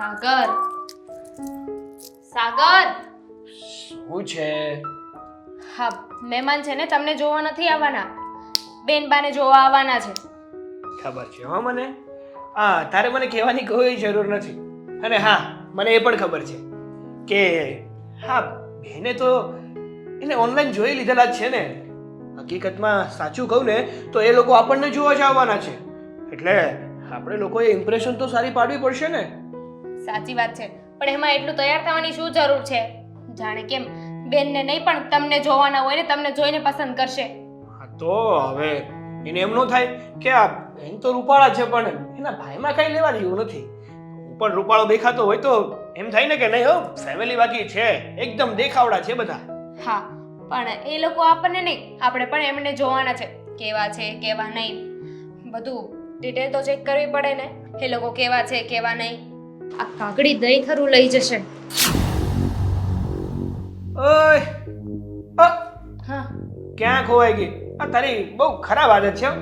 સાગર સાગર શું છે? હા મહેમાન છે ને તમને જોવા નથી આવવાના, બેનબાને જોવા આવવાના છે. ખબર છે હો મને. હા, તારે મને કહેવાની કોઈ જરૂર નથી. અને હા, મને એ પણ ખબર છે કે હા, બેને તો એને ઓનલાઈન જોઈ લીધેલા જ છે ને. હકીકતમાં સાચું કહું ને તો એ લોકો આપણને જોવા જ આવવાના છે. એટલે આપણે લોકોએ ઇમ્પ્રેશન તો સારી પાડવી પડશે ને. સાચી વાત છે, પણ એમાં એટલું તૈયાર થવાની શું જરૂર છે? જાણે કેમ બેનને નહીં પણ તમને જોવાના હોય ને તમને જોઈને પસંદ કરશે. હા તો હવે એને એમ ન થાય કે આ બેન તો રૂપાળા છે પણ એના ભાઈમાં કઈ લેવા જેવું નથી. ઉપર રૂપાળો દેખાતો હોય તો એમ થાય ને કે નહીં હો, ફેમિલી બાકી છે, એકદમ દેખાવડા છે બધા. હા પણ એ લોકો આપણને નહીં, આપણે પણ એમને જોવાના છે. કેવા છે કેવા નહીં બધું ડિટેલ તો ચેક કરવી પડે ને. એ લોકો કેવા છે કેવા નહીં. આ કાકડી દહીં ખરું લઈ જશે. ઓય હા ક્યાં ખોવાઈ ગઈ? આ તારી બહુ ખરાબ આદત છે હો.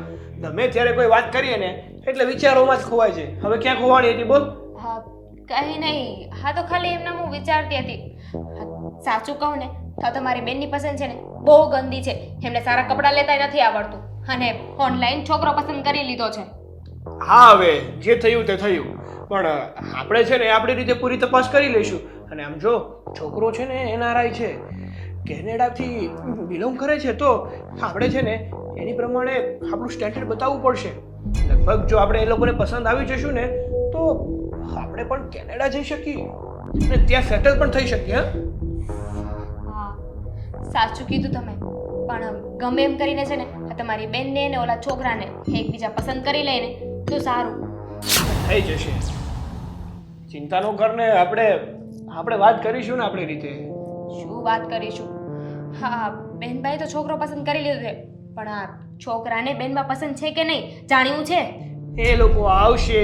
ગમે ત્યારે કોઈ વાત કરીએ ને એટલે વિચારોમાં જ ખોવાય છે. હવે ક્યાં ખોવાણી હતી બોલ? હા કંઈ નહીં, હા તો ખાલી એમને હું વિચારતી હતી. સાચું કહું ને તો તમારી બેનની પસંદ છે ને બહુ ગંદી છે. એમને સારા કપડાં લેતા નથી આવડતું અને ઓનલાઈન છોકરો પસંદ કરી લીધો છે. હા હવે જે થયું તે થયું, પણ આપણે છે ને આપણી રીતે પૂરી તપાસ કરી લઈશું. અને આમ જો છોકરો છે ને એનઆરઆઈ છે, કેનેડાથી બિલોંગ કરે છે, તો આપણે છે ને એની પ્રમાણે આપણું સ્ટેન્ડર્ડ બતાવવું પડશે. લગભગ જો આપણે એ લોકોને પસંદ આવી જશું ને તો આપણે પણ કેનેડા જઈ શકીએ અને ત્યાં સેટલ પણ થઈ શકીએ. હા સાચું કીધું તમે, પણ ગમે એમ કરીને છે ને આ તમારી બેનને ને ઓલા છોકરાને એકબીજા પસંદ કરી લઈને તો સારું થઈ જશે. ચિંતા ન કર ને, આપણે વાત કરીશું ને આપણી રીતે. શું વાત કરીશું? હા બેનભાઈ તો છોકરો પસંદ કરી લીધો છે, પણ આ છોકરાને બેનમાં પસંદ છે કે નહીં જાણ્યું છે? એ લોકો આવશે,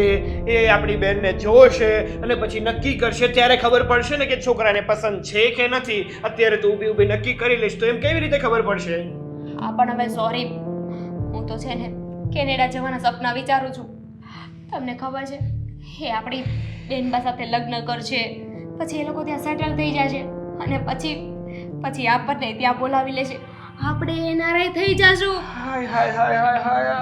એ આપણી બેનને જોશે અને પછી નક્કી કરશે. ત્યારે ખબર પડશે ને કે છોકરાને પસંદ છે કે નથી. અત્યારે તો ઊભી ઊભી નક્કી કરી લઈશ તો એમ કેવી રીતે ખબર પડશે? હા પણ હવે સોરી, હું તો છે ને કેનેડા જવાના સપના વિચારું છું. તમને ખબર છે એ આપણી બેનબા સાથે લગ્ન કરશે, પછી એ લોકો ત્યાં સેટલ થઈ જશે અને પછી આપણને ત્યાં બોલાવી લેશે, આપણે એનઆરઆઈ થઈ જશું. હાય હાય હાય હાય હાય,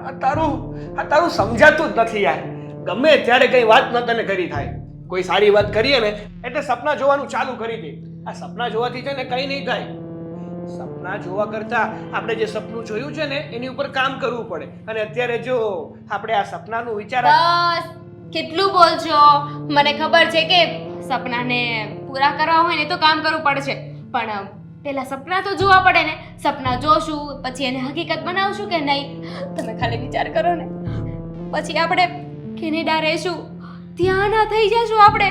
આ તારું સમજાતું જ નથી યાર. ગમે ત્યારે કઈ વાત ન તને કરી થાય, કોઈ સારી વાત કરીએ ને એટલે સપના જોવાનું ચાલુ કરી દે. આ સપના જોવાથી છે ને કઈ નહીં થાય. સપના જોવા કરતા આપણે જે સપનું જોયું છે ને એની ઉપર કામ કરવું પડે. અને અત્યારે જો આપણે આ સપનાનું વિચાર બસ કેટલું બોલશો? મને ખબર છે કે સપનાને પૂરા કરવા હોય ને તો કામ કરવું પડશે, પણ પેલા સપના તો જોવા પડે ને. સપના જોશું પછી એને હકીકત બનાવશું કે નહીં? તમે ખાલી વિચાર કરો ને. પછી આપણે કેનેડા રહેશું, ત્યાં ના થઈ જશું આપણે,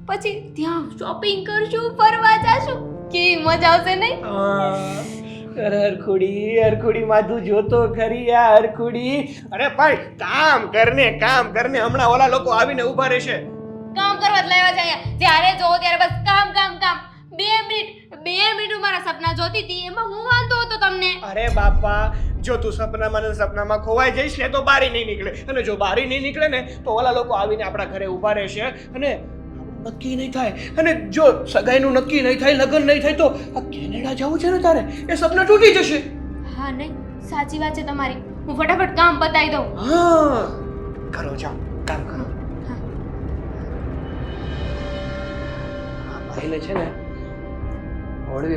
પછી ત્યાં શોપિંગ કરશું, ફરવા જશું, કેવી મજા આવશે નહીં? હરખુડી માધું જોતો ખરી આ હરખુડી. અરે ભાઈ કામ કરને હમણાં ઓલા લોકો આવીને ઊભા રહેશે. કામ કરવા જ લાવ્યા છે અહીંયા. જ્યારે જોવો ત્યારે બસ કામ કામ કામ. 2 મિનિટ મારા સપના જોતી હતી, એમાં હું વાંધો હતો તમને? અરે બાપા, જો તું સપનામાં ખોવાઈ જઈશ ને તો બારી નહીં નીકળે, અને જો બારી નહીં નીકળે ને તો ઓલા લોકો આવીને આપણા ઘરે ઊભા રહેશે અને નક્કી નહીં થાય. અને જો સગાઈનું નક્કી નહીં થાય, લગ્ન નહીં થાય તો આ કેનેડા જવું છે ને તારે, એ સપના તૂટી જશે. હા નહીં, સાચી વાત છે તમારી. હું ફટાફટ કામ પતાવી દઉં. હા કરો, જાઓ કામ કરો. આ ભાઈને છે ને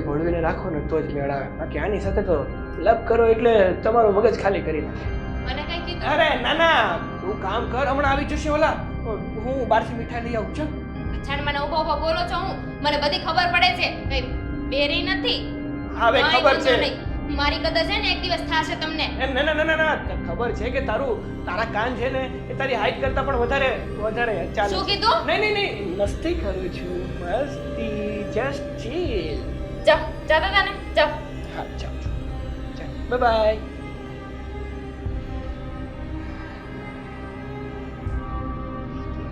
ભોળવીને રાખો ને તો જ મેળ આવે. બાકી આની સાથે તો લપ કરો એટલે તમારું મગજ ખાલી કરી નાખે. મને કઈ કીધું? અરે ના તું કામ કર, હમણાં આવી જશે ઓલા. હું બહારથી મીઠાઈ લઈ આવું છું. અચ્છા મને ઊભો બોલો છો હું? મને બધી ખબર પડે છે, કઈ બેરી નથી. હવે કાંઈ ખબર વાંધો છે. નહીં. મારી કદર છે ને એક દિવસ થાશે તમને. એમ ના ખબર છે કે તારા કાન છે ને એ તારી હાઈટ કરતા પણ વધારે ચાલે. શું કીધું? નહીં મસ્તી કરું છું, મસ્તી, જસ્ટ ચીલ. જાઓ જાતા તાને જાઓ. હા ચાલ બાય બાય.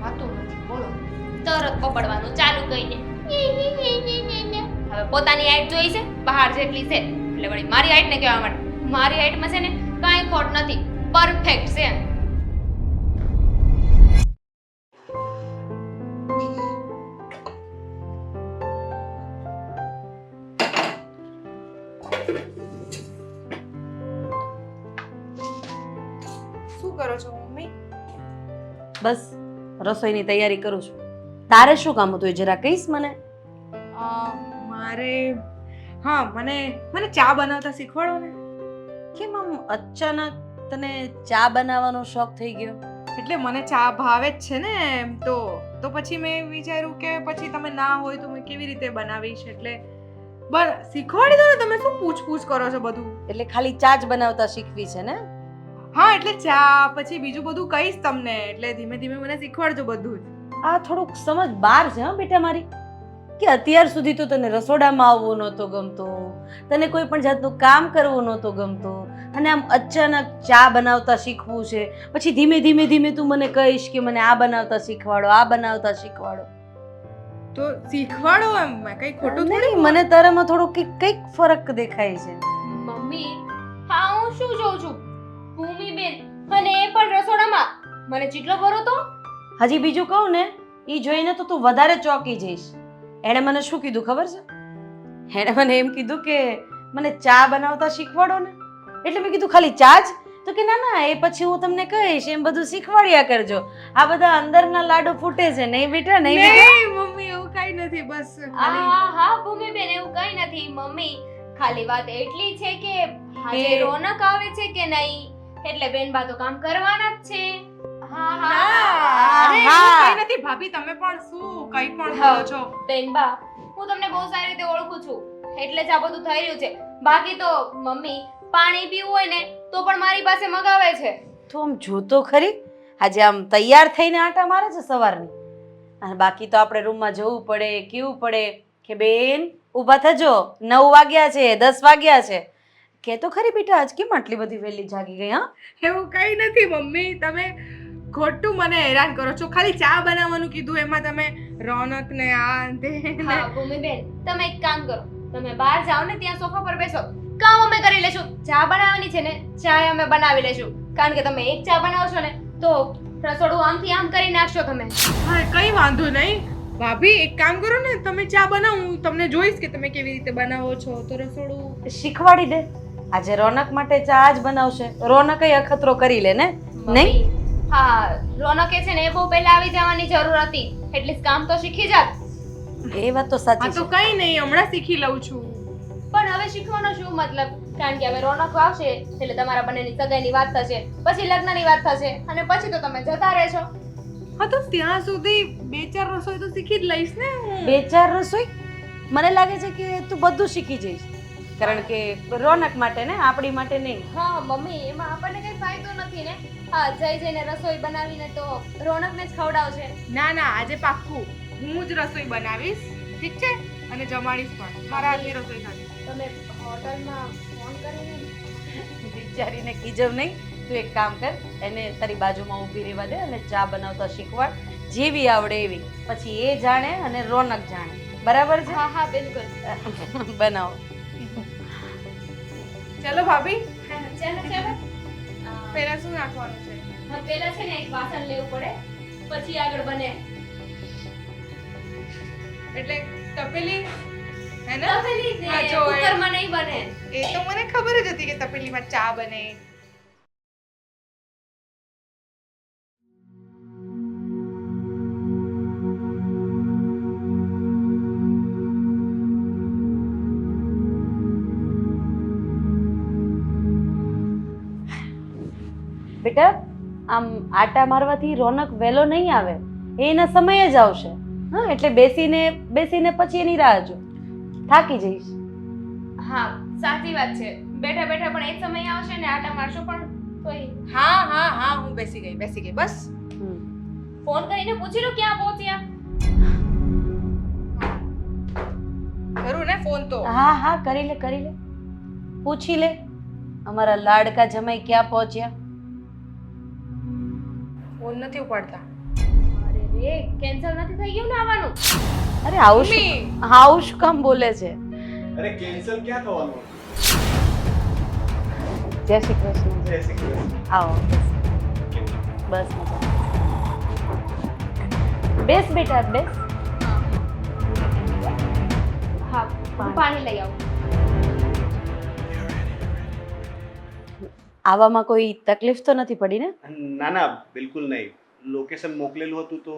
વાતું નથી બોલો, તરત પકડવાનું ચાલુ કરીને. હવે પોતાની હાઈટ જોઈ છે બહાર જેટલી છે એટલે વળી મારી હાઈટ ને કહેવા માટે. મારી હાઈટમાં છે ને કાંઈ ખોટ નથી, પરફેક્ટ છે. બસ રસોઈની તૈયારી કરું છું. તારે શું કામ હતું એ જરા કહીશ મને? મારે મને ચા બનાવતા શીખવાડો ને. કેમ આમ અચાનક તને ચા બનાવવાનો શોખ થઈ ગયો? એટલે મને ચા ભાવે જ છે ને એમ તો પછી મેં વિચાર્યું કે પછી તમે ના હોય તો મેં કેવી રીતે બનાવીશ, એટલે શીખવાડી દો ને. તમે શું પૂછ કરો છો બધું? એટલે ખાલી ચા જ બનાવતા શીખવી છે ને? હા, એટલે ચા પછી બીજું બધું કહીશ તમને, એટલે ધીમે ધીમે મને શીખવાડજો બધું જ. આ થોડુંક સમજ બહાર છે હા બેટા મારી, કે અત્યાર સુધી તો તને રસોડામાં આવવું નહોતું ગમતું, તને કોઈ પણ જાતનું કામ કરવું નહોતું ગમતું, અને આમ અચાનક ચા બનાવતા શીખવું છે. પછી ધીમે ધીમે ધીમે તું મને કહીશ કે મને આ બનાવતા શીખવાડો, આ બનાવતા શીખવાડો. તો શીખવાડો એમ, કઈ ખોટું નહીં, મને તારામાં થોડો કંઈક ફરક દેખાય છે. મમ્મી, હા હું શું જોઉં છું? ભૂમિબેન અને એ પણ રસોડામાં મને ચીટલો ભરો તો. હજી બીજું કહું ને, એ જોઈને તો તું વધારે ચોંકી જઈશ. એણે મને શું કીધું ખબર છે? એણે મને એમ કીધું કે મને ચા બનાવતા શીખવાડો ને. એટલે મેં કીધું ખાલી ચા જ? તો કે ના ના, એ પછી હું તમને કહીશ, એમ બધું શીખવાડ્યા કરજો. આ બધા અંદરના લાડુ ફૂટે છે. નહીં બેટા, નહીં બેટા. નહીં મમ્મી, એવું કઈ નથી. બસ હા ભૂમિબેન, એવું કઈ નથી મમ્મી. ખાલી વાત એટલી છે કે આજે રોનક આવે છે કે નહીં, એટલે બેનબા તો કામ કરવાના જ છે. અરે એવું કઈ નથી ભાભી, તમે પણ શું કઈ પણ બોલો છો. બેનબા, હું તમને બહુ સારી રીતે ઓળખું છું, એટલે જ આ બધું થઈ રહ્યું છે. બાકી તો મમ્મી પાણી પીવું હોય ને તો પણ મારી પાસે મગાવે છે. તું આમ જોતો ખરી, આજે આમ તૈયાર થઈને આટા મારે છે સવારની. અને બાકી તો આપણે રૂમમાં જવું પડે, કેવું પડે કે બેન ઊભા થજો, 9 વાગ્યા છે, 10 વાગ્યા છે. કે તો ખરી બેટા, આજ કેમ આટલી બધી વહેલી જાગી ગઈ? હા, એવું કઈ નથી મમ્મી, તમે ખોટું મને હેરાન કરો છો. ખાલી ચા બનાવવાનું કીધું, એમાં તમે રોનક ને આ તે હા ભૂમિબેન, તમે એક કામ કરો, તમે બહાર જાઓ ને ત્યાં સોફા પર બેસો, કામ અમે કરી લેશું. ચા બનાવવાની છે ને, ચા અમે બનાવી લેશું. કારણ કે તમે એક ચા બનાવશો ને તો રસોડું આમથી આમ કરી નાખશો તમે. હા, કઈ વાંધો નહીં ભાભી, એક કામ કરો ને, તમે ચા બનાવો, હું તમને જોઈશ કે તમે કેવી રીતે બનાવો છો. તો રસોડું શીખવાડી દે. આજે રોનક માટે ચા જ બનાવશે. રોનક અખતરો કરી લે ને. નહીં? હા, રોનકે છે ને એ બહુ પહેલા આવી જવાની જરૂર હતી, એટલે કામ તો શીખી જાત. એ વાત તો સાચી તો છે. કઈ નહીં, હમણાં શીખી લઉં છું. પણ હવે શીખવાનો શું મતલબ? કારણ કે હવે રોનક આવશે એટલે તમારા બંનેની સગાઈની વાત થશે, પછી લગ્નની વાત થશે, અને પછી તો તમે જતા રહેશો. હા, તો ત્યાં સુધી 2-4 રસોઈ તો શીખી જ લઈશ ને હું. 2-4 રસોઈ? મને લાગે છે કે તું બધું શીખી જઈશ. કારણ કે રોનક માટે ને, આપણી માટે નહીં. હા મમ્મી, એમાં આપણને કઈ ફાયદો નથી ને. હા, જઈને રસોઈ બનાવીને તો રોનકને જ ખવડાવશે. ના ના, આજે પાક્કું હું જ રસોઈ બનાવીશ, ઠીક છે? અને જમાડીશ પણ, મારા હાથની રસોઈ ખાધી. તમે હોટલમાં ફોન કરીને વિચારીને કીજવ નહીં. તું એક કામ કર, એને તારી બાજુમાં ઊભી રહેવા દે અને ચા બનાવતા શીખવાડ, જેવી આવડે એવી. પછી એ જાણે અને રોનક જાણે. બરાબર છે? હા હા બિલકુલ. બનાવો. ચલો ભાભી, ચાલો ચાલો. પહેલા શું નાખવાનું છે? હા, પહેલા છે ને એક વાસણ લેવું પડે, પછી આગળ બને. એટલે તપેલી હે ને? તપેલી જ હા, ને, જો એ- કુકરમાં નહીં બને. એ તો મને ખબર જ હતી કે તપેલીમાં ચા બને. બેટા, આમ આટા મારવાથી રોનક વહેલો નહીં આવે, એ એના સમયે જ આવશે. હા, એટલે બેસીને પછી એની રાહ જો. થાકી જઈશ. હા સાચી વાત છે. બેઠા બેઠા પણ એક સમય આવશે ને આટા મારશો પણ તોય. હા હા હા, હું બેસી ગઈ બસ. ફોન કરીને પૂછી લો ક્યાં પહોંચ્યા. કરું ને ફોન તો. હા હા, કરી લે. પૂછી લે, અમારા લાડકા જમાઈ ક્યાં પહોંચ્યા. ફોન નથી ઉપાડતા. અરે રે, કેન્સલ નથી થઈ ગયું ને આવવાનું? અરે આવું શું કામ બોલે છે? અરે કેન્સલ ક્યાં થવાનું? જય શ્રી કૃષ્ણ. જય શ્રી કૃષ્ણ. આવો બસ મજા. બેસ બેટા, બેસ. હા, હું પાણી લઈ આવું. આવામાં કોઈ તકલીફ તો નથી પડી ને? ના ના, બિલકુલ નહીં. લોકેશન મોકલેલું હતું તો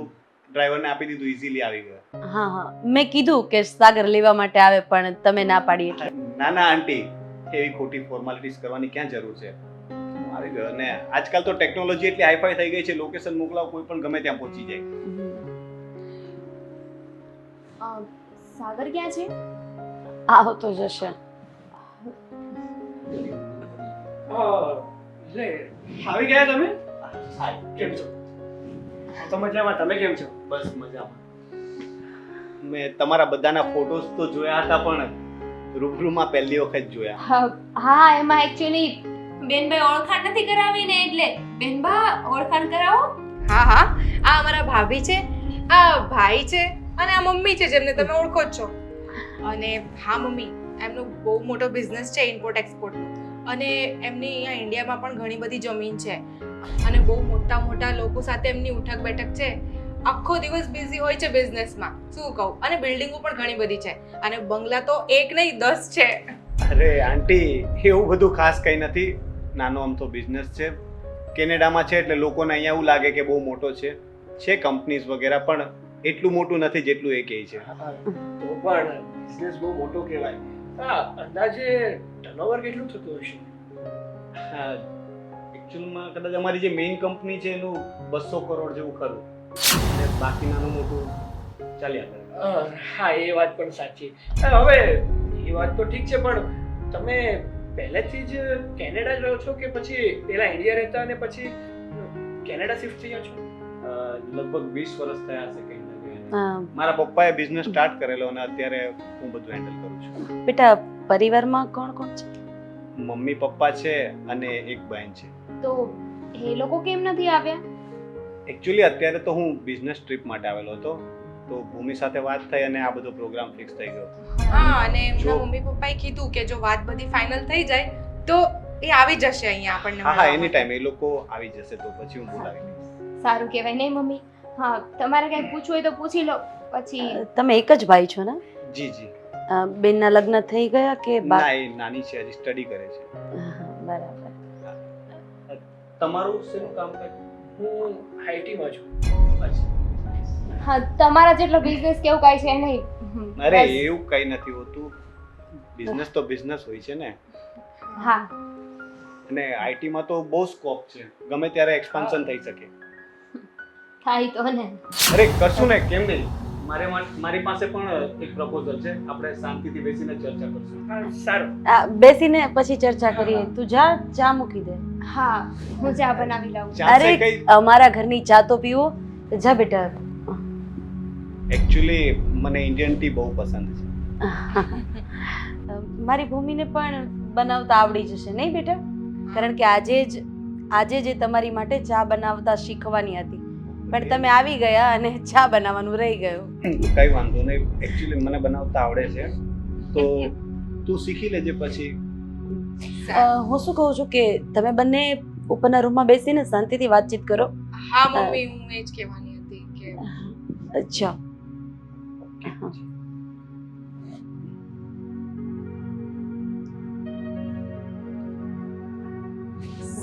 ડ્રાઈવરને આપી દીધું, ઇઝીલી આવી ગયા. હા હા મેં કીધું કે સાગર લેવા માટે આવે પણ તમે ના પાડી એટલે ના ના આંટી, એવી ખોટી ફોર્માલિટીઝ કરવાની ક્યાં જરૂર છે? આવી ગયો. અને આજકાલ તો ટેકનોલોજી એટલી હાઈફાઈ થઈ ગઈ છે, લોકેશન મોકલાવો કોઈ પણ ગમે ત્યાં પહોંચી જાય. સાગર ક્યાં છે? આવો તો જશે. આવી ગયા તમે? કેમ છો? તો મજામાં. તમે કેમ છો? બસ મજામાં. મેં તમારા બધાના ફોટોસ તો જોયા હતા પણ રૂબરૂમાં પહેલી વખત જોયા. હા એમાં એકચ્યુઅલી બેનભાઈ ઓળખાણ નથી કરાવી ને એટલે બેનબા ઓળખાણ કરાવો. હા હા આ અમારા ભાભી છે, આ ભાઈ છે અને આ મમ્મી છે જેમને તમે ઓળખો જ છો. અને હા મમ્મી, એમનો બહુ મોટો બિઝનેસ છે ઇમ્પોર્ટ એક્સપોર્ટનો, અને એમની અહીંયા ઇન્ડિયામાં પણ ઘણી બધી જમીન છે અને બહુ મોટા મોટા લોકો સાથે એમની ઉઠક બેઠક છે. આખો દિવસ બિઝી હોય છે બિઝનેસમાં, શું કહું. અને બિલ્ડિંગો પણ ઘણી બધી છે અને બંગલા તો એક નહીં 10 છે. અરે આંટી, એવું બધું ખાસ કંઈ નથી. નાનો આમથો બિઝનેસ છે. કેનેડામાં છે એટલે લોકોને અહીંયા એવું લાગે કે બહુ મોટો છે કંપનીઝ વગેરે, પણ એટલું મોટું નથી જેટલું એ કહે છે. તો પણ બિઝનેસ બહુ મોટો કહેવાય. હા, અંદાજે ટર્નઓવર કેટલું થતું હશે? એકચ્યુઅલમાં કદાચ અમારી જે મેઇન કંપની છે એનું 200 કરોડ જેવું ખરું, અને બાકી નાનું મોટું ચાલ્યા કરે. હા, એ વાત પણ સાચી. હવે એ વાત તો ઠીક છે, પણ તમે પહેલેથી જ કેનેડા જ રહો છો કે પછી પહેલા ઇન્ડિયા રહેતા અને પછી કેનેડા શિફ્ટ થયા છો? લગભગ 20 વર્ષ થયા હશે કંઈ ના કંઈ. હા, મારા પપ્પાએ બિઝનેસ સ્ટાર્ટ કરેલો અને અત્યારે હું બધું હેન્ડલ કરું છું. બેટા પરિવારમાં કોણ કોણ છે? મમ્મી પપ્પા છે અને એક બહેન છે. તો એ લોકો કેમ નથી આવ્યા? એકચ્યુઅલી અત્યારે તો હું બિઝનેસ ટ્રીપ માટે આવેલો હતો, તો ભૂમિ સાથે વાત થઈ અને આ બધો પ્રોગ્રામ ફિક્સ થઈ ગયો. હા, અને એમના જો. મમ્મી પપ્પાએ કીધું કે જો વાત બધી ફાઇનલ થઈ જાય તો એ આવી જશે અહીંયા આપણને હા હા, મળવા એની માટે. ટાઈમ એ લોકો આવી જશે તો પછી હું બોલાવી લઈશ. સારું કહેવાય નહીં મમ્મી. હા, તમારે કંઈ પૂછવું હોય તો પૂછી લો. પછી તમે એક જ ભાઈ છો ને? જી જી. બેનના લગ્ન થઈ ગયા કે ના, એ નાની છે, હજી સ્ટડી કરે છે. બરાબર. તમારું શેનું કામ કરે? હું આઈટીમાં છું. હા, તમારા જેટલો બિઝનેસ કેવું કાંઈ છે નહીં. અરે બસ. એવું કઈ નથી હોતું. બિઝનેસ તો બિઝનેસ હોય છે ને. હા, અને આઈટીમાં તો બહુ સ્કોપ છે, ગમે ત્યારે એક્સપાન્શન થઈ શકે. થાય તો ને. અરે કરશું ને, કેમ નહીં. મારી પાસે પણ એક પ્રપોઝલ છે, આપણે શાંતિથી બેસીને ચર્ચા કરશું. હા, સારું. બેસીને પછી ચર્ચા કરીએ. તું જા ચા મૂકી દે. હા, હું ચા બનાવી લાવું. ચાલશે અરે કઈ? અમારા ઘરની ચા તો પીવો. જા બેટા. એકચ્યુઅલી મને ઇન્ડિયન ટી બહુ પસંદ છે. મારી ભૂમિને પણ બનાવતા આવડી જશે નહીં બેટા? કારણ કે આજે જે તમારી માટે ચા બનાવતા શીખવાની હતી, પણ તમે આવી ગયા અને ચા બનાવવાનું રહી ગયું. કઈ વાંધો નહીં. એકચ્યુઅલી મને બનાવતા આવડે છે, તો તું શીખી લેજે પછી. હું શું કહું છું કે તમે બંને ઉપરના રૂમમાં બેસીને શાંતિથી વાતચીત કરો. હા મમ્મી, હું એ જ કહેવાની હતી કે અચ્છા.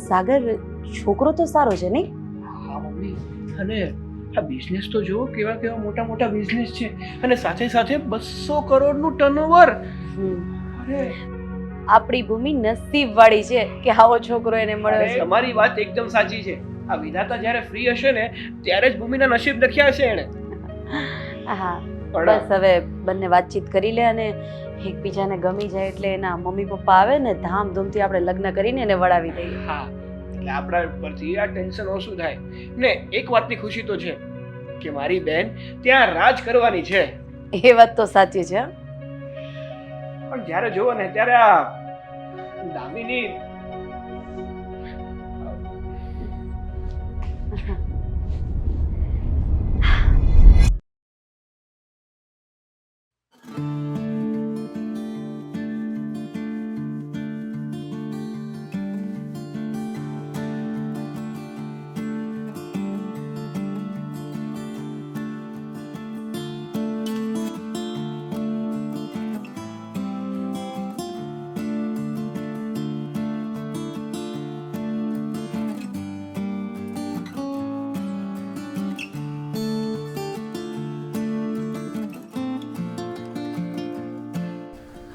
સાગર, છોકરો તો સારો છે નહીં? હા મમ્મી, અને આ બિઝનેસ તો જુઓ કેવા કેવા મોટા મોટા બિઝનેસ છે, અને સાથે સાથે 200 કરોડનું ટર્નઓવર. અરે આપણી ભૂમિ નસીબવાળી છે કે આવો છોકરો એને મળ્યો છે. તમારી વાત એકદમ સાચી છે. આ વિધાતા જ્યારે ફ્રી હશે ને ત્યારે જ ભૂમિના નસીબ લખ્યા હશે એણે. હા, પણ બસ હવે બંને વાતચીત કરી લે અને એકબીજાને ગમી જાય એટલે એના મમ્મી પપ્પા આવે ને ધામધૂમથી આપણે લગ્ન કરીને એને વળાવી દઈએ. હા, એટલે આપણા પરથી આ ટેન્શન ઓછું થાય ને. એક વાતની ખુશી તો છે કે મારી બેન ત્યાં રાજ કરવાની છે. એ વાત તો સાચી છે. પણ જ્યારે જોવો ને ત્યારે આ દામિની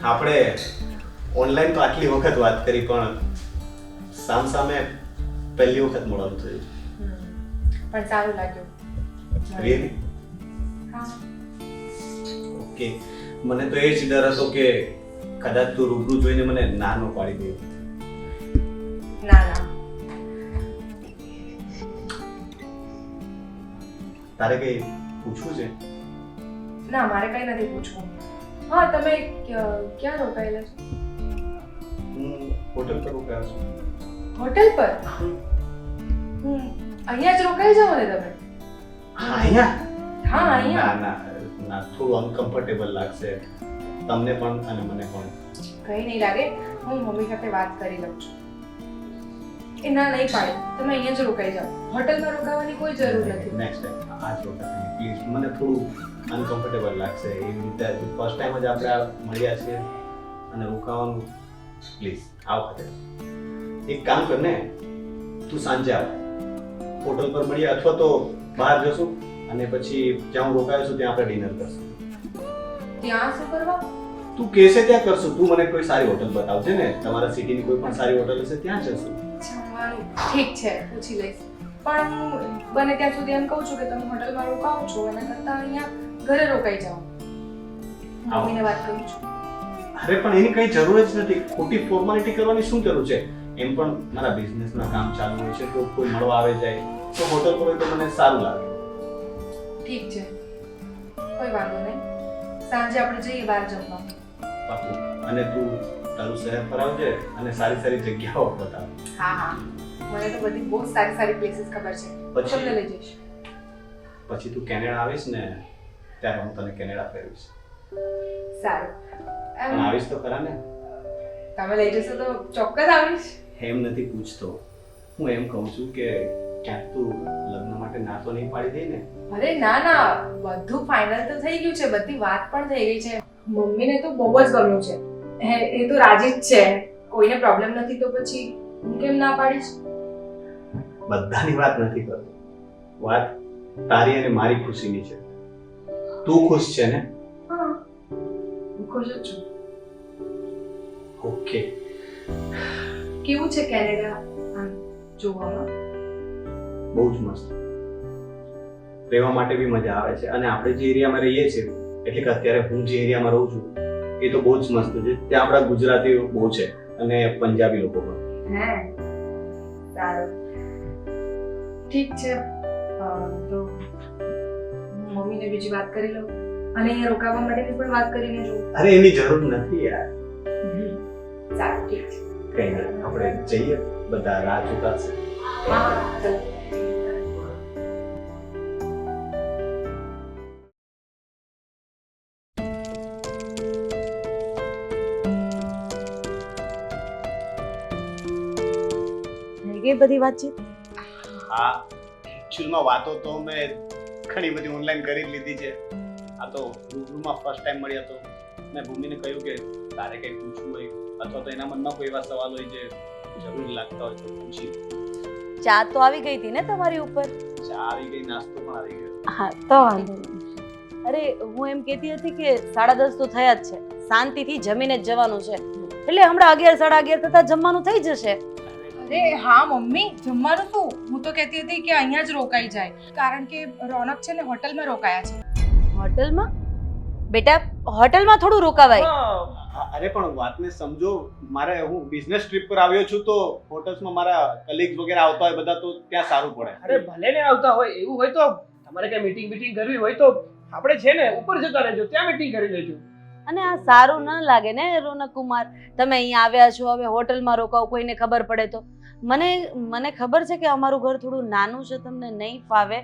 આપણે ઓનલાઈન તો આટલી વખત વાત કરી પણ સામે પહેલી વખત મળવાનું થયું પણ સારું લાગ્યું. Really? હા. ઓકે મને તો એ જ ડર હતો કે કદાચ તું રૂબરૂ જોઈને મને ના ન પાડી દે. ના ના, તારે કઈ પૂછવું છે? ના મારે કઈ નથી પૂછવું. હા, તમે ક્યાં રોકાયેલા છો? હું હોટલ પર રોકાયો છું. હોટેલ પર? અહીંયા જ રોકાઈ જાઓ ને તમે. અહીંયા? હા, ના અહીંયા. ના ના થોડું અનકમ્ફર્ટેબલ લાગશે તમને પણ અને મને પણ. કઈ નહીં લાગે, હું મમ્મી સાથે વાત કરી લઉં છું. એ ના નહીં પાડે, તમે અહીંયા જ રોકાઈ જાઓ. હોટલમાં રોકાવાની કોઈ જરૂર નથી. નેક્સ્ટ ટાઈમ આ જ વખતે પ્લીઝ મને થોડું અનકમ્ફર્ટેબલ લાગશે એવી રીતે ફર્સ્ટ ટાઈમ જ આપણે મળ્યા છીએ અને રોકાવાનું પ્લીઝ આ વખતે એક કામ કર ને તું સાંજે આવ હોટલ પર મળીએ અથવા તો બહાર જશું અને પછી જ્યાં હું રોકાયો છું ત્યાં આપણે ડિનર કરશું. ત્યાં શું કરવા? તું કહેશે ત્યાં કરશું. તું મને કોઈ સારી હોટલ બતાવજે ને તમારા સિટીની કોઈ પણ સારી હોટલ હશે ત્યાં જશું. જમવાનું ઠીક છે, પૂછી લઈશ. પણ હું બને ત્યાં સુધી એમ કહું છું કે તમે હોટલમાં રોકાવો છો એના કરતાં અહીંયા ઘરે રોકાઈ જાઓ. હું મમ્મીને વાત કરું છું. અરે પણ એની કઈ જરૂર જ નથી. ખોટી ફોર્માલિટી કરવાની શું જરૂર છે? એમ પણ મારા બિઝનેસના કામ ચાલુ હોય છે તો કોઈ મળવા આવે જાય તો હોટલ પર હોય તો મને સારું લાગે. ઠીક છે, કોઈ વાંધો નહીં. સાંજે આપણે જઈએ બહાર જમવા. પાકું. અને તું તારું શહેર ફરાવજે અને સારી સારી જગ્યાઓ બતાવ. હા હા, મને તો બધી બહુ સારી સારી પ્લેસીસ ખબર છે. પછી? તમને લઈ જઈશ. પછી તું કેનેડા આવીશ ને ત્યારે હું તને કેનેડા ફેરવીશ. સારું. પણ આવીશ તો ખરા ને? તમે લઈ જશો તો ચોક્કસ આવીશ. એમ નથી પૂછતો. હું એમ કહું છું કે ક્યાંક તું લગ્ન માટે ના તો નહીં પાડી દે ને? અરે ના ના, બધું ફાઇનલ તો થઈ ગયું છે, બધી વાત પણ થઈ ગઈ છે. મમ્મીને તો બહુ જ ગમ્યું છે. એ તો રાજી જ છે. કોઈને પ્રોબ્લેમ નથી તો પછી હું કેમ ના પાડીશ? બધાની વાત નથી કરતો. વાત તારી અને મારી ખુશીની છે. તું ખુશ છે ને? હા, હું ખુશ જ છું. ઓકે. કેવું છે કેનેડા આમ જોવામાં? બહુ જ મસ્ત. રહેવા માટે બી મજા આવે છે અને આપણે જે એરિયામાં રહીએ છીએ એટલે કે અત્યારે હું જે એરિયામાં રહું છું એ તો બહુ જ મસ્ત છે. ત્યાં આપણા ગુજરાતીઓ બહુ છે અને પંજાબી લોકો પણ. હે, સારું. ઠીક છે. તો હું મમ્મીને બીજી વાત કરી લઉં અને અહીંયા રોકાવા માટેની પણ વાત કરીને જોઉં. અરે એની જરૂર નથી યાર. સારું, ઠીક છે. કઈ નહીં, આપણે જઈએ. બધા રાહ જોતા છે. હા, ચાલો. થઈ ગઈ બધી વાતચીત? હા, એકચ્યુઅલમાં વાતો તો મેં ઘણી બધી ઓનલાઈન કરી જ લીધી છે. આ તો રૂબરૂમાં ફર્સ્ટ ટાઈમ મળ્યા તો મેં ભૂમિને કહ્યું કે તારે કંઈ પૂછવું હોય અથવા તો એના મનમાં કોઈ એવા સવાલ હોય જે જરૂરી લાગતા હોય તો પૂછી. ચા તો આવી ગઈ હતી ને તમારી ઉપર? ચા આવી ગઈ, નાસ્તો પણ આવી ગયો. હા, તો વાંધો નહીં. અરે હું એમ કહેતી હતી કે 10:30 તો થયા જ છે, શાંતિથી જમીને જ જવાનું છે. એટલે હમણાં 11, 11:30 થતા જમવાનું થઈ જશે. અરે હા મમ્મી, જમવાનું શું? હું તો કહેતી હતી કે અહીંયા જ રોકાઈ જાય, કારણ કે રોનક છે ને હોટલમાં રોકાયા છે. હોટલમાં? બેટા, હોટલમાં થોડું રોકાવાય. અરે પણ વાતને સમજો. મારે હું બિઝનેસ ટ્રીપ પર આવ્યો છું તો હોટલ્સમાં મારા કલીગ્સ વગેરે આવતા હોય બધા તો ત્યાં સારું પડે. અરે ભલે ને આવતા હોય, એવું હોય તો તમારે કઈ મીટિંગ કરવી હોય તો આપણે છે ને ઉપર જતા રહેજો, ત્યાં મીટિંગ કરી લેજો. અને આ સારું ન લાગે ને રોનક કુમાર, તમે અહીંયા આવ્યા છો, હવે હોટલમાં રોકાવ, કોઈને ખબર પડે તો. મને ખબર છે કે અમારું ઘર થોડું નાનું છે, તમને નહીં ફાવે,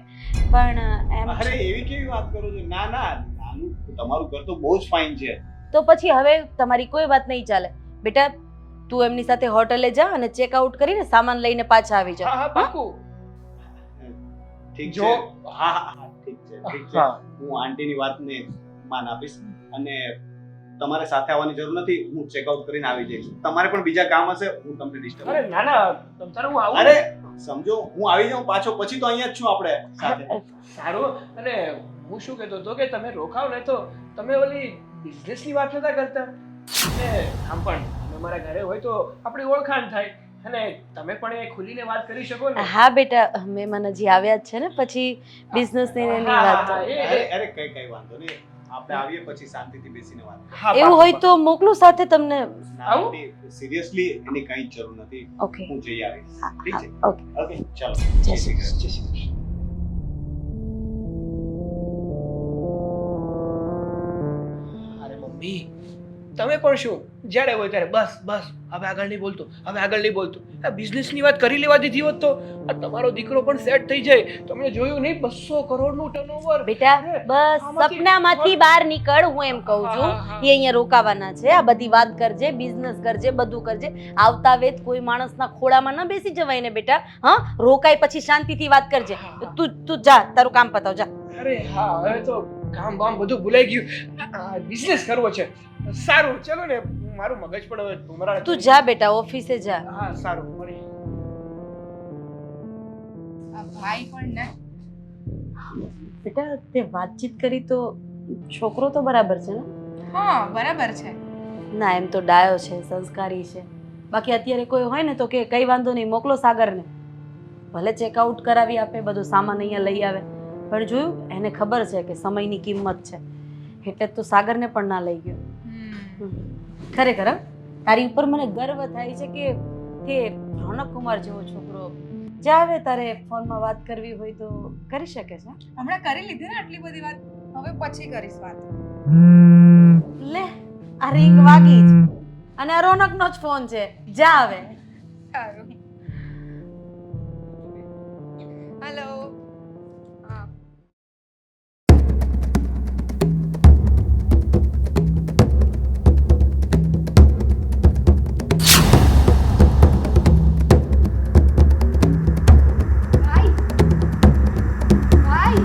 પણ એમ અરે એવી કેવી વાત કરો છો? ના ના, નાનું તમારું ઘર તો બહુ જ ફાઇન છે. તો પછી હવે તમારી કોઈ વાત નહીં ચાલે. બેટા, તું એમની સાથે હોટલે જા અને ચેકઆઉટ કરીને સામાન લઈને પાછા આવી જા. હા હા પાકું. ઠીક જો છે. હા હા ઠીક છે, ઠીક છે. હું આંટીની વાતને માન આપીશ અને તમારે સાથે આવવાની જરૂર નથી. હું ચેકઆઉટ કરીને આવી જઈશ. તમારે પણ બીજા કામ હશે, હું તમને ડિસ્ટર્બ. અરે ના ના, તમ તારે હું આવું. અરે સમજો, હું આવી જાઉં પાછો, પછી તો અહીંયા જ છું આપણે સાથે. સારું. અને હું શું કહેતો હતો કે તમે રોકાવ ને તો તમે ઓલી બિઝનેસની વાત નતા કરતા? ને આમ પણ તમે મારા ઘરે હોય તો આપણી ઓળખાણ થાય અને તમે પણ એ ખુલીને વાત કરી શકો ને. હા બેટા મહેમાન હજી આવ્યા જ છે ને પછી બિઝનેસની ને એની હા, વાત હા, એ- અરે એ- અરે કઈ વાંધો નહીં, આપણે આવીએ પછી શાંતિથી બેસીને વાત કરીએ. હા, એવું પાક્કું, હોય તો મોકલું સાથે તમને આવું? સિરિયસલી એની કઈ જરૂર નથી, ઓકે હું જઈ આવીશ. ઠીક છે? ઓકે ઓકે ચાલો જય શ્રી કૃષ્ણ. જય શ્રી કૃષ્ણ. અરે મમ્મી તમે પણ શું જ્યારે હોય ત્યારે બસ બસ હવે આગળ નહીં બોલતો, હવે આગળ નહીં બોલતો. આ બિઝનેસની વાત કરી લેવા દીધી હોત તો આ તમારો દીકરો પણ સેટ થઈ જાય. તમે જોયું નહીં 200 કરોડનું ટર્નઓવર. બેટા બસ આમાંથી- સપનામાંથી બહાર નીકળ હું એમ કહું છું હા, હા. એ અહીંયા રોકાવાના છે આ બધી વાત કરજે બિઝનેસ કરજે બધું કરજે આવતા વેત કોઈ માણસના ખોળામાં ન બેસી જવાય ને બેટા હા રોકાય પછી શાંતિથી વાત કરજે તું જા તારું કામ પતાવ જા અરે હા હવે તો કામ બામ બધું ભૂલાઈ ગયું. બિઝનેસ કરવો છે. સારું ચલો ને મારું મગજ પણ હવે ભમરાળ તું જા બેટા ઓફિસે જા હા સારું મળીએ. આ ભાઈ પણ ને બેટા તે વાતચીત કરી તો છોકરો તો બરાબર છે ને હા બરાબર છે. ના એમ તો ડાયો છે સંસ્કારી છે બાકી અત્યારે કોઈ હોય ને તો કે કઈ વાંધો નહીં મોકલો સાગરને ભલે ચેકઆઉટ કરાવી આપે બધો સામાન અહીંયા લઈ આવે પણ જોયું એને ખબર છે કે સમયની કિંમત છે એટલે જ તો સાગરને પણ ના લઈ ગયો ખરેખર હં? તારી ઉપર મને ગર્વ થાય છે કે તે રોનક કુમાર જેવો છોકરો જ્યાં આવે તારે ફોનમાં વાત કરવી હોય તો કરી શકે છે હમણાં કરી લીધી ને આટલી બધી વાત, હવે પછી કરીશ વાત. લે આ રિંગ વાગી જ અને આ રોનકનો જ ફોન છે જા આવે સારું. હેલો. હા ભાઈ ભાઈ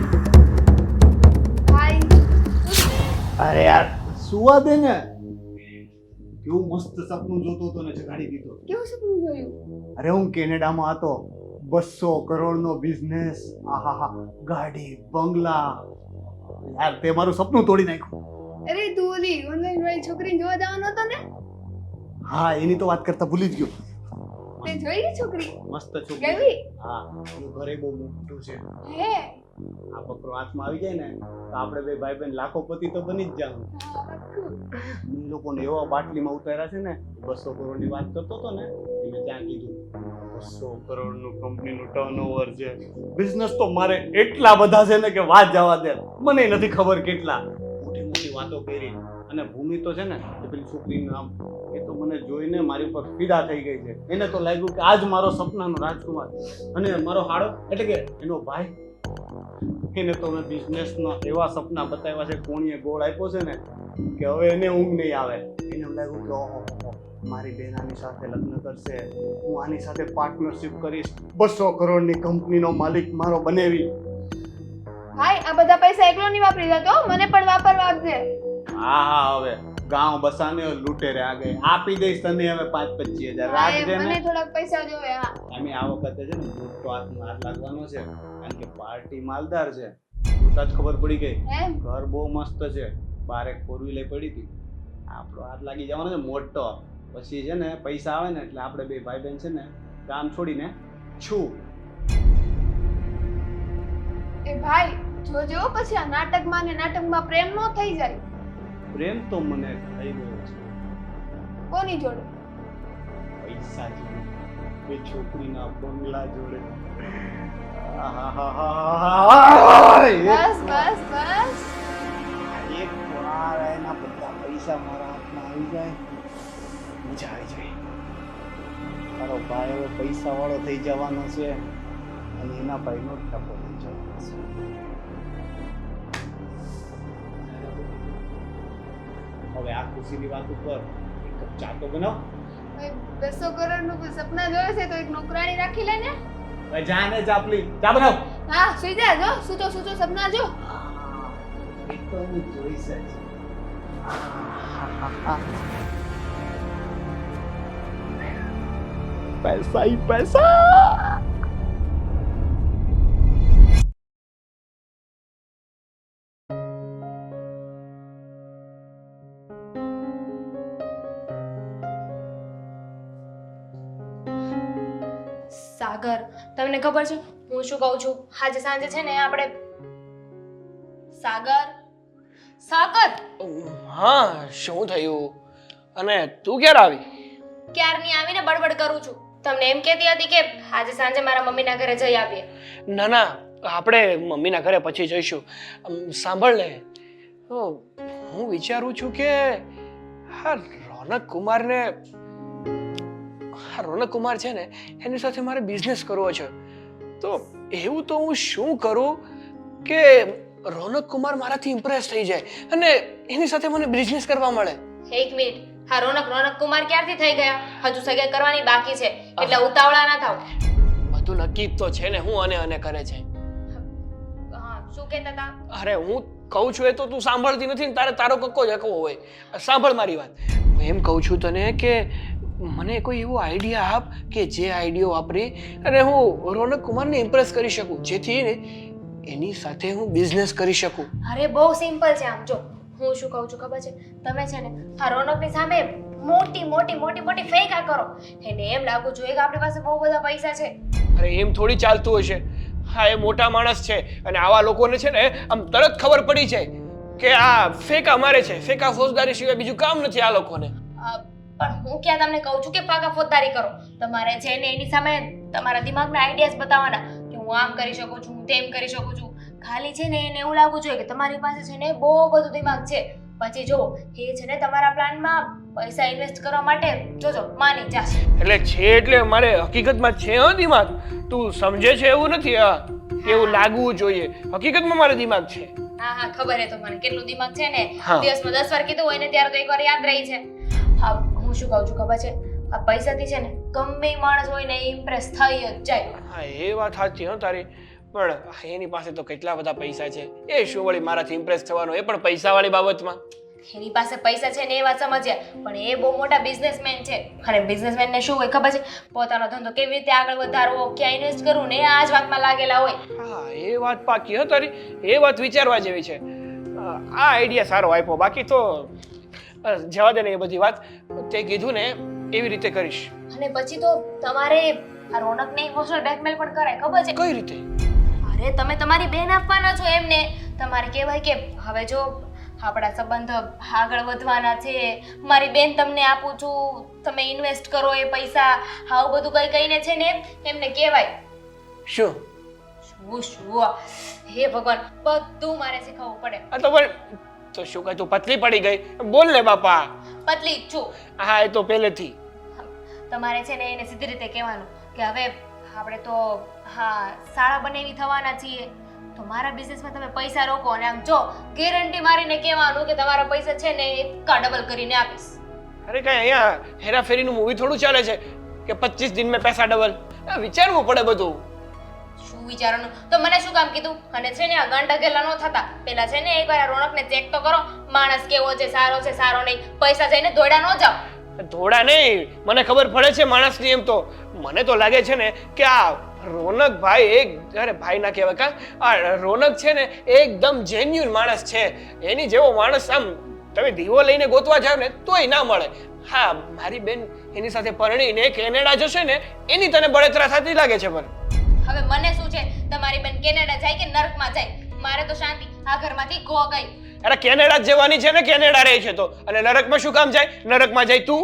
ભાઈ અરે યાર સુવા દે ને. કેવું મસ્ત સપનું જોતો હતો ને જગાડી દીધો. કેવું સપનું જોયું? અરે હું કેનેડામાં હતો, 200 કરોડનો બિઝનેસ, આહાહા ગાડી બંગલા. યાર તે મારું સપનું તોડી નાખ્યું. અરે તું ઓલી ઓનલાઈન વાળી છોકરીને જોવા જવાનો હતો ને? હા એની તો વાત કરતા ભૂલી જ ગયો. તે જોઈ એ છોકરી? મસ્ત છોકરી. કેવી? હા એનું ઘરે બહુ મોટું છે. હે આ બકરો હાથમાં આવી જાય ને તો આપણે બે ભાઈ બહેન લાખોપતિ તો બની જ જાવ. હા, પાક્કું. એ લોકોને એવા બાટલીમાં ઉતાર્યા છે ને 200 કરોડની વાત કરતો હતો ને એ મેં ત્યાં કીધું 200 કરોડનું કંપનીનું ટર્નઓવર છે. બિઝનેસ તો મારે એટલા બધા છે ને કે વાત જવા દે, મને નથી ખબર કેટલા. મોટી મોટી વાતો કરી અને ભૂમિ તો છે ને એ પેલી છોકરીનું નામ એ તો મને જોઈને મારી ઉપર ફિદા થઈ ગઈ છે. એને તો લાગ્યું કે આજ મારો સપનાનો રાજકુમાર અને મારો હાડો એટલે કે એનો ભાઈ એને તો મેં બિઝનેસના એવા સપના બતાવ્યા છે, કોણીએ ગોળ આપ્યો છે ને કે હવે એને ઊંઘ નહીં આવે. એને એમ લાગ્યું કે ઓહો મારી બેન આની સાથે લગ્ન કરશે, હું આની સાથે પાર્ટનરશિપ કરીશ, 200 કરોડની કંપનીનો માલિક મારો બનેવી. ભાઈ આ બધા પૈસા એકલો નહીં વાપરી જતો, મને પણ વાપરવા આપજે. હા હા હવે ગાંવ બસાને લૂંટેરે આ ગઈ. આપી દઈશ તને હવે 5-25 હજાર ભાઈ, રાખજે મને ને. થોડાક પૈસા જોવે. હા અમે આ વખતે છે ને મોટો હાથમાં હાથ લાગવાનો છે કારણ કે પાર્ટી માલદાર છે. જોતા જ ખબર પડી ગઈ. એમ ઘર બહુ મસ્ત છે, બારે 4 વ્હીલર પડી હતી. આપણો હાથ લાગી જવાનો છે મોટો. પછી છે ને પૈસા આવે ને એટલે આપણે બે ભાઈ બહેન છે ને ગામ છોડીને છું. એ ભાઈ જોજો પછી આ નાટકમાં ને નાટકમાં પ્રેમ નો થઈ જાય. પ્રેમ તો મને થઈ ગયો છે કોની જોડે? પૈસા જોડે, બે છોકરીના બંગલા જોડે. આહાહાહા. બસ બસ બસ. એક વાર એના બધા પૈસા મારા હાથમાં આવી જાય મજા આવી જાય. તારો ભાઈ હવે પૈસા વાળો થઈ જવાનો છે અને એના ભાઈનો ટપો થઈ જવાનો છે. હવે આ ખુશીની વાત ઉપર એક કપ ચા તો બનાવ. ભાઈ 200 કરોડનું સપના જોવે છે તો એક નોકરાણી રાખી લે ને. હવે જા ને ચાપલી ચા બનાવ. હા સુઈ જા, જો સૂતો સૂતો સપના જો. એ તો હું જોઈશ જ. પૈસા ही પૈસા. સાગર, તમને ખબર છે હું શું કહું છું? આજે સાંજે છે ને આપણે સાગર સાગર હા, શું થયું? અને તું ક્યારે આવી? ક્યારની આવીને બડબડ કરું છું. તમને એમ કહેતી હતી કે આજે સાંજે મારા મમ્મીના ઘરે જઈ આવીએ. ના ના, આપણે મમ્મીના ઘરે પછી જઈશું. સાંભળ ને, હું વિચારું છું કે હા રોનક કુમાર છે ને એની સાથે મારે બિઝનેસ કરવો છે. તો એવું તો હું શું કરું કે રોનક કુમાર મારાથી ઇમ્પ્રેસ થઈ જાય અને એની સાથે મને બિઝનેસ કરવા મળે. એક મિનિટ, હા રોનક કુમાર ક્યારથી થઈ ગયા? હજુ સગાઈ કરવાની બાકી છે, એટલે ઉતાવળા ના થાવ. બધું નક્કી જ તો છે ને, હું અને કરે છે. હા, શું કહેતા હતા? અરે હું કહું છું એ તો તું સાંભળતી નથી ને, તારો કક્કો જ હકવો હોય. સાંભળ મારી વાત. હું એમ કહું છું તને કે મને કોઈ એવો આઈડિયા આપ કે જે આઈડિયો વાપરી અને હું રોનક કુમારને ઇમ્પ્રેસ કરી શકું, જેથી એની સાથે હું બિઝનેસ કરી શકું. અરે બહુ સિમ્પલ છે. આમ જો હું શું કહું છું ખબર છે? તમે છે ને આ રોનકની સામે મોટી ફેંકા કરો. એને એમ લાગવું જોઈએ કે આપણી પાસે બહુ બધા પૈસા છે. અરે એમ થોડી ચાલતું હશે. હા, એ મોટા માણસ છે અને આવા લોકોને છે ને આમ તરત ખબર પડી જાય કે આ ફેંકા મારે છે. ફેંકા ફોજદારી સિવાય બીજું કામ નથી આ લોકોને. પણ હું ક્યાં તમને કહું છું કે ફાકા ફોજદારી કરો. તમારે છે ને એની સામે તમારા દિમાગના આઈડિયાઝ બતાવવાના કે હું આમ કરી શકું છું, હું તેમ કરી શકું છું. ખાલી છે ને એને એવું લાગવું જોઈએ કે તમારી પાસે છે ને બહુ બધું દિમાગ છે. પછી જો એ છે ને તમારા પ્લાનમાં પૈસા ઇન્વેસ્ટ કરવા માટે જોજો માની જશે. એટલે છે એટલે મારે હકીકતમાં છે દિમાગ. તું સમજે છે એવું નથી. એવું લાગવું જોઈએ. હકીકતમાં મારો દિમાગ છે. હા, ખબર છે તો મને કેટલું દિમાગ છે ને. હા. દિવસમાં 10 વાર કીધું હોય ને ત્યારે તો એકવાર યાદ રહી છે. હા, હું શું કહું છું ખબર છે? આ પૈસાથી છે ને ગમે માણસ હોય ને ઇમ્પ્રેસ થઈ જ જાય. હા, એ વાત સાચી હો તારી. પણ એની પાસે તો કેટલા બધા પૈસા છે. એ શું વળી મારાથી ઇમ્પ્રેસ થવાનો, એ પણ પૈસાવાળી બાબતમાં. એની પાસે પૈસા છે ને એ વાત સમજ્યા, પણ એ બહુ મોટા બિઝનેસમેન છે. અને બિઝનેસમેનને શું હોય ખબર છે? પોતાનો ધંધો કેવી રીતે આગળ વધારવો, ક્યાં ઇન્વેસ્ટ કરવું ને આ જ વાતમાં લાગેલા હોય. હા, એ વાત પાકી હો તારી. એ વાત વિચારવા જેવી છે. આ આઈડિયા સારો આપ્યો. બાકી તો જવા દે ને એ બધી વાત. તે કીધું ને એવી રીતે કરીશ. અને પછી તો તમારે આ રોનકને ઇમોશનલ બ્લેકમેલ પણ કરાય, ખબર છે? કઈ રીતે? અરે તમે તમારી બેન આપવાના છો એમને. તમારે કહેવાય કે હવે જો આપણા સંબંધ આગળ વધવાના છે, મારી બેન તમને આપું છું, તમે ઇન્વેસ્ટ કરો એ પૈસા, આવું બધું કહીને છે ને એમને કહેવાય. શું? હે ભગવાન, બધું મારે શીખવવું પડે. આ તો પણ તો શું કહે, તું પતલી પડી ગઈ? બોલ ને બાપા. પતલી જ છું. હા, એ તો પહેલેથી. તમારે છે ને એને સીધી રીતે કહેવાનું કે હવે આપણે તો શાળા બનેવી થવાના છીએ, તો મારા બિઝનેસમાં તમે પૈસા રોકો. અને આમ જો ગેરંટી મારીને કહેવાનું કે તમારા પૈસા છે ને એકા ડબલ કરીને આપીશ. અરે કઈ અહીંયા હેરાફેરીનું મૂવી થોડું ચાલે છે કે 25 દિન મેં પૈસા ડબલ? વિચારવું પડે બધું. શું વિચારવાનું? તો મને શું કામ કીધું? અને છે ને આ ગાંડા ગેલા ન થતા પેલા છે ને એકવાર આ રોનકને ચેક તો કરો, માણસ કેવો છે, સારો નહીં. પૈસા જઈને દોડા ન જાઓ. થોડા નહીં, મને ખબર પડે છે માણસની. એમ તો મને તો લાગે છે ને કે આ રોનક ભાઈ અરે ભાઈ ના કહેવાય કા, આ રોનક છે ને એકદમ જેન્યુઅન માણસ છે. એની જેવો માણસ આમ તમે દીવો લઈને ગોતવા જાવ ને તોય ના મળે. હા, મારી બેન એની સાથે પરણીને કેનેડા જશે ને એની તને બળતરા થતી લાગે છે. પણ હવે મને શું છે, તમારી બેન કેનેડા જાય કે નરકમાં જાય, મારે તો શાંતિ. આ ઘરમાંથી ગો ગઈ. અરે કેનેડા જ જવાની છે ને, કેનેડા રહે છે તો. અને નરકમાં શું કામ જાય? નરકમાં જાય તું.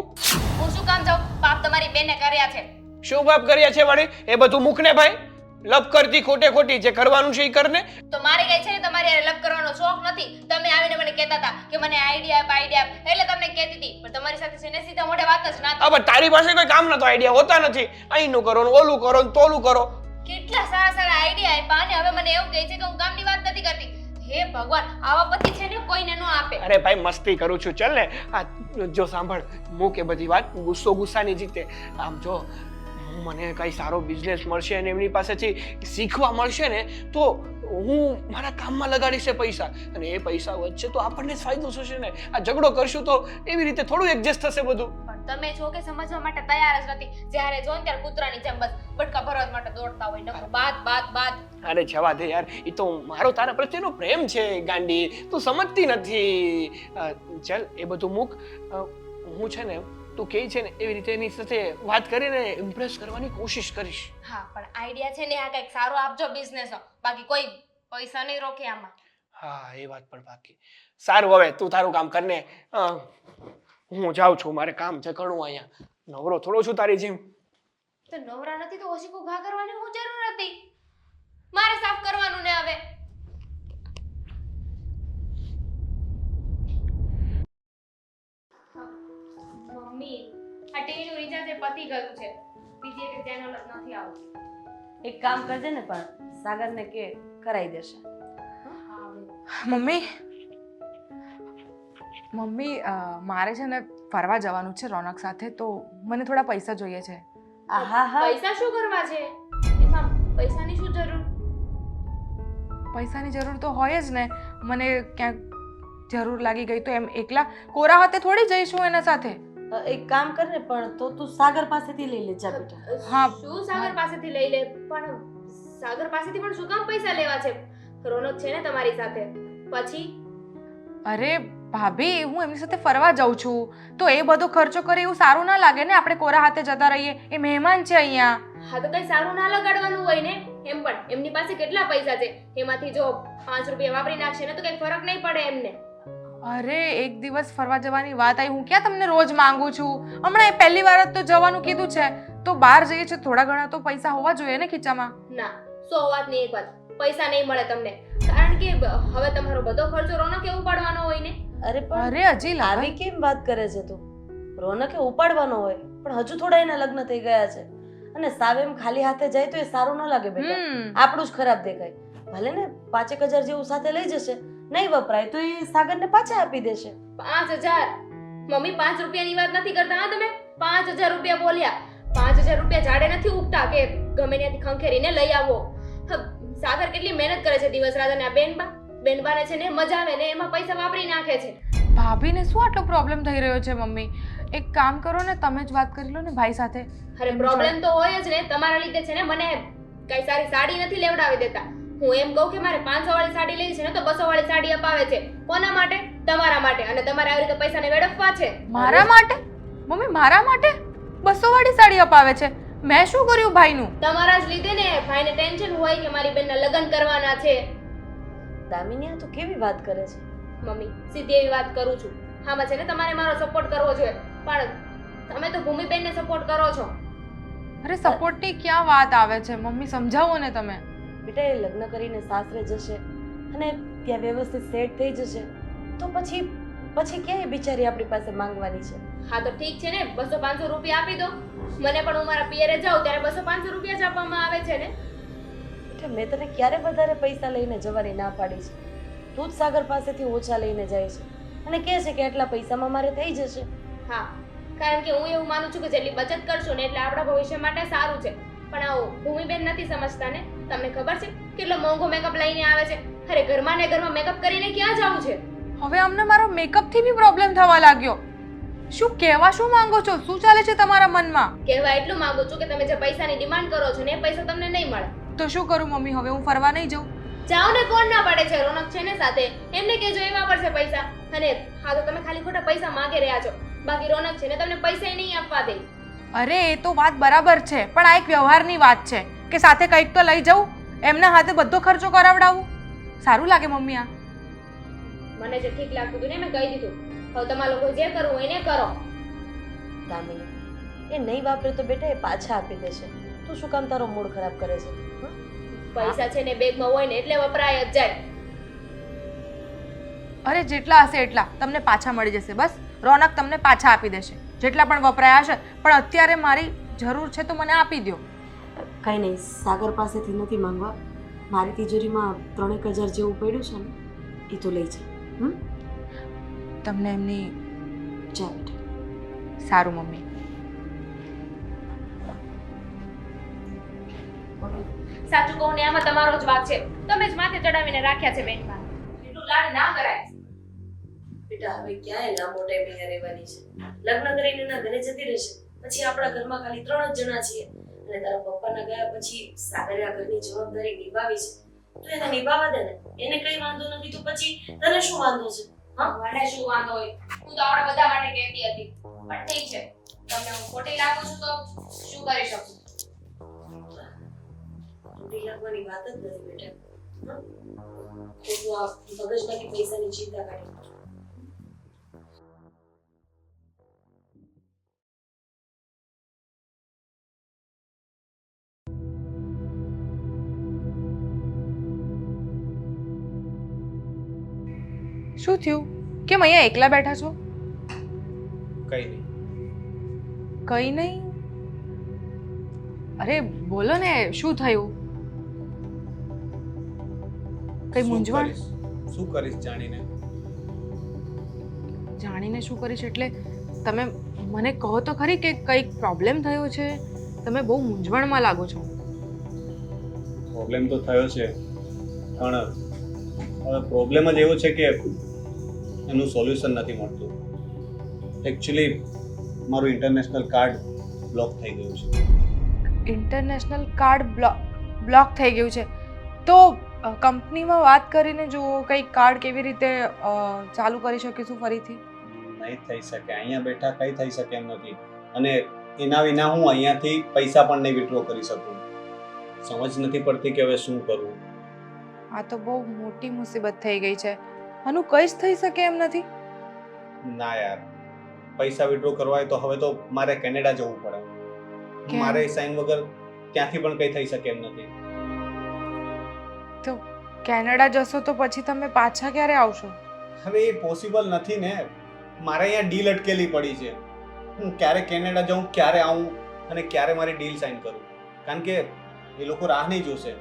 હું શું કામ જાઉં? પાપ તમારી બેને કર્યા છે. શું પાપ કર્યા છે વાળી? એ બધું મૂકને ભાઈ. લપ કરતી ખોટી જે કરવાનું છે એ કરને. તો મારે કઈ છે ને તમારી હારે લપ કરવાનો શોખ નથી. તમે આવીને મને કહેતા હતા કે મને આઈડિયા આપ, એટલે તમને કહેતી હતી. પણ તમારી સાથે છે ને સીધા મોઢે વાત જ ના થઈ. હવે તારી પાસે કોઈ કામ નતો, આઈડિયા હોતા નથી. અહીંનું કરો ને ઓલું કરો ને તોલું કરો. કેટલા સારા આઈડિયા આપ્યા અને હવે મને એવું કહે છે કે હું કામની વાત નથી કરતી. હે ભગવાન, આવા પતિ છે ને કોઈને ન આપે. અરે ભાઈ મસ્તી કરું છું, ચાલ ને. આ જો સાંભળ, મૂક એ બધી વાત. ગુસ્સાની જીતે. આમ જો મને કઈ સારો બિઝનેસ મળશે અને એમની પાસેથી શીખવા મળશે ને તો હું મારા કામમાં લગાડીશ પૈસા. અને એ પૈસા વચ્ચે તો આપણને જ ફાયદો થશે ને. આ ઝઘડો કરશું તો એવી રીતે થોડું એડજસ્ટ થશે બધું. પણ તમે છો કે સમજવા માટે તૈયાર જ નથી. જ્યારે જો ત્યારે કૂતરાની જેમ બસ બટકા ભરવા માટે દોડતા હોય. નકર બાત. અરે જવા દે યાર, એ તો મારો તારા પ્રત્યેનો પ્રેમ છે ગાંડી, તું સમજતી નથી. ચાલ એ બધું મૂક. હું છે ને તું કહે છે ને એવી રીતે એની સાથે વાત કરીને ઇમ્પ્રેસ કરવાની કોશિશ કરીશ. હા પણ આઈડિયા છે ને આ કંઈક સારો આપજો બિઝનેસનો, બાકી કોઈ પૈસા નહીં રોકે આમાં. હા એ વાત પણ બાકી. સારું હવે તું તારું કામ કરને. હું જાઉં છું, મારે કામ છે ઘણું અહીંયા. નવરો થોડો છું તારી જેમ. તો નવરા નથી તો ઓછી ઘા કરવાની હું જરૂર હતી? મારે સાફ કરવાનું ને હવે. મમ્મી આ ટીવી નું રિચાર્જ પતી ગયું છે, બીજી એક ચેનલ જ નથી આવતી. એક કામ કરજે ને, પણ સાગરને કે કરાવી દેશે. મમ્મી મમ્મી મારે છે ને ફરવા જવાનું છે રોનક સાથે, તો મને થોડા પૈસા જોઈએ છે. હા હા, પૈસા શું કરવા છે? એમાં પૈસાની શું જરૂર? પૈસાની જરૂર તો હોય જ ને. મને ક્યાંક જરૂર લાગી ગઈ તો એમ એકલા કોરા હાથે થોડી જઈશું એના સાથે. એક કામ કર ને, પણ તો તું સાગર પાસેથી લઈ લે જા બેટા. હા. શું સાગર પાસેથી લઈ લે? પણ સાગર પાસેથી પણ શું કામ પૈસા લેવા છે? રોનક છે ને તમારી સાથે. પછી અરે ભાભી, હું એમની સાથે ફરવા જાઉં છું, તો એ બધો ખર્ચો કરે એવું સારું ના લાગે ને. આપણે કોરા હાથે જતા રહીએ, એ મહેમાન છે અહીંયા. હા તો કઈ સારું ના લગાડવાનું હોય ને. એમ પણ એમની પાસે કેટલા પૈસા છે, એમાંથી જો 5 રૂપિયા વાપરી નાખશે ને તો કઈ ફરક નહીં પડે એમને. અરે એક દિવસ ફરવા જવાની વાત આવી, હું ક્યાં તમને રોજ માંગુ છું? હમણાં એ પહેલી વાર જ તો જવાનું કીધું છે, તો બહાર જઈએ છે, થોડા ઘણા તો પૈસા હોવા જોઈએ ને ખીચામાં. ના 100 વાત નહીં, એક વાત, પૈસા નહીં મળે તમને, કારણ કે હવે તમારો બધો ખર્ચો રોનકે ઉપાડવાનો હોય ને. અરે પણ અરે હજી આવી કેમ વાત કરે છે તું? રોનકે ઉપાડવાનો હોય, પણ હજુ થોડા એના લગ્ન થઈ ગયા છે, અને સાવ એમ ખાલી હાથે જાય તો એ સારું ન લાગે બેટા. આપણું જ ખરાબ દેખાય. ભલે ને 5,000 જેવું સાથે લઈ જશે, નહીં વપરાય તો એ સાગરને પાછા આપી દેશે. 5000? મમ્મી 5 રૂપિયાની વાત નથી કરતા હા તમે. 5000 રૂપિયા બોલ્યા. 5000 રૂપિયા ઝાડે નથી ઉગતા કે ગમે ત્યાંથી ખંખેરીને લઈ આવો. સાગર કેટલી મહેનત કરે છે દિવસ રાત, અને આ બેનબાને છે ને મજા આવે ને એમાં પૈસા વાપરી નાખે છે. ભાભીને શું આટલો પ્રોબ્લેમ થઈ રહ્યો છે મમ્મી? એક કામ કરો ને, તમે જ વાત કરી લો ને ભાઈ સાથે. અરે પ્રોબ્લેમ તો હોય જ ને, તમારા લીધે છે ને મને કઈ સારી સાડી નથી લેવડાવી દેતા. હું એમ કહું કે મારે 500 વાળી સાડી લેવી છે ને તો 200 વાળી સાડી અપાવે છે. કોના માટે? તમારા માટે. અને તમારે આવી રીતે પૈસાને વેડફવા છે. મારા માટે? મમ્મી મારા માટે 200 વાળી સાડી અપાવે છે? મેં શું કર્યું ભાઈનું? તમારા જ લીધે ને ભાઈને ટેન્શન હોય કે મારી બેનના લગ્ન કરવાના છે. દામિની આ તો કેવી વાત કરે છે? મમ્મી સીધી એવી વાત કરું છું. હામાં છે ને તમારે મારો સપોર્ટ કરવો જોઈએ, પણ તમે તો ભૂમિબેનને સપોર્ટ કરો છો. અરે સપોર્ટની ક્યાં વાત આવે છે મમ્મી? સમજાવો ને તમે. બેટા એ લગ્ન કરીને સાસરે જશે અને ત્યાં વ્યવસ્થિત સેટ થઈ જશે, તો પછી ક્યાં એ બિચારી આપણી પાસે માંગવાની છે? હા તો ઠીક છે ને, 200-500 રૂપિયા આપી દો. મને પણ હું મારા પિયરે જાઉં ત્યારે 200-500 રૂપિયા જ આપવામાં આવે છે ને. બેટા મેં તને ક્યારે વધારે પૈસા લઈને જવાની ના પાડી છે? તું જ સાગર પાસેથી ઓછા લઈને જાય છે અને કહે છે કે આટલા પૈસામાં મારે થઈ જશે. હા, કારણ કે હું એવું માનું છું કે જેટલી બચત કરશું ને એટલે આપણા ભવિષ્ય માટે સારું છે. પણ આવું ભૂમિબેન નથી સમજતા ને. તમને ખબર છે કેટલો મોંઘો મેકઅપ લઈને આવે છે? અરે ઘરમાં ને ઘરમાં મેકઅપ કરીને ક્યાં જવું છે? હવે અમને મારો મેકઅપ થી બી પ્રોબ્લેમ થવા લાગ્યો. શું કહેવા શું માંગો છો? શું ચાલે છે તમારા મનમાં? કહેવા એટલું માંગુ છું કે તમે જે પૈસાની ડિમાન્ડ કરો છો ને એ પૈસા તમને નહીં મળે. તો શું કરું મમ્મી? હવે હું ફરવા નહીં જાઉં? જાઓ ને, કોણ ના પાડે છે? રોનક છે ને સાથે, એમને કહેજો એ વાપરશે પૈસા. અને હા તો તમે ખાલી ખોટા પૈસા માંગી રહ્યા છો, બાકી રોનક છે ને તમને પૈસા નહીં આપવા દે. અરે એ તો વાત બરાબર છે, પણ આ એક વ્યવહારની વાત છે કે સાથે કંઈક તો લઈ જવું, એમના હાથે બધો ખર્ચો કરાવડાવું. સારું લાગે મમ્મી? આ મને જે ઠીક લાગતું હતું ને મેં કહી દીધું. હવે તમારા લોકો જે કરવું હોય એને કરો. દામિની એ નહીં વાપરે તો બેટા એ પાછા આપી દેશે. તું શું કામ તારો મૂડ ખરાબ કરે છે? પૈસા છે ને બેગમાં હોય ને એટલે વપરાય જ જાય. અરે જેટલા હશે એટલા તમને પાછા મળી જશે. બસ રોનક તમને પાછા આપી દેશે જેટલા પણ વપરાયા હશે. પણ અત્યારે મારી જરૂર છે તો મને આપી દો. કંઈ નહીં, સાગર પાસેથી નથી માંગવા. મારી તિજોરીમાં 3,000 જેવું પડ્યું છે ને, એ તો લઈ જા. તમને એમની જા બેટા. સારું મમ્મી. સાચું કહું ને આમાં તમારો જ વાંક છે. તમે જ માથે ચડાવીને રાખ્યા છે બેનમાં. એટલું લાડ ના કરાય. બેટા હવે ક્યાંય લાંબો ટાઈમ અહીંયા રહેવાની છે? લગ્ન કરીને એના ઘરે જતી રહેશે, પછી આપણા ઘરમાં ખાલી 3 જ જણા છીએ, અને તારા પપ્પાના ગયા પછી સાગરે આ ઘરની જવાબદારી નિભાવી છે, તો એને નિભાવવા દે ને. એને કઈ વાંધો નથી તો પછી તને શું વાંધો છે? મને શું વાંધો હોય? હું તો આપણા બધા માટે કહેતી હતી, પણ ઠીક છે, તમને હું ખોટી લાગુ છું તો શું કરી શકું? ખોટી લાગવાની વાત જ નથી બેટા. હં? ખોટું આ મગજમાંથી પૈસાની ચિંતા કાઢી. શું થયું? કેમ અહીંયા એકલા બેઠા છો? કઈ નહીં. કઈ નહીં. અરે બોલો ને, શું થયું? કઈ મૂંઝવણ? શું કરીશ જાણીને? જાણીને શું કરીશ એટલે તમે મને કહો તો ખરી કે કંઈક પ્રોબ્લેમ થયો છે? તમે બહુ મૂંઝવણમાં લાગો છો. પ્રોબ્લેમ તો થયો છે, પણ હવે પ્રોબ્લેમ જ એવો છે કે એનું સોલ્યુશન નથી મળતું. એકચ્યુઅલી મારું ઇન્ટરનેશનલ કાર્ડ બ્લોક થઈ ગયું છે. ઇન્ટરનેશનલ કાર્ડ બ્લોક થઈ ગયું છે તો કંપનીમાં વાત કરીને જુઓ કંઈક કાર્ડ કેવી રીતે ચાલુ કરી શકીશું ફરીથી. નહીં થઈ શકે. અહીંયા બેઠા કંઈ થઈ શકે એમ નથી, અને એના વિના હું અહીંયાથી પૈસા પણ નહીં વિથડ્રો કરી શકું. સમજ નથી પડતી કે હવે શું કરવું. આ તો બહુ મોટી મુસીબત થઈ ગઈ છે. આનું કંઈ જ થઈ શકે એમ નથી. ના યાર, પૈસા વિથડ્રો કરવા હોય તો હવે તો મારે કેનેડા જવું પડે. કેમ? મારે સાઇન વગર ત્યાંથી પણ કંઈ થઈ શકે એમ નથી. તો કેનેડા જશો તો પછી તમે પાછા ક્યારે આવશો? હવે એ પોસિબલ નથી ને. મારે અહીંયા ડીલ અટકેલી પડી છે. હું ક્યારે કેનેડા જાઉં, ક્યારે આવું અને ક્યારે મારી ડીલ સાઇન કરું, કારણ કે એ લોકો રાહ નહીં જોશે.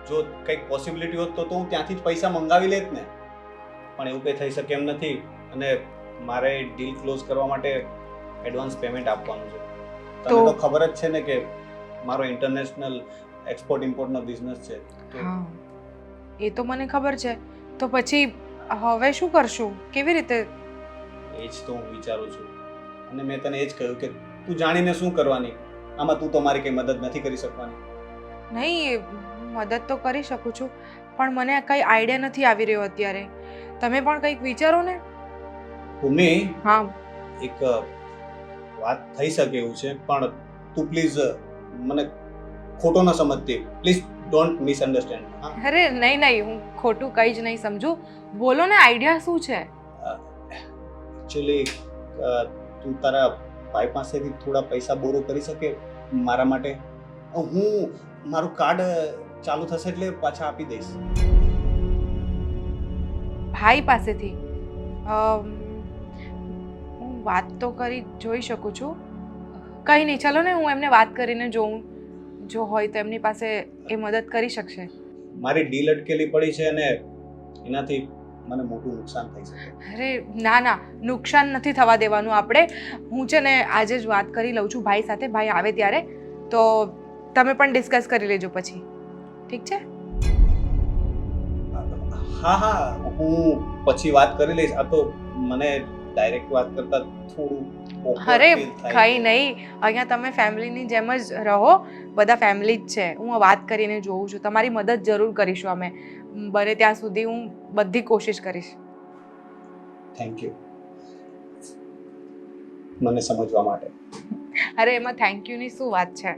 જો કંઈક પોસિબિલિટી હોત તો હું ત્યાંથી જ પૈસા મંગાવી લેત ને, પણ એવું કંઈ થઈ શકે એમ નથી. અને મારે ડીલ ક્લોઝ કરવા માટે એડવાન્સ પેમેન્ટ આપવાનું છે. તમને તો ખબર જ છે ને કે મારો ઇન્ટરનેશનલ એક્સપોર્ટ ઇમ્પોર્ટનો બિઝનેસ છે. હા, એ તો મને ખબર છે. તો પછી હવે શું કરશું? કેવી રીતે? એ જ તો હું વિચારું છું, અને મેં તને એ જ કહ્યું કે તું જાણીને શું કરવાની? આમાં તું તો મારી કંઈ મદદ નથી કરી શકવાની. નહીં, મદદ તો કરી શકું છું, પણ મને કંઈ આઈડિયા નથી આવી રહ્યો અત્યારે. તમે પણ કંઈક વિચારો ને. ભૂમિ, હા, એક વાત થઈ શકે એવું છે, પણ તું પ્લીઝ મને ખોટો ન સમજતી. Please don't misunderstand. હા, અરે નહીં નહીં, હું ખોટું કંઈ જ નહીં સમજુ. બોલો ને, આઈડિયા શું છે? એકચ્યુઅલી તું તારા ભાઈ પાસેથી થોડા પૈસા બોરો કરી શકે મારા માટે? હું મારું કાર્ડ ચાલુ થશે એટલે પાછા આપી દઈશ. ભાઈ પાસેથી? હું વાત તો કરી જોઈ શકું છું. કંઈ નહીં, ચલો ને હું એમને વાત કરીને જોઉં. જો હોય તો એમની પાસે એ મદદ કરી શકશે. મારી ડીલ અટકેલી પડી છે અને એનાથી મને મોટું નુકસાન થઈ શકે. અરે ના ના, નુકસાન નથી થવા દેવાનું આપણે. હું છે ને આજે જ વાત કરી લઉં છું ભાઈ સાથે. ભાઈ આવે ત્યારે તો તમે પણ ડિસ્કસ કરી લેજો પછી. ઠીક છે? હા હા, હું પછી વાત કરી લઈશ. આ તો મને ડાયરેક્ટ વાત કરતા થોડું awkward અરે feel થાય કંઈ નહીં, અહીંયા તમે ફેમિલીની જેમ જ રહો. બધા ફેમિલી જ છે. હું વાત કરીને જોઉં છું. તમારી મદદ જરૂર કરીશું અમે. બને ત્યાં સુધી હું બધી કોશિશ કરીશ. થેન્ક યુ મને સમજવા માટે. અરે એમાં થેન્ક યુની શું વાત છે?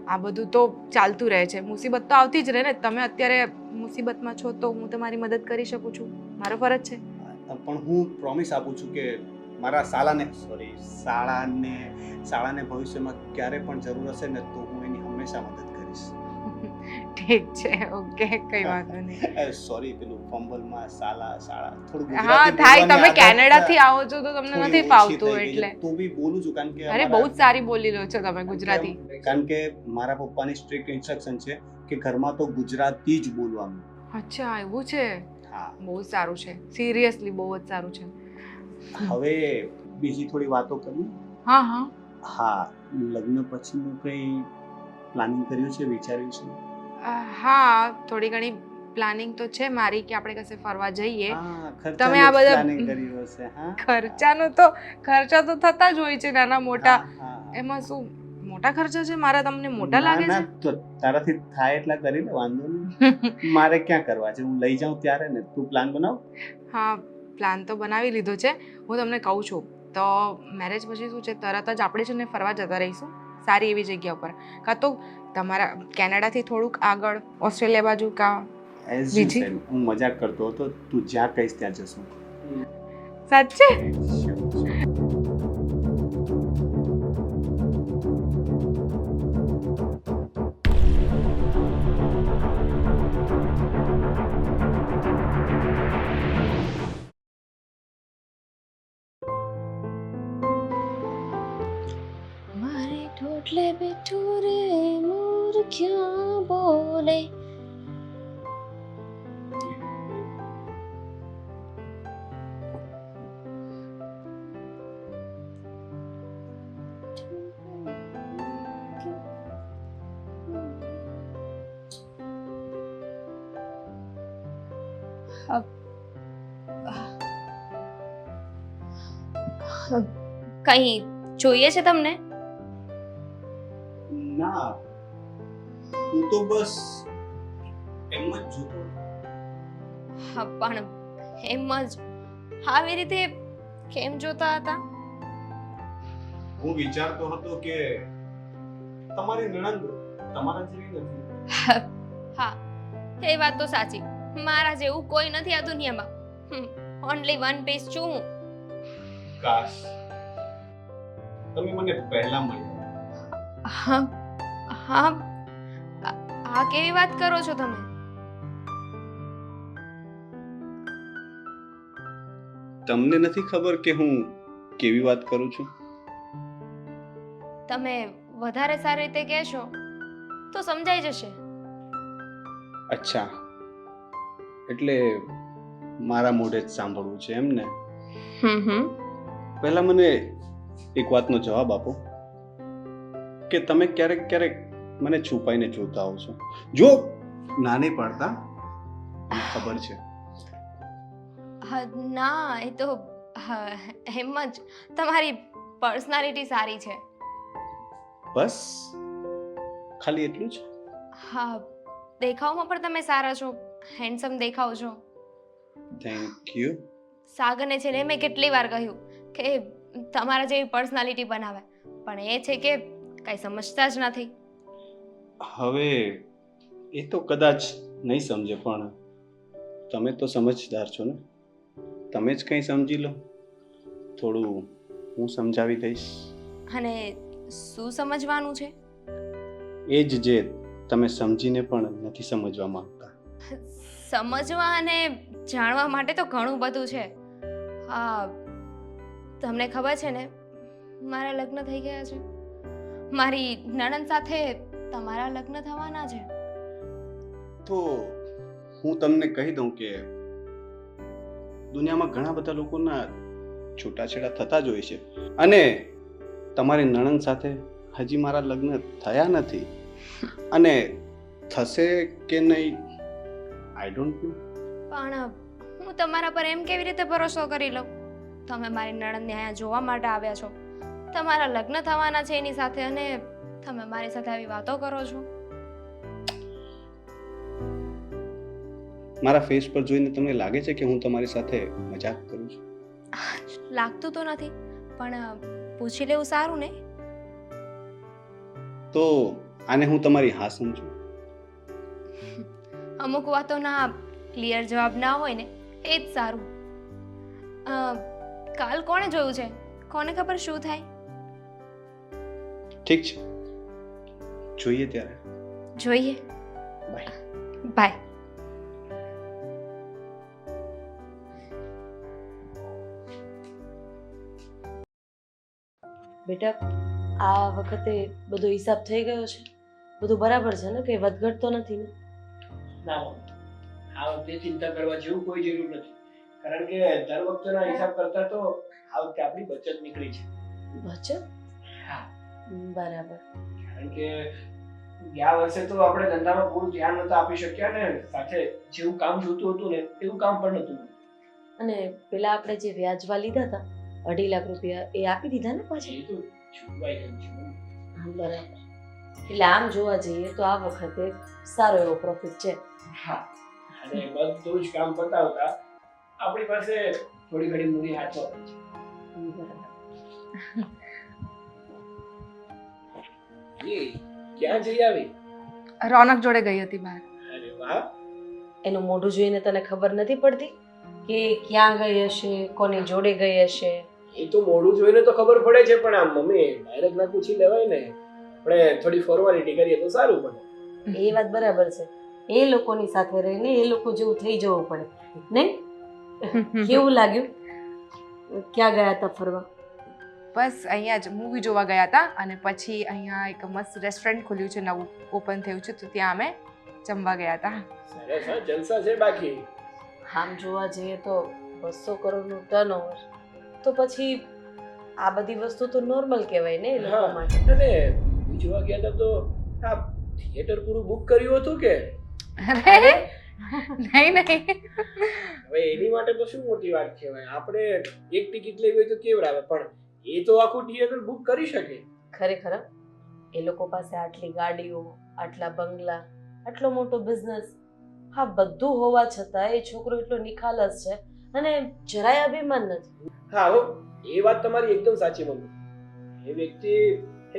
આ બધું તો ચાલતું રહે છે. મુસીબત તો આવતી જ રહે ને. તમે અત્યારે મુસીબતમાં છો તો હું તમારી મદદ કરી શકું છું. મારો ફરજ છે. પણ હું પ્રોમિસ આપું છું કે મારા શાળાને ભવિષ્યમાં ક્યારે પણ જરૂર હશે ને તો હું એની હંમેશા મદદ કરીશ. ઠીક છે, ઓકે, કઈ વાંધો નહીં. સોરી, પેલું ફંબલમાં શાળા થોડું હા ગુજરાતી થાય. બોલવાની તમે આદત કેનેડાથી આવો છો તો તમને થોડી નથી ઓછી ફાવતું થઈ ગઈ છે. એટલે. તો બી બોલું છું કારણ કે અરે બહુ જ સારી બોલી લો છો તમે ગુજરાતી. કારણ કે મારા પપ્પાની સ્ટ્રિક્ટ ઇન્સ્ટ્રક્શન છે કે ઘરમાં તો ગુજરાતી જ બોલવાનું. અચ્છા, એવું છે? હા. બહુ જ સારું છે. સિરિયસલી બહુ જ સારું છે. હવે બીજી થોડી વાતો કરીએ. હા હા. હા, લગ્ન પછીનું કંઈ પ્લાનિંગ કર્યું છે, વિચાર્યું છે? હા, થોડી ઘણી પ્લાનિંગ તો છે મારી કે આપણે કશે ફરવા જઈએ. હા, તમે આ બધા પ્લાનિંગ કર્યું હશે. હા, ખર્ચા તો થતા જ હોય છે નાના મોટા. હા, હા. એમાં શું મોટા ખર્ચા છે મારા? તમને મોટા લાગે ના, છે? ના, તો તારાથી થાય એટલા કરી લે, વાંધો નહીં. મારે ક્યાં કરવા છે? હું લઈ જાઉં ત્યારે ને. તું પ્લાન બનાવ. હા, પ્લાન તો બનાવી લીધો છે. હું તમને કહું છું, તો મેરેજ પછી શું છે તરત જ આપણે છે ને ફરવા જતા રહીશું સારી એવી જગ્યા ઉપર, કાં તો તમારા કેનેડાથી થોડુંક આગળ ઓસ્ટ્રેલિયા બાજુ કાં એઝ બીજી? યુ સેડ, હું મજાક કરતો હતો. તું જ્યાં કહીશ ત્યાં જશું. સાચે. મારે ઠોઠલે બેઠું રે મોર ક્યાં બોલે. કંઈ જોઈએ છે તમને? ના, હું તો બસ એમ જ જોતો. હા, પણ એમ જ આવી રીતે કેમ જોતા હતા? હું વિચારતો હતો કે તમારી નણંદ તમારા જેવી નથી. હા, એ વાત તો સાચી. મારા જેવું કોઈ નથી આ દુનિયામાં. ઓનલી વન પીસ છું હું. કાશ તમે મને પહેલા મળ્યા. હા હા, આ કેવી વાત કરો છો તમે? તમને નથી ખબર કે હું કેવી વાત કરું છું? તમે વધારે સારી રીતે કહેશો તો સમજાઈ જશે. અચ્છા, એટલે મારા મોઢે જ સાંભળવું છે એમ ને? પહેલા મને એક વાતનો જવાબ આપો કે તમે ક્યારેક ક્યારેક મને છુપાઈને જોતા હોવ છો. જો ના નહીં પાડતા, મને ખબર છે. હા, ના, એ તો એમ જ તમારી પર્સનાલિટી સારી છે. બસ ખાલી એટલું જ? હા, દેખાવમાં પણ તમે સારા છો, હેન્ડસમ દેખાવ છો. Thank you. સાગરને છે ને મેં કેટલી વાર કહ્યું કે તમારા જેવી પર્સનાલિટી બનાવે, પણ એ છે કે કઈ સમજતા જ નથી. હવે એ તો કદાચ નહીં સમજે, પણ તમે તો સમજદાર છો ને, તમે જ કંઈ સમજી લો. થોડું હું સમજાવી દઈશ. અને શું સમજવાનું છે? એ જ જે તમે સમજીને પણ નથી સમજવા માંગતા. સમજવા અને જાણવા માટે તો ઘણું બધું છે. હા, તમને ખબર છે ને મારા લગ્ન થઈ ગયા છે. મારી નણંદ સાથે તમારા લગ્ન થવાના છે. તો હું તમને કહી દઉં કે દુનિયામાં ઘણા બધા લોકોના છૂટાછેડા થતા જ હોય છે, અને તમારી નણંદ સાથે હજી મારા લગ્ન થયા નથી, અને થશે કે નહીં આઈ ડોન્ટ નો. પણ હું તમારા પર એમ કેવી રીતે ભરોસો કરી લઉં? તમે મારી નણંદને અહીંયા જોવા માટે આવ્યા છો, તમારા લગ્ન થવાના છે એની સાથે, અને તમે મારી સાથે આવી વાતો કરો છો. મારા ફેસ પર જોઈને તમને લાગે છે કે હું તમારી સાથે મજાક કરું છું? લાગતું તો નથી, પણ પૂછી લેવું સારું ને? તો આને હું તમારી હા સમજુ? અમુક વાતોના ક્લિયર જવાબ ના હોય ને એ જ સારું. કાલ કોણે જોયું છે? કોને ખબર શું થાય? ઠીક છે, જોઈએ ત્યારે. જોઈએ. બાય. બાય. બેટા, આ વખતે બધો હિસાબ થઈ ગયો છે? બધું બરાબર છે ને? કઈ વધઘટ તો નથી ને? ના મમ્મી, આ વખતે ચિંતા કરવા જેવું કોઈ જરૂર નથી, કારણ કે દર વખતેના હિસાબ કરતા તો આ વખતે આપણી બચત નીકળી છે. બચત? હા, બરાબર. કારણ કે ગયા વર્ષે તો આપણે ધંધામાં પૂરું ધ્યાન નતા આપી શક્યા ને, સાથે જેવું કામ જોતું હતું ને એવું કામ પણ નતું. અને પેલા આપણે જે વ્યાજવા લીધા હતા 2.5 લાખ રૂપિયા, એ આપી દીધા ને પાછા? એ તો છુપાઈ ગયું છે મમ્મી. બરાબર. એટલે આમ જોવા જઈએ તો આ વખતે સારો એવો પ્રોફિટ છે. હા, અને બધું જ કામ પતાવતા આપણી પાસે થોડી ઘણી મૂડી હાથમાં પડી છે. બરાબર. ક્યાં જઈ આવી? રોનક જોડે ગઈ હતી બહાર. અરે વાહ, એનું મોઢું જોઈને તને ખબર નથી પડતી કે ક્યાં ગઈ હશે, કોની જોડે ગઈ હશે? એ તો મોઢું જોઈને તો ખબર પડે છે, પણ આમ મમ્મી ડાયરેક્ટ ના પૂછી લેવાય ને. આપણે થોડી ફોર્માલિટી કરીએ તો સારું પડે. એ વાત બરાબર છે. એ લોકોની સાથે રહીને એ લોકો જેવું થઈ જવું પડે નહીં? કેવું લાગ્યું? ક્યાં ગયા હતા ફરવા? બસ અહીંયા જ મૂવી જોવા ગયા હતા અને પછી અહીંયા એક મસ્ત રેસ્ટોરન્ટ ખુલ્યું છે, નવું ઓપન થયું છે, તો ત્યાં અમે જમવા ગયા હતા. સરસ, હા, જલસા છે. બાકી આમ જોવા જઈએ તો 200 કરોડનું ટર્નઓવર, તો પછી આ બધી વસ્તુ તો નોર્મલ કહેવાય ને એ લોકો હા, માટે. અને મૂવી જોવા ગયા હતા તો આ થિયેટર પૂરું બુક કર્યું હતું કે? અરે નહીં નહીં, હવે એની માટે તો શું મોટી વાત કહેવાય. આપણે એક ટિકિટ લેવી હોય તો કેવડાવે, પણ એ તો આખું થિયેટર બુક કરી શકે. ખરેખર એ લોકો પાસે આટલી ગાડીઓ, આટલા બંગલા, આટલો મોટો બિઝનેસ, હા બધું હોવા છતાં એ છોકરો એટલો નિખાલસ છે અને જરાય અભિમાન નથી. હા હો, એ વાત તમારી એકદમ સાચી મમ્મી. એ વ્યક્તિ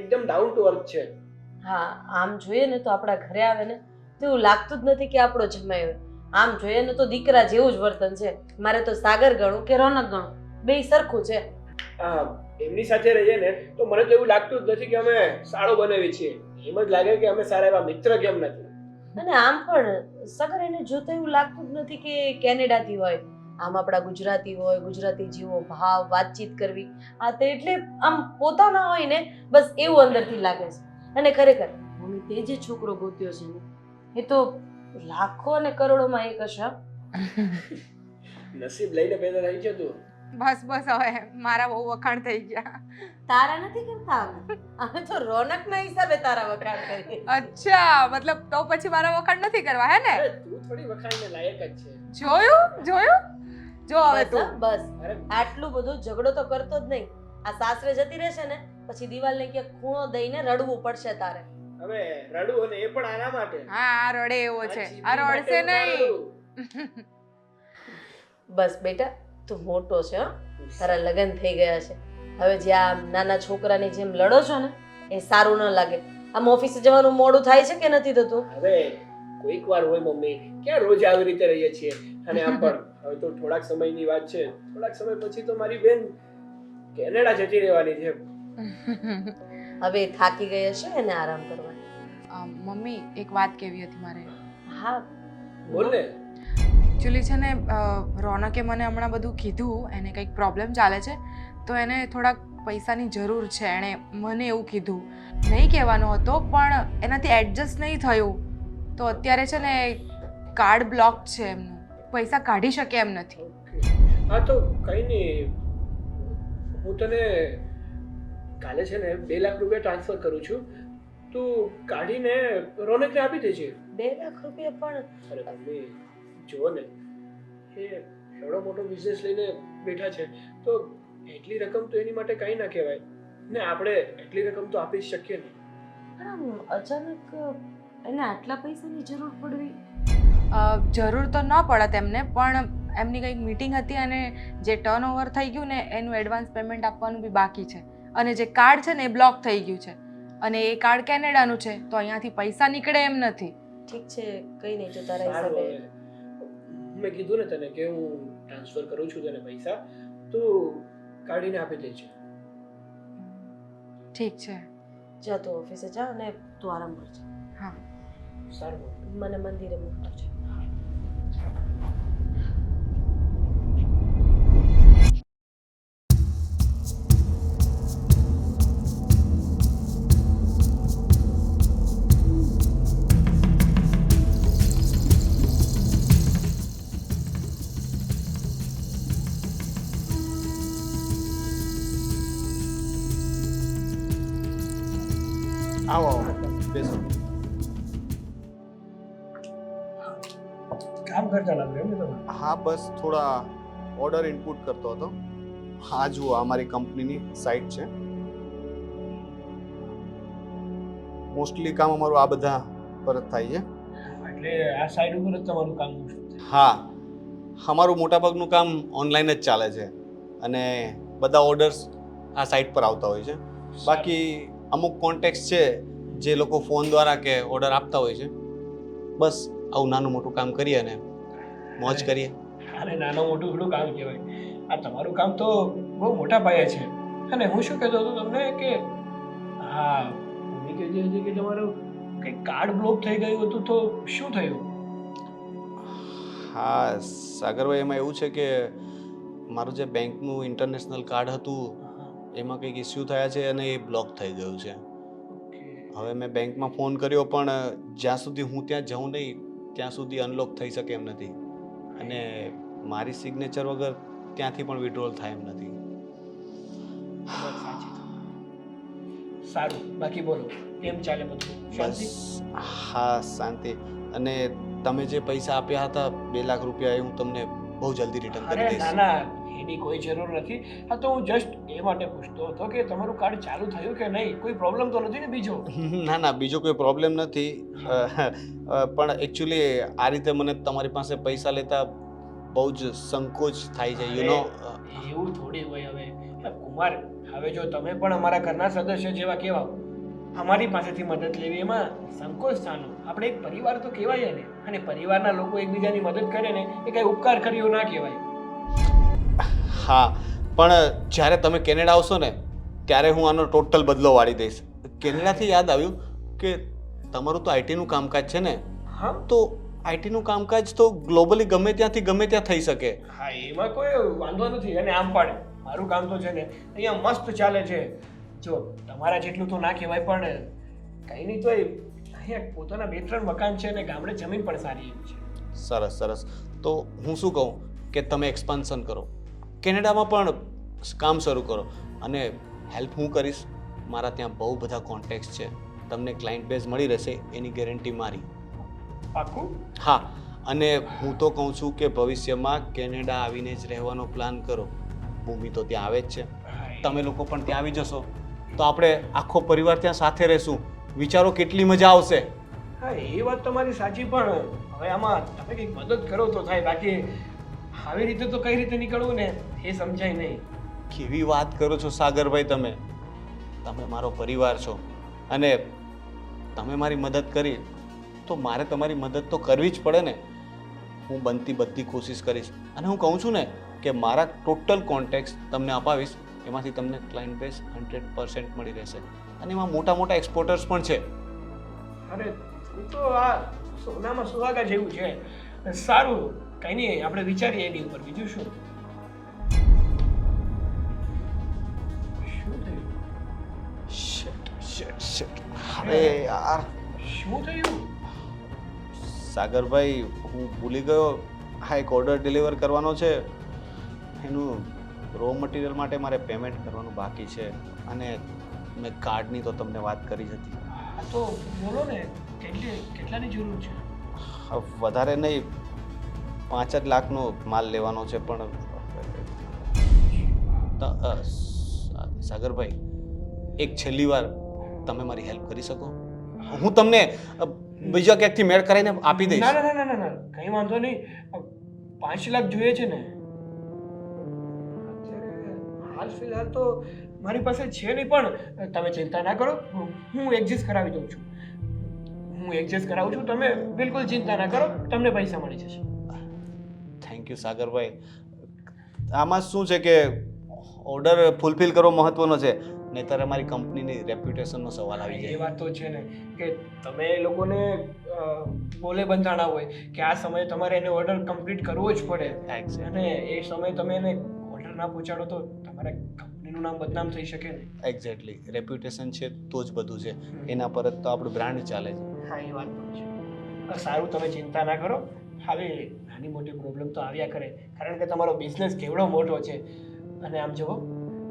એકદમ ડાઉન ટુ અર્થ છે. હા, આમ જોઈએ ને તો આપણા ઘરે આવે ને તો એવું લાગતું જ નથી કે આપણો જમાઈ હોય. આમ જોઈએ ને તો દીકરા જેવું જ વર્તન છે. મારે તો સાગર ગણું કે રોનક ગણું, બેય સરખું છે. હા, એમની સાથે રહીએ ને તો મને તો એવું લાગતું જ નથી કે અમે સારો બનાવી છીએ. એમ જ લાગે કે અમે સારા એવા મિત્ર કેમ નથી. અને આમ પણ સગર એને જોતા એવું લાગતું જ નથી કે કેનેડાથી હોય. આમ આપણા ગુજરાતી હોય, ગુજરાતી જેવો ભાવ, વાતચીત કરવી, આ તે એટલે આમ પોતાના હોય ને બસ એવું અંદરથી લાગે છે. અને ખરેખર મમ્મી તે જે છોકરો ગોત્યો છે ને એ તો લાખો અને કરોડોમાં એક હશે. નસીબ લઈને પેદા થઈ છે તું. બસ બસ, હવે મારા બહુ વખાણ થઈ ગયા. તારા નથી કરતા અમે તો રોનકના હિસાબે તારા વખાણ કરીએ. અચ્છા, મતલબ તો પછી મારા વખાણ નથી કરવા, હે ને? અરે તું થોડી વખાણને લાયક જ છે. જોયું જોયું, જો હવે બસ તું. હા, બસ અરે આટલું બધું ઝઘડો તો કરતો જ નહીં. આ સાસરે જતી રહેશે ને પછી દિવાલને ક્યાંક ખૂણો દઈને રડવું પડશે તારે. હવે રડું, અને એ પણ આના માટે. હા, આ રડે એવો છે, આ આ રડશે જીભની માટે નહીં. હું બસ બેટા તું મોટો છે હો. તારા લગ્ન થઈ ગયા છે. હવે જે આ નાના છોકરાની જેમ લડો છો ને એ સારું ન લાગે. આમ ઓફિસે જવાનું મોડું થાય છે કે નથી થતું? હવે કોઈક વાર હોય મમ્મી, ક્યાં રોજ આવી રીતે રહીએ છીએ. અને આમ પણ હવે તો થોડાક સમયની વાત છે. થોડાક સમય પછી તો મારી બેન કેનેડા જતી રહેવાની છે. હવે એ થાકી ગઈ હશે એને આરામ કરવાની. મમ્મી, એક વાત કહેવી હતી મારે. હા બોલ ને. એકચ્યુઅલી છે ને, રોનકે મને હમણાં બધું કીધું, એને કંઈક પ્રોબ્લેમ ચાલે છે, તો એને થોડાક પૈસાની જરૂર છે. એણે મને એવું કીધું, નહીં કહેવાનો હતો પણ એનાથી એડજસ્ટ નહીં થયું, તો અત્યારે છે ને કાર્ડ બ્લોક છે એમનું, પૈસા કાઢી શકે એમ નથી. હા તો કઈ નહીં, હું તને કાલે છે ને 2 લાખ રૂપિયા ટ્રાન્સફર કરું છું. તું કાઢીને રોનકને આપી દેજે. 2 લાખ રૂપિયા પણ અરે મમ્મી જુઓ ને, એ એવડો મોટો બિઝનેસ લઈને બેઠા છે, તો એટલી રકમ તો એની માટે કંઈ ના કહેવાય ને. આપણે એટલી રકમ તો આપી જ શકીએ ને. પણ આમ અચાનક એને આટલા પૈસાની જરૂર પડવી? જરૂર તો ન પડત એમને, પણ એમની કંઈક મીટિંગ હતી અને જે ટર્નઓવર થઈ ગયું ને એનું એડવાન્સ પેમેન્ટ આપવાનું બી બાકી છે. અને જે કાર્ડ છે ને એ બ્લોક થઈ ગયું છે, અને એ કાર્ડ કેનેડાનું છે, તો અહીંયાથી પૈસા નીકળે એમ નથી. ઠીક છે, કઈ નહીં, તો તારા સારું, હિસાબે હવે મેં કીધું ને તને કે હું ટ્રાન્સફર કરું છું તને પૈસા, તું કાઢીને આપી દેજે. ઠીક છે. જા તું ઓફિસે જા અને તું આરામ કરજે. હા. સારું મમ્મી. મને મંદિરે મોકલજો. આવો બેસો. કામ કરતા લાગે એમ ને તમે? હા બસ થોડા ઓર્ડર ઇનપુટ કરતો હતો. હા જુઓ, આ મારી કંપનીની સાઇટ છે. મોસ્ટલી કામ અમારું આ બધા પર જ થાય છે. એટલે આ સાઈડ ઉપર જ તમારું કામ છે. હા, અમારું મોટાભાગનું કામ ઓનલાઈન જ ચાલે છે અને બધા ઓર્ડર્સ આ સાઇટ પર આવતા હોય છે. બાકી અમુક કોન્ટેક્ટ છે જે લોકો ફોન દ્વારા કે ઓર્ડર આપતા હોય છે. બસ આવું નાનું મોટું કામ કરીએ ને મોજ કરીએ. અરે નાનું મોટું થોડું કામ કહેવાય, આ તમારું કામ તો બહુ મોટા પાયે છે. અને હું શું કહેતો હતો તમને કે હા મમ્મી કહેતી હતી કે તમારું કંઈક કાર્ડ બ્લોક થઈ ગયું હતું, તો શું થયું? હા સાગરભાઈ, એમાં એવું છે કે મારું જે બેંકનું ઇન્ટરનેશનલ કાર્ડ હતું એમાં કંઈક ઇસ્યુ થયા છે અને એ બ્લોક થઈ ગયું છે. હવે મેં બેંકમાં ફોન કર્યો પણ જ્યાં સુધી હું ત્યાં જઉં નહીં ત્યાં સુધી અનલોક થઈ શકે એમ નથી, અને મારી સિગ્નેચર વગર ત્યાંથી પણ વિડ્રોલ થાય એમ નથી. વાત સાચી. સારું, બાકી બોલો કેમ ચાલે બધું? શાંતિ? બસ હા શાંતિ. અને તમે જે પૈસા આપ્યા હતા 2 લાખ રૂપિયા, એ હું તમને બહુ જલ્દી રિટર્ન કરી અરે દઈશ. ના ના, એની કોઈ જરૂર નથી. હા તો હું જસ્ટ એ માટે પૂછતો હતો કે તમારું કાર્ડ ચાલુ થયું કે નહીં, કોઈ પ્રોબ્લેમ તો નથી ને બીજો? ના ના, બીજો કોઈ પ્રોબ્લેમ નથી. પણ એકચ્યુઅલી આ રીતે મને તમારી પાસે પૈસા લેતા બહુ જ સંકોચ થાય છે, યુ નો. એવું થોડી હોય. હવે કુમાર, હવે જો તમે પણ અમારા ઘરના સદસ્ય જેવા કહેવાઓ, અમારી પાસેથી મદદ લેવી એમાં સંકોચ સ્થાનો. આપણે એક પરિવાર તો કહેવાય ને, અને પરિવારના લોકો એકબીજાની મદદ કરે ને એ કઈ ઉપકાર કર્યો ના કહેવાય. હા, પણ જ્યારે તમે કેનેડા આવશો ને ત્યારે હું આનો ટોટલ બદલો વાળી દઈશ. કેનેડાથી યાદ આવ્યું કે તમારું તો આઈટીનું કામકાજ છે ને, હા તો આઈટીનું કામકાજ તો ગ્લોબલી ગમે ત્યાંથી ગમે ત્યાં થઈ શકે. હા, એમાં કોઈ વાંધો નથી. અને આમ પણ મારું કામ તો છે ને અહીંયા મસ્ત ચાલે છે. જો તમારા જેટલું તો ના કહેવાય પણ કંઈ નહીં, તો અહીંયા પોતાના 2-3 મકાન છે અને ગામડે જમીન પણ સારી એવી છે. સરસ સરસ. તો હું શું કહું કે તમે એક્સપાન્શન કરો, કેનેડામાં પણ કામ શરૂ કરો, અને હેલ્પ હું કરીશ. મારા ત્યાં બહુ બધા કોન્ટેક્ટ છે, તમને ક્લાયન્ટ બેઝ મળી રહેશે એની ગેરંટી મારી. પાક્કું? હા, અને હું તો કહું છું કે ભવિષ્યમાં કેનેડા આવીને જ રહેવાનો પ્લાન કરો. ભૂમિ તો ત્યાં આવે જ છે, તમે લોકો પણ ત્યાં આવી જશો તો આપણે આખો પરિવાર ત્યાં સાથે રહેશું. વિચારો કેટલી મજા આવશે. હા, એ વાત તમારી સાચી, પણ હવે આમાં તમે કંઈક મદદ કરો તો થાય. બાકી આવી રીતે તો કઈ રીતે નીકળવું ને એ સમજાય નહીં. કેવી વાત કરો છો સાગરભાઈ, તમે મારો પરિવાર છો, અને તમે મારી મદદ કરી તો મારે તમારી મદદ તો કરવી જ પડે ને. હું બનતી બધી કોશિશ કરીશ, અને હું કહું છું ને કે મારા ટોટલ કોન્ટેક્ટ તમને અપાવીશ, એમાંથી તમને ક્લાયન્ટ બેઝ 100% મળી રહેશે, અને એમાં મોટા મોટા એક્સપોર્ટર્સ પણ છે. અરે તું તો આ સોનામાં સુહાગા જેવું છે. સારું, કઈ નહીં, આપણે વિચારીએ એની ઉપર. બીજું શું? શું થયું? શિટ. અરે યાર શું થયું? સાગરભાઈ, હું ભૂલી ગયો. આ એક ઓર્ડર ડિલિવર કરવાનો છે, એનું રો મટીરિયલ માટે મારે પેમેન્ટ કરવાનું બાકી છે, અને મેં કાર્ડની તો તમને વાત કરી જ હતી. હા તો બોલો ને, કેટલાની જરૂર છે? વધારે નહીં, 5 જ લાખનો માલ લેવાનો છે. પણ સાગરભાઈ, એક છેલ્લી વાર તમે મારી હેલ્પ કરી શકો? હું તમને બીજા ક્યાંકથી મેળ કરાવીને આપી દઈશ. ના ના ના ના ના, કઈ વાંધો નહીં. 5 લાખ જોઈએ છે ને? અત્યારે હાલ ફિલહાલ તો મારી પાસે છે નહીં, પણ તમે ચિંતા ના કરો, હું એડજસ્ટ કરાવી દઉં છું. તમે બિલકુલ ચિંતા ના કરો, તમને પૈસા મળી જશે. થેન્ક યુ સાગરભાઈ. આમાં શું છે કે ઓર્ડર ફૂલફિલ કરવો મહત્વનો છે, નહીંતર અમારી કંપનીની રેપ્યુટેશનનો સવાલ આવી એ જાય. વાત તો છે ને કે તમે લોકોને બોલે બંધાણા હોય કે આ સમયે તમારે એને ઓર્ડર કમ્પ્લીટ કરવો જ પડે, Exactly. અને એ સમયે તમે એને ઓર્ડર ના પહોંચાડો તો તમારા કંપનીનું નામ બદનામ થઈ શકે ને. એક્ઝેક્ટલી, રેપ્યુટેશન છે તો જ બધું છે, એના પર જ તો આપણું બ્રાન્ડ ચાલે છે. હા, એ વાત પણ છે. સારું, તમે ચિંતા ના કરો. હવે નાની મોટી પ્રોબ્લેમ તો આવ્યા કરે, કારણ કે તમારો બિઝનેસ કેવડો મોટો છે. અને આમ જુઓ,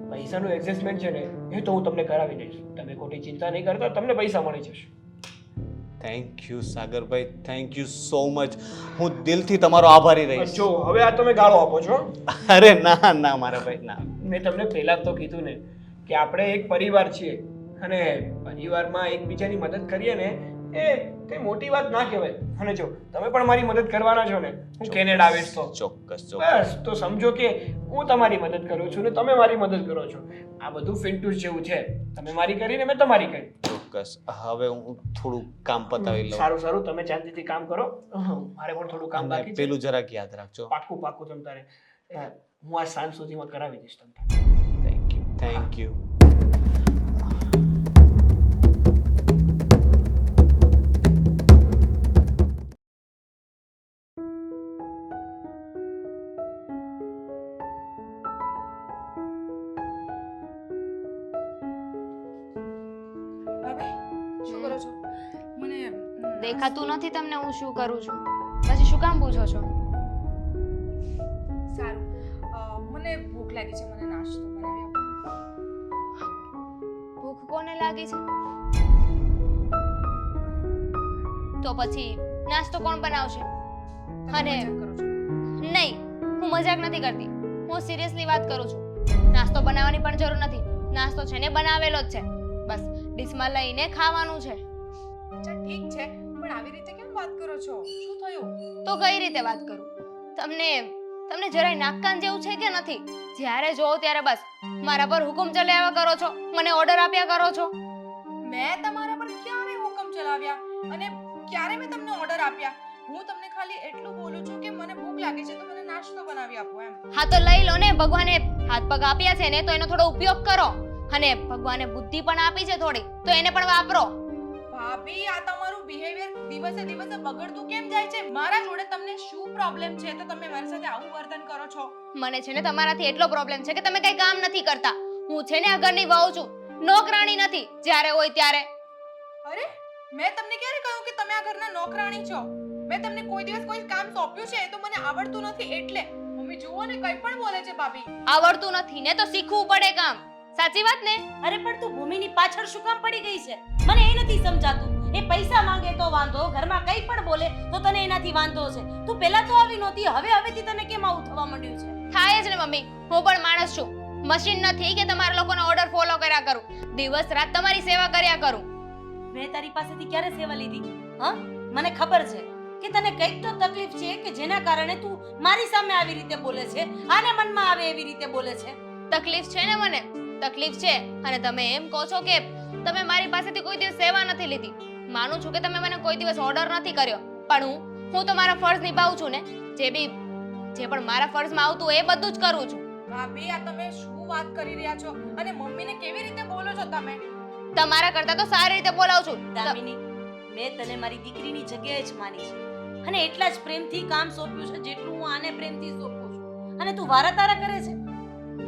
પૈસાનું એડજસ્ટમેન્ટ છે ને એ તો હું તમને કરાવી દઈશ. તમે ખોટી ચિંતા નહીં કરતા, તમને પૈસા મળી જશે. થેન્ક યુ સાગરભાઈ, થેન્ક યુ સો મચ. હું દિલથી તમારો આભારી રહીશ. જો હવે આ તમે ગાળો આપો છો. અરે ના ના મારા ભાઈ, ના. મેં તમને પહેલા જ તો કીધું ને કે આપણે એક પરિવાર છીએ, અને પરિવારમાં એકબીજાની મદદ કરીએ ને એ કઈ મોટી વાત ના કહેવાય. અને જો તમે પણ મારી મદદ કરવાના છો ને, હું કેનેડા આવીશ તો ચોક્કસ બસ તો સમજો કે હું તમારી મદદ કરું છું ને તમે મારી મદદ કરો છો. આ બધું ફિન્ટુસ જેવું છે. તમે મારી કરીને મેં તમારી કરી. ચોક્કસ. હવે હું થોડું કામ પતાવી લઉં. સારું સારું, તમે શાંતિથી કામ કરો. મારે પણ થોડું કામ અને બાકી છે. પેલું જરાક યાદ રાખજો. પાક્કું પાક્કું તમ તારે હું આ સાંજ સુધીમાં કરાવી દઈશ તમને. Thank you. ભાભી શું કરો છો? મને દેખાતું નથી તમને હું શું કરું છું? પછી શું કામ પૂછો છો? સારું. મને ભૂખ લાગી છે, મને નાસ્તો બનાવી આપો. ભૂખ કોને લાગી છે? તો પછી નાસ્તો કોણ બનાવશે? તમે અને મજાક કરો છો. નહીં, હું મજાક નથી કરતી. હું સિરિયસલી વાત કરું છું. નાસ્તો બનાવવાની પણ જરૂર નથી. નાસ્તો છે ને બનાવેલો જ છે. બસ ડીશમાં લઈને ખાવાનું છે. અચ્છા ઠીક છે, પણ આવી રીતે કેમ વાત કરો છો? શું થયું? તો કઈ રીતે વાત કરું? તમને તમને જરાય નાકકાન જેવું છે કે નથી? જ્યારે જોઉં ત્યારે બસ મારા પર હુકમ ચલાવ્યા કરો છો, મને ઓર્ડર આપ્યા કરો છો. મેં તમારા પર ક્યારે હુકમ ચલાવ્યા અને ક્યારે મેં તમને ઓર્ડર આપ્યા? હું તમને ખાલી એટલું બોલું છું કે મને ભૂખ લાગી છે તો મને નાસ્તો બનાવી આપો એમ. હા તો લઈ લો ને. ભગવાને હાથ પગ આપ્યા છે ને તો એનો થોડો ઉપયોગ કરો. અને ભગવાને બુદ્ધિ પણ આપી છે થોડી, તો એને પણ વાપરો. ભાભી આ તમારું બિહેવિયર દિવસે દિવસે બગડતું કેમ જાય છે? મારા જોડે તમને શું પ્રોબ્લેમ છે તો તમે મારી સાથે આવું વર્તન કરો છો? મને છે ને તમારાથી એટલો પ્રોબ્લેમ છે કે તમે કઈ કામ નથી કરતા. હું છે ને આ ઘરની વહુ છું, નોકરાણી નથી. જ્યારે હોય ત્યારે અરે મેં તમને ક્યારે કહ્યું કે તમે આ ઘરના નોકરાણી છો? મેં તમને કોઈ દિવસ કોઈ કામ સોંપ્યું છે તો મને આવડતું નથી એટલે. મમ્મી જુઓ ને કંઈ પણ બોલે છે ભાભી. આવડતું નથી ને તો શીખવું પડે કામ. સાચી વાત ને? અરે પણ તું ભૂમિની પાછળ શું કામ પડી ગઈ છે? મને એ નથી સમજાતું. એ પૈસા માંગે તો વાંધો, ઘરમાં કંઈ પણ બોલે તો તને એનાથી વાંધો છે. તું પહેલા તો આવી નહોતી, હવેથી તને કેમ આવું થવા માંડ્યું છે? થાય જ ને મમ્મી. હું પણ માણસ છું, મશીન નથી કે તમારા લોકોનો ઓર્ડર ફોલો કર્યા કરું. દિવસ રાત તમારી સેવા કર્યા કરું. મેં તારી પાસેથી ક્યારે સેવા લીધી? હા, મને ખબર છે કે તને કંઈક તો તકલીફ છે કે જેના કારણે તું મારી સામે આવી રીતે બોલે છે, આને મનમાં આવે એવી રીતે બોલે છે. તકલીફ છે ને મને, તકલીફ છે. અને તમે એમ કહો છો કે તમે મારી પાસેથી કોઈ દિવસ સેવા નથી લીધી. માનું છું કે તમે મને કોઈ દિવસ ઓર્ડર નથી કર્યો, પણ હું તો મારા ફરજ નિભાવું છું ને. જે પણ મારા ફરજમાં આવતું એ બધું જ કરું છું. ભાભી આ તમે શું વાત કરી રહ્યા છો? અને મમ્મીને કેવી રીતે બોલો છો તમે? તમારા કરતા તો સારી રીતે બોલાવું છું. દામિની, મેં તને મારી દીકરીની જગ્યાએ જ માની છે અને એટલા જ પ્રેમથી કામ સોંપ્યું છે જેટલું હું આને પ્રેમથી સોંપું છું. અને તું વારા તારા કરે છે.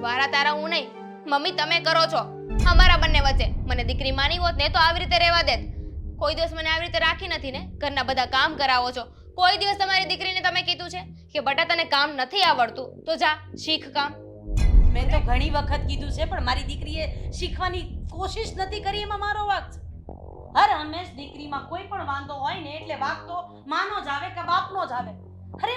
વારા તારા હું નહીં મમ્મી, તમે કરો છો અમારા બંને વચ્ચે. મને દીકરી માની હોત ને તો આવી રીતે રહેવા દેત. કોઈ દિવસ મને આવી રીતે રાખી નથી ને. ઘરના બધા કામ કરાવો છો. કોઈ દિવસ તમારી દીકરીને તમે કીધું છે કે બટા તને કામ નથી આવડતું તો જા શીખ કામ? મેં તો ઘણી વખત કીધું છે પણ મારી દીકરીએ શીખવાની કોશિશ નથી કરી, એમાં મારો વાંક છે. હર હંમેશ દીકરીમાં કોઈ પણ વાંધો હોય ને એટલે વાંક તો માનો જ આવે કે બાપનો જ આવે. અરે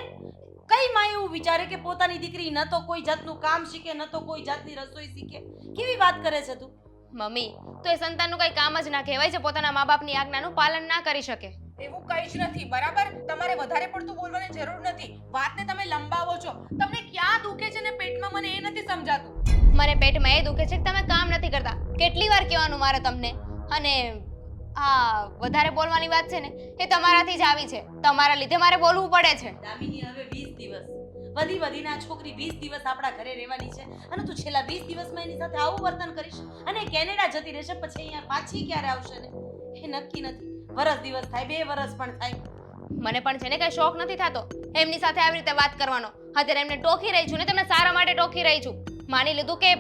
કઈ માં એવું વિચારે કે પોતાની દીકરી ન તો કોઈ જાતનું કામ શીખે ન તો કોઈ જાતની રસોઈ શીખે? કેવી વાત કરે છે તું? મમ્મી, તો એ સંતાનનું કઈ કામ જ ના કહેવાય છે પોતાના મા બાપની આજ્ઞાનું પાલન ના કરી શકે? એવું કંઈ જ નથી, બરાબર? તમારે વધારે પડતું બોલવાની જરૂર નથી. વાતને તમે લંબાવો છો. તમને ક્યાં દુખે છે ને પેટમાં મને એ નથી સમજાતું. મને પેટમાં એ દુખે છે કે તમે કામ નથી કરતા. કેટલી વાર કહેવાનું મારે તમને? અને આ વધારે બોલવાની વાત છે ને એ તમારાથી જ આવી છે. તમારા લીધે મારે બોલવું પડે છે. દામિની, હવે 20 દિવસ વધીને આ છોકરી 20 દિવસ આપણા ઘરે રહેવાની છે અને તું છેલ્લા 20 દિવસમાં એની સાથે આવું વર્તન કરીશ અને કેનેડા જતી રહેશે, પછી અહીંયા પાછી ક્યારે આવશે ને એ નક્કી નથી. વરસ દિવસ થાય, 2 વરસ પણ થાય. મને પણ છે ને કઈ શોખ નથી થતો એમની સાથે આવી રીતે વાત કરવાનો. અત્યારે એમને ટોકી રહી છું ને તમને સારા માટે ટોકી રહી છું. માની લીધું કે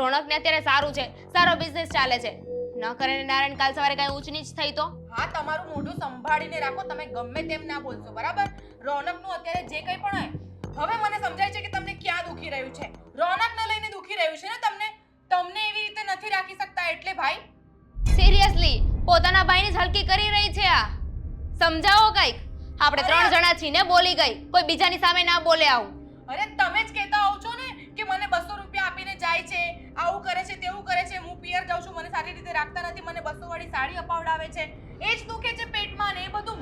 રોનકને અત્યારે સારું છે, સારો બિઝનેસ ચાલે છે. ન કરે ને નારાયણ કાલ સવારે કઈ ઊંચ નીચ થઈ તો? હા, તમારું મોઢું સંભાળીને રાખો. તમે ગમે તેમ ના બોલશો, બરાબર? રોનકનું અત્યારે જે કંઈ પણ હોય, હવે મને સમજાય છે કે તમને ક્યાં દુખી રહ્યું છે. રોનકને લઈને દુખી રહ્યું છે ને તમને એવી રીતે નથી રાખી શકતા એટલે ભાઈ. સિરિયસલી પોતાના ભાઈની જ હલકી કરી રહી છે આ. સમજાવો કઈક. આપણે 3 જણા છીએ ને, બોલી ગઈ. કોઈ બીજાની સામે ના બોલે આવું. અરે તમે જ કહેતા હોવ છો ને કે મને 200 રૂપિયા આપીને જાય છે, આવું કરે છે, તેવું કરે છે. હું પિયર જાઉં છું, મને સારી રીતે રાખતા નથી, મને 200 વાળી સાડી અપાવડાવે છે. એ જ દુખે છે પેટમાં.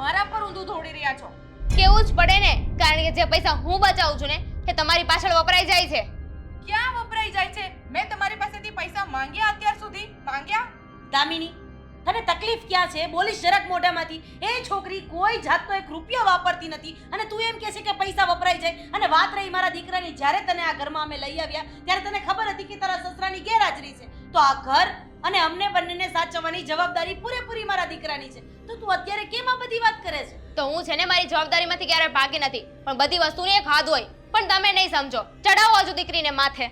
મારા પર ઊંધું ધોડી રહ્યા છો. કેવું જ પડે ને, કારણ કે જે પૈસા હું બચાવું છું ને એ તમારી પાછળ વપરાઈ જાય છે. ક્યાં વપરાઈ જાય છે? મેં તમારી પાસેથી પૈસા માંગ્યા અત્યાર સુધી? માંગ્યા? દામિની, તને તકલીફ ક્યાં છે? બોલીશ જરાક મોઢામાંથી. એ છોકરી કોઈ જાતનો 1 રૂપિયો વાપરતી નથી અને તું એમ કહે છે કે પૈસા વપરાઈ જાય. અને વાત રહી મારા દીકરાની, જ્યારે તને આ ઘરમાં અમે લઈ આવ્યા ત્યારે તને ખબર હતી કે તારા સસરાની ગેરહાજરી છે. તો આ ઘર અને અમને બંનેને સાચવવાની જવાબદારી પૂરેપૂરી મારા દીકરાની છે. તો તું અત્યારે કેમ આ બધી વાત કરે છે? તો હું છે ને મારી જવાબદારીમાંથી ક્યારેય ભાગી નથી, પણ બધી વસ્તુની એક હાથ હોય, પણ તમે નહીં સમજો. ચડાવો હજુ દીકરીને માથે.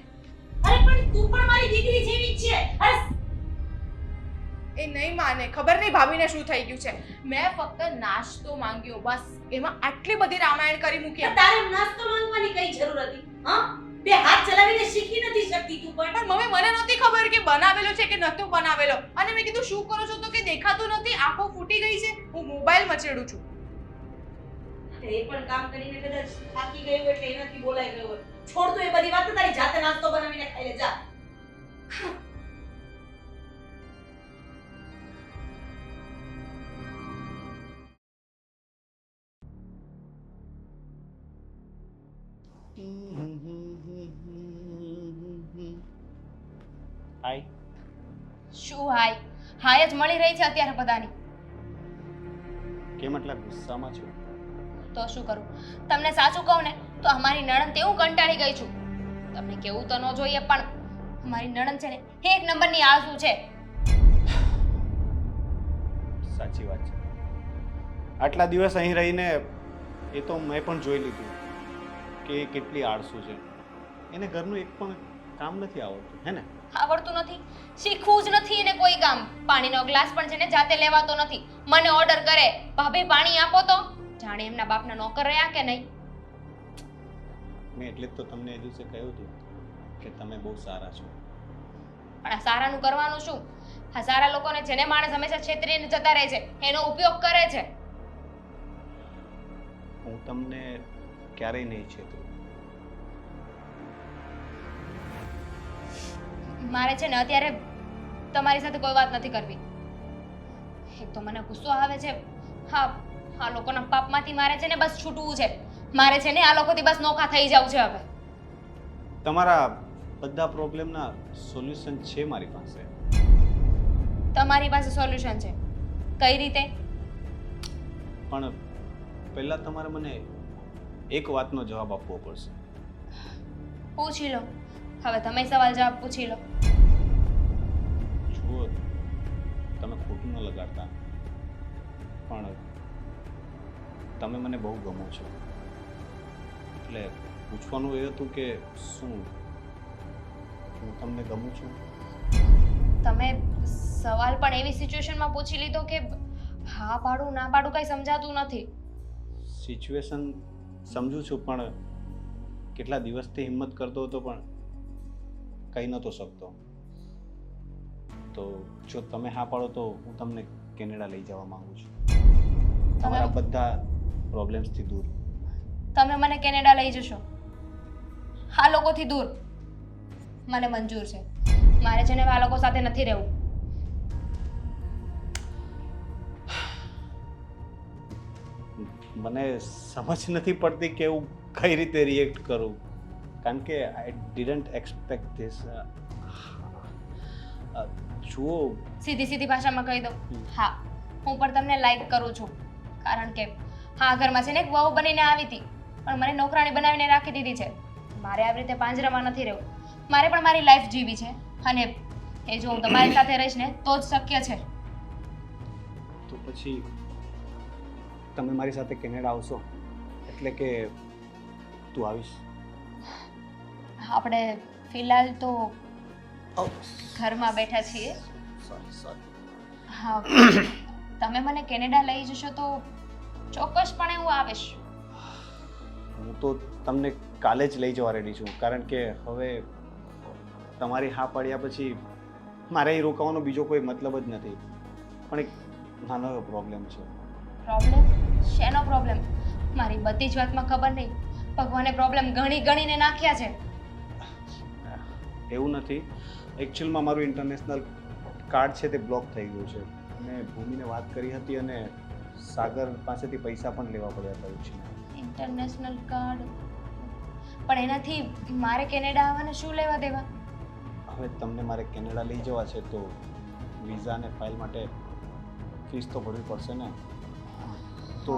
અરે પણ તું પણ મારી દીકરી જેવી જ છે. અરે એ નહીં માને. ખબર નહીં ભાભીને શું થઈ ગયું છે. મેં ફક્ત નાસ્તો માંગ્યો બસ. એમાં આટલી બધી રામાયણ કરી મૂકી. તારે નાસ્તો માંગવાની કઈ જરૂર હતી? હા, બે હાથ ચલાવીને શીખી નથી શકતી તું પણ? પણ મમ્મી મને નહોતી ખબર કે બનાવેલો છે કે નહોતો બનાવેલો. અને મેં કીધું શું કરો છો તો કે દેખાતું નથી, આંખો ફૂટી ગઈ છે. હું મોબાઈલ મચેડું છું. એ પણ કામ કરીને કદાચ થાકી ગયો એટલે એનાથી બોલાઈ ગયો હોય. છોડ તું એ બધી વાત, તારી જાતે નાસ્તો બનાવીને ખાઈ લે જા. હાય. શું હાય? હાય જ મળી રહી છે અત્યારે બધાની. કેમ આટલા ગુસ્સામાં છો? તો શું કરું? તમને સાચું કહું ને તો અમારી નણંદ તેવું કંટાળી ગઈ છું. તમને કેવું તો ન જોઈએ, પણ અમારી નણંદ છે ને એક નંબરની આળસુ છે. સાચી વાત છે. આટલા દિવસ અહીં રહીને એ તો મેં પણ જોઈ લીધું કે એ કેટલી આળસુ છે. એને ઘરનું એક પણ કામ નથી આવડતું, હે ને? આવડતું નથી, શીખવું જ નથી એને કોઈ કામ. પાણીનો ગ્લાસ પણ છે ને જાતે લેવાતો નથી. મને ઓર્ડર કરે, ભાભી પાણી આપો તો. જાણે એમના બાપના નોકર રહ્યા કે નહીં. મેં એટલે જ તો તમને એ દિવસે કહ્યું હતું કે તમે બહુ સારા છો. પણ આ સારાનું કરવાનું શું? આ સારા લોકોને છે ને માણસ હંમેશા છેતરીને જતા રહે છે, એનો ઉપયોગ કરે છે. હું તમને ક્યારેય નહીં છેતરું. મારે છે ને અત્યારે તમારી સાથે કોઈ વાત નથી કરવી. એક તો મને ગુસ્સો આવે છે. હા, આ લોકોના પાપમાંથી મારે છે ને બસ છૂટવું છે. મારે છે ને આ લોકોથી બસ નોખા થઈ જવું છે હવે. તમારા બધા પ્રોબ્લેમના સોલ્યુશન છે મારી પાસે. તમારી પાસે સોલ્યુશન છે? કઈ રીતે? પણ પહેલાં તમારે મને એક વાતનો જવાબ આપવો પડશે. પૂછી લો. હવે તમે સવાલ જવાબ પૂછી લો. જુઓ, તમે ખોટું ન લગાડતા, પણ તમે મને બહુ ગમો છો. એટલે પૂછવાનું એ હતું કે શું હું તમને ગમું છું? તમે સવાલ પણ એવી સિચ્યુએશનમાં પૂછી લીધો કે હા પાડું ના પાડું કઈ સમજાતું નથી. સિચ્યુએશન સમજુ છું, પણ કેટલા દિવસથી હિંમત કરતો હતો પણ કહી નહોતો શકતો. તો જો તમે હા પાડો તો હું તમને કેનેડા લઈ જવા માંગુ છું, તમારા બધા પ્રોબ્લેમ્સથી દૂર. તમે મને કેનેડા લઈ જશો? આ લોકોથી દૂર? મને મંજૂર છે. મારે છે ને આ લોકો સાથે નથી રહેવું. મને સમજ નથી પડતી કે હું કઈ રીતે રિએક્ટ કરું, કારણ કે આઈ ડિડન્ટ એક્સપેક્ટ ધીસ. જુઓ, સીધી ભાષામાં કહી દઉં, હા હું પણ તમને લાઈક કરું છું. કારણ કે હા ઘરમાં છે ને એક વહુ બનીને આવી હતી, પણ મને નોકરાણી બનાવીને રાખી દીધી છે. મારે આવી રીતે પાંજરામાં નથી રહેવું. મારે પણ મારી લાઈફ જીવી છે, અને એ જો હું તમારી સાથે રહીશ ને તો જ શક્ય છે. તો પછી તમે મારી સાથે કેનેડા આવશો? એટલે કે તું આવીશ? આપણે ફિલહાલ તો ઘરમાં બેઠા છીએ. હા, તમે મને કેનેડા લઈ જશો તો ચોક્કસપણે હું આવીશ. હું તો તમને કાલે જ લઈ જવા રેડી છું, કારણ કે હવે તમારી હા પાડ્યા પછી મારે અહીં રોકાવાનો બીજો કોઈ મતલબ જ નથી. પણ એક નાનો એવો પ્રોબ્લેમ છે. પ્રોબ્લેમ? શેનો પ્રોબ્લેમ? મારી બધી જ વાતમાં ખબર નહીં, ભગવાને પ્રોબ્લેમ ગણીને નાખ્યા છે. એવું નથી, એકચ્યુઅલમાં મારું ઇન્ટરનેશનલ કાર્ડ છે તે બ્લોક થઈ ગયું છે. મેં ભૂમિને વાત કરી હતી અને સાગર પાસેથી પૈસા પણ લેવા પડ્યા હતા ઉછીના. ઇન્ટરનેશનલ કાર્ડ પણ એનાથી મારે કેનેડા આવવાને શું લેવા દેવા? હવે તમને મારે કેનેડા લઈ જવા છે તો વિઝા અને ફાઇલ માટે ફીસ તો ભરવી પડશે ને. તો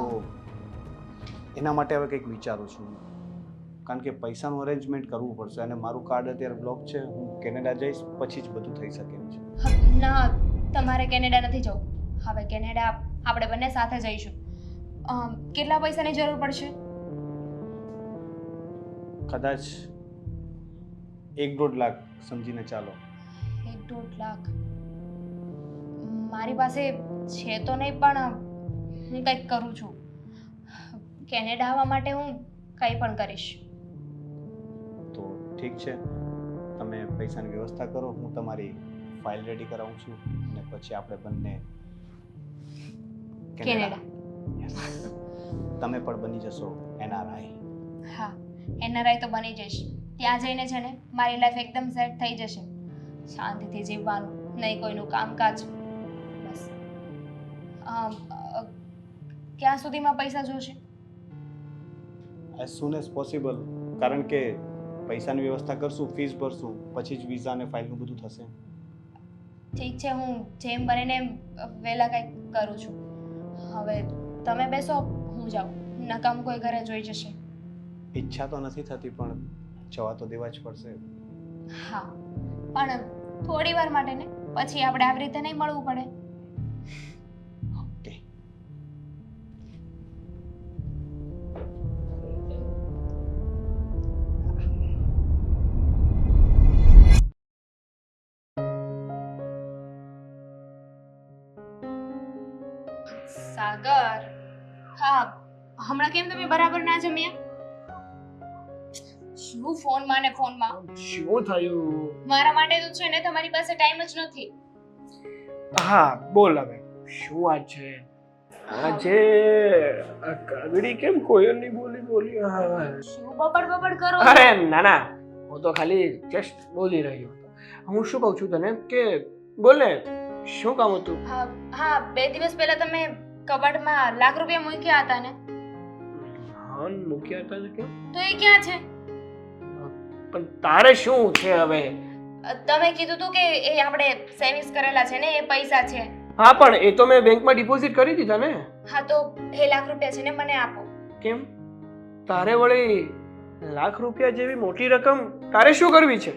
એના માટે હવે કંઈક વિચારું છું, કારણ કે પૈસાનું અરેન્જમેન્ટ કરવું પડશે અને મારું કાર્ડ અત્યારે બ્લોક છે. હું કેનેડા જઈશ પછી જ બધું થઈ શકે એમ છે. ના, તમારે કેનેડા નથી જવું. હવે કેનેડા આપણે બંને સાથે જઈશું. કેટલા પૈસાની જરૂર પડશે? કદાચ 1-1.5 લાખ સમજીને ચાલો. 1-1.5 લાખ મારી પાસે છે તો નહીં, પણ હું કંઈક કરું છું. કેનેડા આવવા માટે હું કંઈ પણ કરીશ. તો ઠીક છે, તમે પૈસાની વ્યવસ્થા કરો, હું તમારી ફાઇલ રેડી કરાવું છું અને પછી આપણે બંને કેનેડા. Yes. તમે પણ બની જશો NRI. હા, એનઆરઆઈ તો બની જઈશ. ત્યાં જઈને છે ને મારી લાઈફ એકદમ સેટ થઈ જશે. શાંતિથી જીવવાનું, નહીં કોઈનું કામકાજ. બસ ક્યાં સુધીમાં પૈસા જોશે? એઝ સૂન એઝ પોસિબલ, કારણ કે પૈસાની વ્યવસ્થા કરશું, ફીસ ભરશું, પછી જ વિઝા અને ફાઇલનું બધું થશે. ઠીક છે, હું જેમ બનીને એમ વહેલા કંઈક કરું છું. હવે તમે બેસો, હું જાઉં. નકામ કોઈ ઘરે જોઈ જશે. ઈચ્છા તો નથી થતી પણ જવા તો દેવા જ પડશે. હા, પણ થોડી વાર માટે ને, પછી આપણે આવી રીતે નહીં મળવું પડે. ઓકે. સાગર, હા, હમણાં કેમ તમે બરાબર ના જમ્યા? શું ફોનમાં ને ફોનમાં? શું થયું? મારા માટે તો છે ને તમારી પાસે ટાઈમ જ નથી. હા બોલ, હવે શું વાત છે? આજે આ કાગડી કેમ કોયલની બોલી બોલી? હા. શું બબડ બબડ કરો? અરે ના ના, હું તો ખાલી જસ્ટ બોલી રહ્યો હતો. હું શું કહું છું તને કે બોલ ને, શું કામ હતું? હા હા, 2 દિવસ પહેલા તમે કબાટમાં લાખ રૂપિયા મૂક્યા હતા ને? હા મૂક્યા હતા ને. કેમ? તો એ ક્યાં છે? પણ તારે શું છે હવે? તમે કીધું હતું કે એ આપણે સેવિંગ્સ કરેલા છે ને, એ પૈસા છે. હા પણ એ તો મેં બેંકમાં ડિપોઝિટ કરી દીધા ને. હા તો એ લાખ રૂપિયા છે ને, મને આપો. કેમ? તારે વળી લાખ રૂપિયા જેવી મોટી રકમ તારે શું કરવી છે?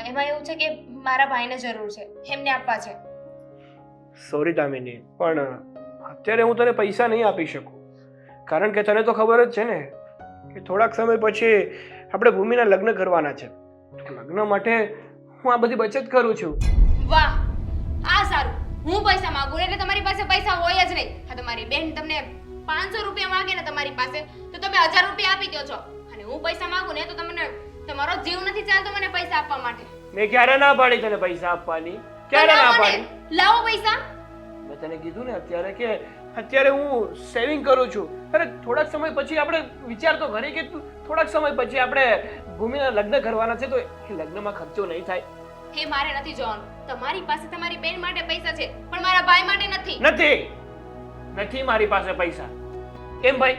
એમાં એવું છે કે મારા ભાઈને જરૂર છે, એમને આપવા છે. સોરી દામિની, પણ અત્યારે હું તને પૈસા નહીં આપી શકું, કારણ કે તને તો ખબર જ છે ને કે થોડાક સમય પછી આપણે ભૂમિના લગ્ન કરવાના છે. લગ્ન માટે હું આ બધી બચત કરું છું. વાહ, આ સારું. હું પૈસા માંગુ ને એટલે તમારી પાસે પૈસા હોય જ નહીં. હા, તમારી બેન તમને 500 રૂપિયા માંગે ને તમારી પાસે, તો તમે 1000 રૂપિયા આપી દો છો. અને હું પૈસા માંગુ ને તો તમને તમારો જીવ નથી ચાલતો મને પૈસા આપવા માટે. મેં ક્યારે ના પાડી તને પૈસા આપવાની? ક્યારે ના પાડી? લાવો પૈસા. મેં તને કીધું ને અત્યારે હું સેવિંગ કરું છું. અરે થોડાક સમય પછી આપણે વિચાર તો કરી કે થોડાક સમય પછી આપણે ભૂમિના લગ્ન કરવાના છે, તો એ લગ્નમાં ખર્ચો નહીં થાય. હે, મારે નથી જોવાનું. તમારી પાસે તમારી બેન માટે પૈસા છે, પણ મારા ભાઈ માટે નથી. નથી મારી પાસે પૈસા. કેમ ભાઈ,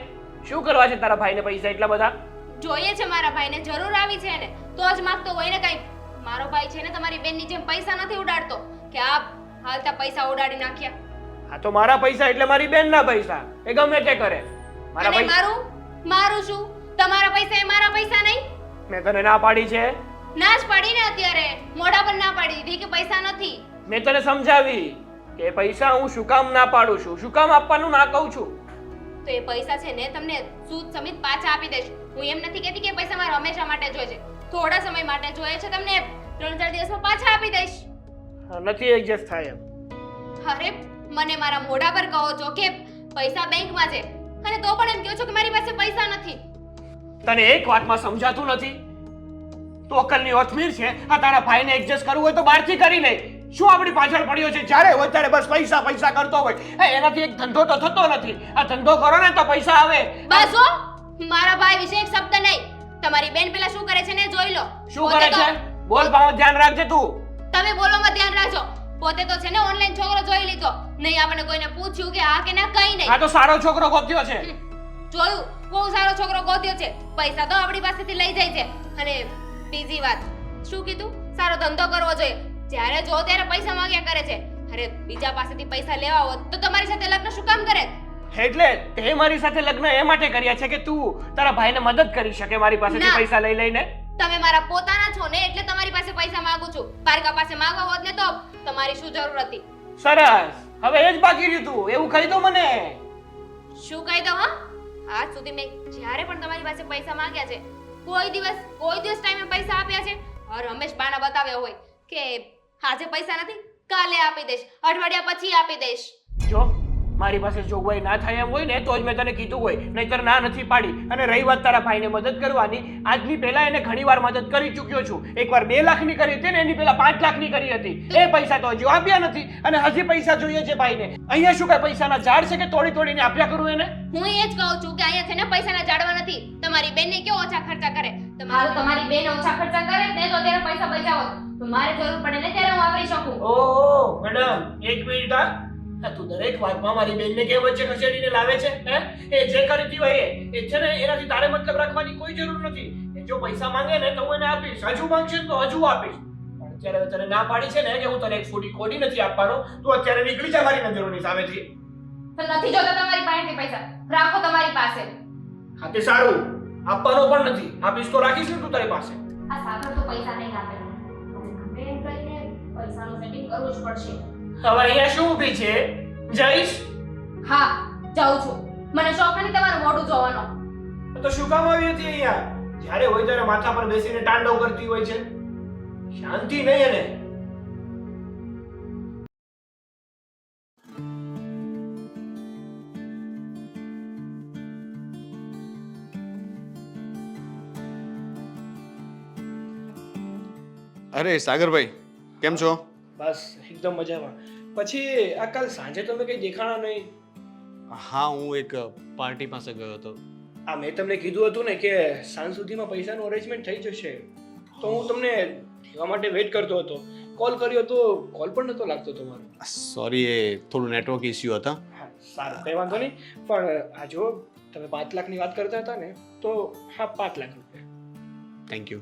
શું કરવા છે તારા ભાઈને પૈસા એટલા બધા? જોઈએ છે મારા ભાઈને, જરૂર આવી છે ને તો જ માંગતો હોય ને કંઈ. મારો ભાઈ છે ને તમારી બેનની જેમ પૈસા નથી ઉડાડતો કે આ હાલતા પૈસા ઉડાડી નાખ્યા. હા તો મારા પૈસા એટલે મારી બેનના પૈસા, એ ગમે તે કરે. મારા અને પૈસા મારું શું? તમારા પૈસા એ મારા પૈસા નહીં? મેં તને ના પાડી છે? ના જ પાડી ને. અત્યારે મોઢા પર ના પાડી દીધી કે પૈસા નથી. મેં તને સમજાવી કે પૈસા હું શું કામ ના પાડું છું, શું કામ આપવાનું ના કહું છું. તો એ પૈસા છે ને તમને સૂદ સમિત પાછા આપી દઈશ. હું એમ નથી કહેતી કે પૈસા મારે હંમેશા માટે જોઈએ છે, થોડા સમય માટે જોઈએ છે. તમને 3-4 દિવસમાં પાછા આપી દઈશ. નથી એડજસ્ટ થાય એમ. અરે મને મારા મોઢા પર કહો છો કે પૈસા બેંકમાં છે, અને તો પણ એમ કહો છો કે મારી પાસે પૈસા નથી. તને એક વાતમાં સમજાતું નથી? તો અકલની ઓથમીર છે. આ તારા ભાઈને એડજસ્ટ કરવું હોય તો બહારથી કરી લે. શું આપણી પાછળ પડ્યો છે? જ્યારે હોય ત્યારે બસ પૈસા પૈસા કરતો હોય. એનાથી એક ધંધો તો થતો નથી. આ ધંધો કરો ને તો પૈસા આવે. બસ હો, મારા ભાઈ વિશે એક શબ્દ નહીં. તમારી બેન પેલા શું કરે છે ને જોઈ લો. શું કરે છે? બોલ, ભાવ ધ્યાન રાખજે તું. તમે બોલોમાં ધ્યાન રાખજો. પોતે તો છે ને ઓનલાઈન છોકરો જોઈ લીધો, નહીં આપણને કોઈને પૂછ્યું કે હા કે ના, કઈ નહીં. આ તો સારો છોકરો ગોત્યો છે. જોયું, બહુ સારો છોકરો ગોત્યો છે, પૈસા તો આપણી પાસેથી લઈ જાય છે. અને બીજી વાત, શું કીધું? સારો ધંધો કરવો જોઈએ, જ્યારે જો ત્યારે પૈસા માંગ્યા કરે છે. અરે બીજા પાસેથી પૈસા લેવા હોત તો તમારી સાથે લગ્ન શું કામ કરે? એટલે તે મારી સાથે લગ્ન એ માટે કર્યા છે કે તું તારા ભાઈને મદદ કરી શકે મારી પાસેથી ના. પૈસા લઈ લઈને. તમે મારા પોતાના છો ને, એટલે તમારી પાસે પૈસા માંગુ છું. પારકા પાસે માંગવા હોત ને તો તમારી શું જરૂર હતી? સરસ, હવે એ જ બાકી રહ્યું તું, એવું કહી દો મને. શું કહી દઉં? હા, આજ સુધી મેં જ્યારે પણ તમારી પાસે પૈસા માંગ્યા છે, કોઈ દિવસ ટાઈમે પૈસા આપ્યા છે? રમેશ બાના બતાવ્યા હોય કે આજે પૈસા નથી, કાલે આપી દઈશ, અઠવાડિયા પછી આપી દઈશ. જો મારી પાસે જોગવાઈ ના થાય એમ હોય ને તો જ મેં તને કીધું હોય, નહીંતર ના નથી પાડી. અને રહી વાત તારા ભાઈને મદદ કરવાની, આજની પહેલા એને ઘણીવાર મદદ કરી ચૂક્યો છું. એકવાર 2 લાખની કરી હતી ને એની પહેલા 5 લાખની કરી હતી. એ પૈસા તો હજુ આપ્યા નથી અને હજી પૈસા જોઈએ છે ભાઈને. અહીંયા શું કઈ પૈસાના ઝાડ છે કે તોડીને આપ્યા કરું એને? હું એ જ કહું છું કે અહીંયા છે ને પૈસાના જાડવા નથી. તમારી બેનને કેવો ઓછા ખર્ચા કરે, તમારી બેન ઓછા ખર્ચા કરે ને તો ત્યારે પૈસા બચાવો, તો મારે જરૂર પડે ને ત્યારે હું વાપરી શકું. ઓહ મેડમ, 1 મિનિટ હા, તું દરેક વાતમાં મારી બેનને કેમ વચ્ચે ખસેડીને લાવે છે? હે, એ જે કરતી હોય એ છે ને, એનાથી તારે મતલબ રાખવાની કોઈ જરૂર નથી. એ જો પૈસા માંગે ને તો હું એને આપીશ, હજુ માંગશે ને તો હજુ આપીશ. પણ અત્યારે તને ના પાડી છે ને કે હું તને 1 ફૂટી કોડી નથી આપવાનો, તું અત્યારે નીકળી જા મારી નજરોની સામેથી. તો નથી જોતા તમારી પાસેથી પૈસા, રાખો તમારી પાસે. હા તે સારું, આપવાનો પણ નથી, આપીશ તો રાખીશ ને તું તારી પાસે. આ સાગર તો પૈસા નહીં આપે, ગમે એમ કરીને પૈસાનું સેટિંગ કરવું જ પડશે. હવે અહીંયા શું ઊભી છે? જઈશ? હા, જાઉં છું. મને શોખ નથી તમારું મોઢું જોવાનો. તો શું કામ આવી હતી અહીંયા? જ્યારે હોય ત્યારે માથા પર બેસીને તાંડવ કરતી હોય છે. શાંતિ નહીં એને. અરે સાગરભાઈ, કેમ છો? બસ એકદમ મજામાં. પછી આ કાલ સાંજે તમે કઈ દેખાણા નહીં. હા, હું એક પાર્ટી પાસે ગયો હતો. આ મેં તમને કીધું હતું ને કે સાંજ સુધીમાં પૈસાનું અરેન્જમેન્ટ થઈ જશે, તો હું તમને દેવા માટે વેઇટ કરતો હતો. કોલ કર્યો તો કોલ પણ નતો લાગતો તમારો. સોરી, એ થોડું નેટવર્ક ઇસ્યુ હતા. હા સારું, કંઈ વાંધો નહીં. પણ આ જો તમે 5 લાખની વાત કરતા હતા ને, તો હા 5 લાખ રૂપિયા. Thank you.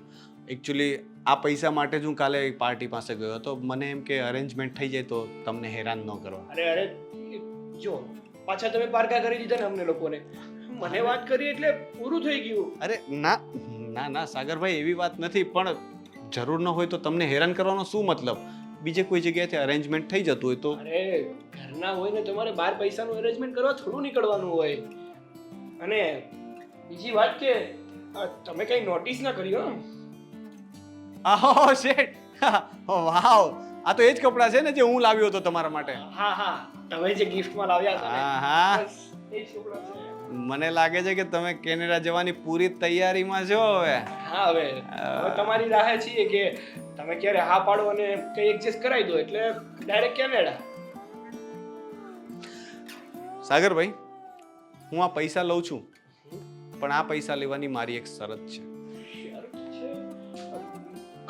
એકચ્યુઅલી આ પૈસા માટે જ હું કાલે એક પાર્ટી પાસે ગયો હતો. મને એમ કે અરેન્જમેન્ટ થઈ જાય તો તમને હેરાન ન કરવા. અરે જો પાછા તમે પારકા કરી દીધા ને અમને લોકોને. મને વાત કરી એટલે પૂરું થઈ ગયું. અરે ના ના ના સાગરભાઈ, એવી વાત નથી, પણ જરૂર ન હોય તો તમને હેરાન કરવાનો શું મતલબ? બીજે કોઈ જગ્યાએથી અરેન્જમેન્ટ થઈ જતું હોય તો. અરે ઘરના હોય ને તમારે 12 પૈસાનું અરેન્જમેન્ટ કરવા થોડું નીકળવાનું હોય. અને બીજી વાત કે તમે કઈ નોટિસ ના કરી હો. આહો શેટ, વાવ, આ તો એ જ કપડાં છે ને જે હું લાવ્યો હતો તમારા માટે. હા હા, તમે જે ગિફ્ટમાં લાવ્યા હતા ને, હા હા, બસ એ જ કપડાં છે. મને લાગે છે કે તમે કેનેડા જવાની પૂરી તૈયારીમાં છો હવે. હા, હવે તમારી રાહે છીએ કે તમે ક્યારે હા પાડો અને કઈ એડજસ્ટ કરાવી દો એટલે ડાયરેક્ટ કેનેડા. સાગરભાઈ, હું આ પૈસા લઉં છું, પણ આ પૈસા લેવાની મારી એક શરત છે.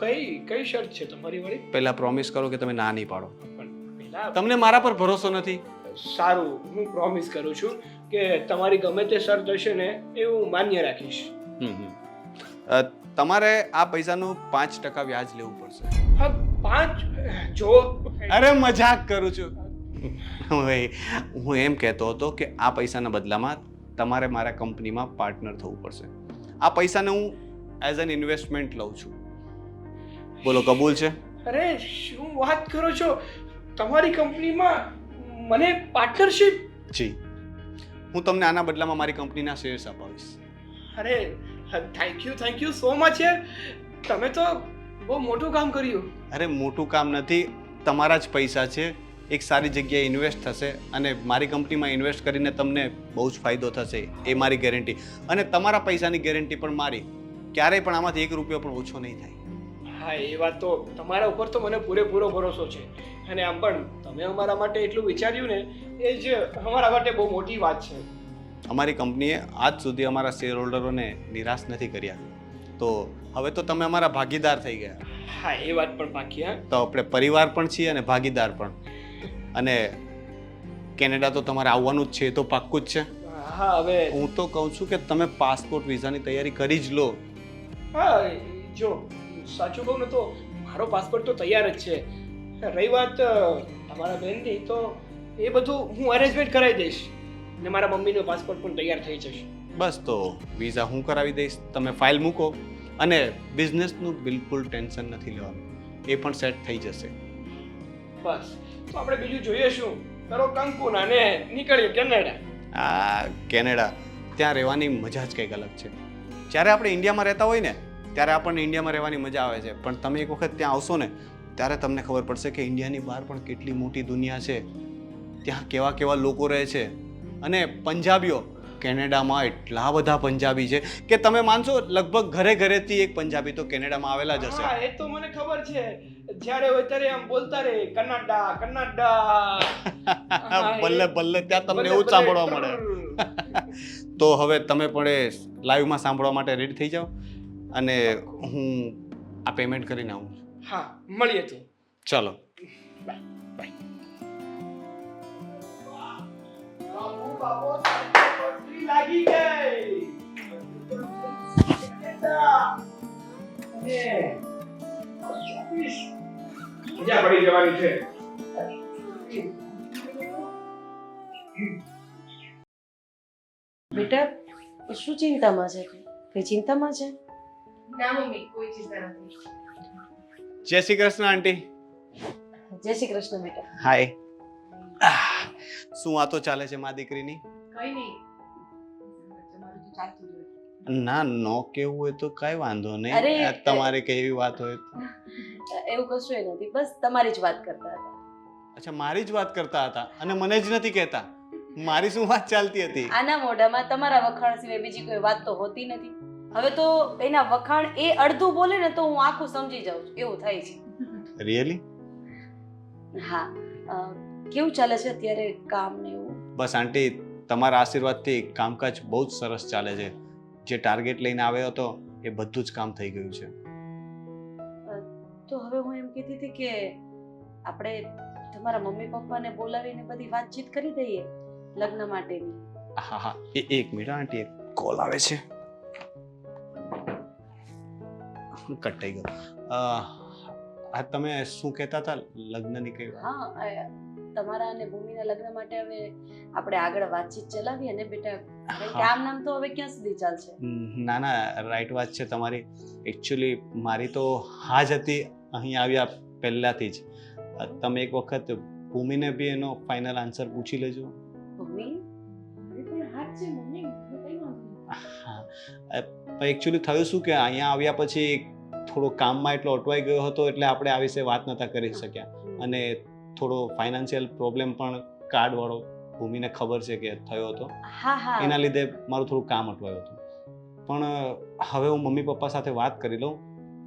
કઈ શરત છે તમારી વળી? પહેલા પ્રોમિસ કરો કે તમે ના નહીં પાડો. પણ પહેલા તમને મારા પર ભરોસો નથી? સારું, હું પ્રોમિસ કરું છું કે તમારી ગમે તે શરત હશે ને એ હું માન્ય રાખીશ. તમારે આ પૈસાનું 5% વ્યાજ લેવું પડશે. હા 5? જો અરે મજાક કરું છું. હું એમ કહેતો હતો કે આ પૈસાના બદલામાં તમારે મારા કંપનીમાં પાર્ટનર થવું પડશે. આ પૈસાને હું એઝ એન ઇન્વેસ્ટમેન્ટ લઉં છું. બોલો, કબૂલ છે? અરે શું વાત કરો છો? તમારી કંપનીમાં મને પાર્ટનરશિપ? જી, હું તમને આના બદલામાં મારી કંપનીના શેર્સ અપાવીશ. અરે થેન્ક યુ સો મચ. તમે તો બહુ મોટું કામ કર્યું. અરે મોટું કામ નથી, તમારા જ પૈસા છે, એક સારી જગ્યાએ ઇન્વેસ્ટ થશે અને મારી કંપનીમાં ઇન્વેસ્ટ કરીને તમને બહુ જ ફાયદો થશે, એ મારી ગેરંટી. અને તમારા પૈસાની ગેરંટી પણ મારી. ક્યારેય પણ આમાંથી 1 રૂપિયો પણ ઓછો નહીં થાય. હા, એ વાત તો તમારા ઉપર તો મને પૂરેપૂરો ભરોસો છે. અને આમ પણ તમે અમારા માટે એટલું વિચાર્યું ને, એ જ અમારા માટે બહુ મોટી વાત છે. અમારી કંપનીએ આજ સુધી અમારા શેર હોલ્ડરોને નિરાશ નથી કર્યા, તો હવે તો તમે અમારા ભાગીદાર થઈ ગયા. હા એ વાત પણ પાકી હા. તો આપણે પરિવાર પણ છીએ અને ભાગીદાર પણ. અને કેનેડા તો તમારે આવવાનું જ છે, એ તો પાક્કું જ છે. હા હવે હું તો કહું છું કે તમે પાસપોર્ટ વિઝાની તૈયારી કરી જ લો. હા જો સાચું કહું ને તો મારો પાસપોર્ટ તો તૈયાર જ છે. રહી વાત તમારા બહેનની તો એ બધું હું અરેન્જમેન્ટ કરાવી દઈશ ને મારા મમ્મીનો પાસપોર્ટ પણ તૈયાર થઈ જશે. બસ તો વિઝા હું કરાવી દઈશ, તમે ફાઇલ મૂકો અને બિઝનેસનું બિલકુલ ટેન્શન નથી લેવાનું, એ પણ સેટ થઈ જશે. બસ તો આપણે બીજું જોઈએ શું? કરો કંકુના ને નીકળીએ કેનેડા. આ કેનેડા ત્યાં રહેવાની મજા જ કંઈક અલગ છે. જ્યારે આપણે ઇન્ડિયામાં રહેતા હોય ને ત્યારે આપણને ઇન્ડિયામાં રહેવાની મજા આવે છે, પણ તમે એક વખત ત્યાં આવશો ને ત્યારે તમને ખબર પડશે કે ઇન્ડિયાની બહાર પણ કેટલી મોટી દુનિયા છે, ત્યાં કેવા કેવા લોકો રહે છે. અને પંજાબીઓ, કેનેડામાં એટલા બધા પંજાબી છે કે તમે માનશો લગભગ ઘરે ઘરેથી એક પંજાબી તો કેનેડામાં આવેલા જ હશે. હા એ તો મને ખબર છે. જ્યારે હોય ત્યારે આમ બોલતા રહે કન્નાડા કન્નાડા. બલ્લે બલ્લે ત્યાં તમને એવું જ સાંભળવા મળે. તો હવે તમે પણ લાઈવમાં સાંભળવા માટે રેડી થઈ જાઓ અને હું આ પેમેન્ટ કરીને આવું છું. હા મળીએ તો. ચલો. લાગી ગઈ. મજા પડી જવાની છે. બેટા શું ચિંતામાં છે? કઈ ચિંતામાં છે? ના મમ્મી, કોઈ ચિંતા નથી. જય શ્રી કૃષ્ણ આંટી. જય શ્રી કૃષ્ણ બેટા. હાય. શું વાતો ચાલે છે મા દીકરીની? કઈ નહીં, તમારું તો ચાલતું જ હોય. ના નો કેવું હોય તો કઈ વાંધો નહીં. અરે, તમારે કઈ એવી વાત હોય તો. એવું કશું એ નથી, બસ તમારી જ વાત કરતા હતા. અચ્છા, મારી જ વાત કરતા હતા અને મને જ નથી કહેતા. મારી શું વાત ચાલતી હતી? આના મોઢામાં તમારા વખાણ સિવાય બીજી કોઈ વાત તો હોતી નથી. હવે તો એના વખાણ એ અડધું બોલે ને તો હું આખું સમજી જાઉં છું, એવું થાય છે. રિયલી? હા, કેવું ચાલે છે અત્યારે કામ ને એવું? બસ આંટી, તમારા આશીર્વાદથી કામકાજ બહુ જ સરસ ચાલે છે. જે ટાર્ગેટ લઈને આવ્યો હતો એ બધું જ કામ થઈ ગયું છે. તો હવે હું એમ કહેતી હતી કે આપણે તમારા મમ્મી પપ્પાને બોલાવીને બધી વાતચીત કરી દઈએ લગ્ન માટેની. હા હા, એક મિનિટ આંટી, એક કોલ આવે છે. કટ થઈ ગયો. આ તમે શું કહેતા હતા લગ્નની કઈ વાત? હા, તમારા અને ભૂમિના લગ્ન માટે હવે આપણે આગળ વાતચીત ચલાવીએ ને બેટા. કારણ કે આમ નામ તો હવે ક્યાં સુધી ચાલશે? ના ના, રાઈટ વાત છે તમારી. એકચ્યુઅલી મારી તો હા જ હતી અહીં આવ્યા પહેલાથી જ. તમે એક વખત ભૂમિને બી એનો ફાઇનલ આન્સર પૂછી લેજો. ભૂમિ મારી પણ હાથ છે મમ્મી, કઈ વાંધો નહીં. હા, એકચ્યુઅલી થયું શું કે અહીંયા આવ્યા પછી થોડો કામમાં એટલો અટવાઈ ગયો હતો એટલે આપણે આ વિશે વાત નતા કરી શક્યા. અને થોડો ફાઇનાન્શિયલ પ્રોબ્લેમ પણ કાર્ડ વાળો ભૂમિને ખબર છે કે થયો હતો. હા હા, એના લીધે મારું થોડું કામ અટવાયું હતું. પણ હવે હું મમ્મી પપ્પા સાથે વાત કરી લઉં.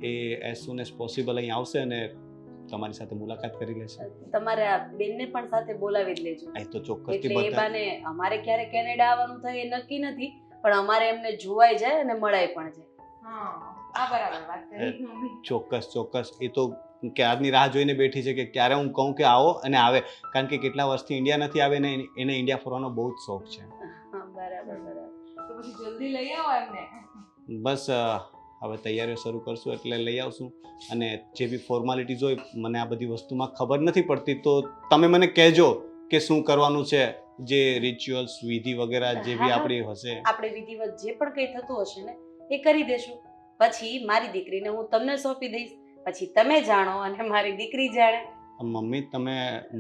એ એઝ સૂન એઝ પોસિબલ અહીં આવશે અને તમારી સાથે મુલાકાત કરી લેશે. તમારા બેનને પણ સાથે બોલાવી જ લેજો. એ તો ચોક્કસથી એટલે એ બધા. બાને અમારે ક્યારે કેનેડા આવવાનું થાય એ નક્કી નથી, પણ અમારે એમને જોવાઈ જાય અને મળાય પણ જાય. હા, આ બરાબર વાત કરી મમ્મી. ચોક્કસ ચોક્કસ. એ તો ક્યારની રાહ જોઈને બેઠી છે કે ક્યારે હું કહું કે આવો અને આવે. કારણ કે કેટલા વર્ષથી ઇન્ડિયા નથી આવે ને એને ઇન્ડિયા ફરવાનો બહુ જ શોખ છે. હા, બરાબર બરાબર. તો પછી જલ્દી લઈ આવો એમને. બસ હવે તૈયારીઓ શરૂ કરશું એટલે લઈ આવશું. અને જે બી ફોર્માલિટીઝ હોય, મને આ બધી વસ્તુમાં ખબર નથી પડતી તો તમે મને કહેજો કે શું કરવાનું છે. જે રિચ્યુઅલ્સ વિધિ વગેરે જે બી આપણી હશે. આપણે વિધિવત જે પણ કંઈ થતું હશે ને એ કરી દેશું. પછી મારી દીકરીને હું તમને સોંપી દઈશ. પછી તમે જાણો અને મારી દીકરી જાણે.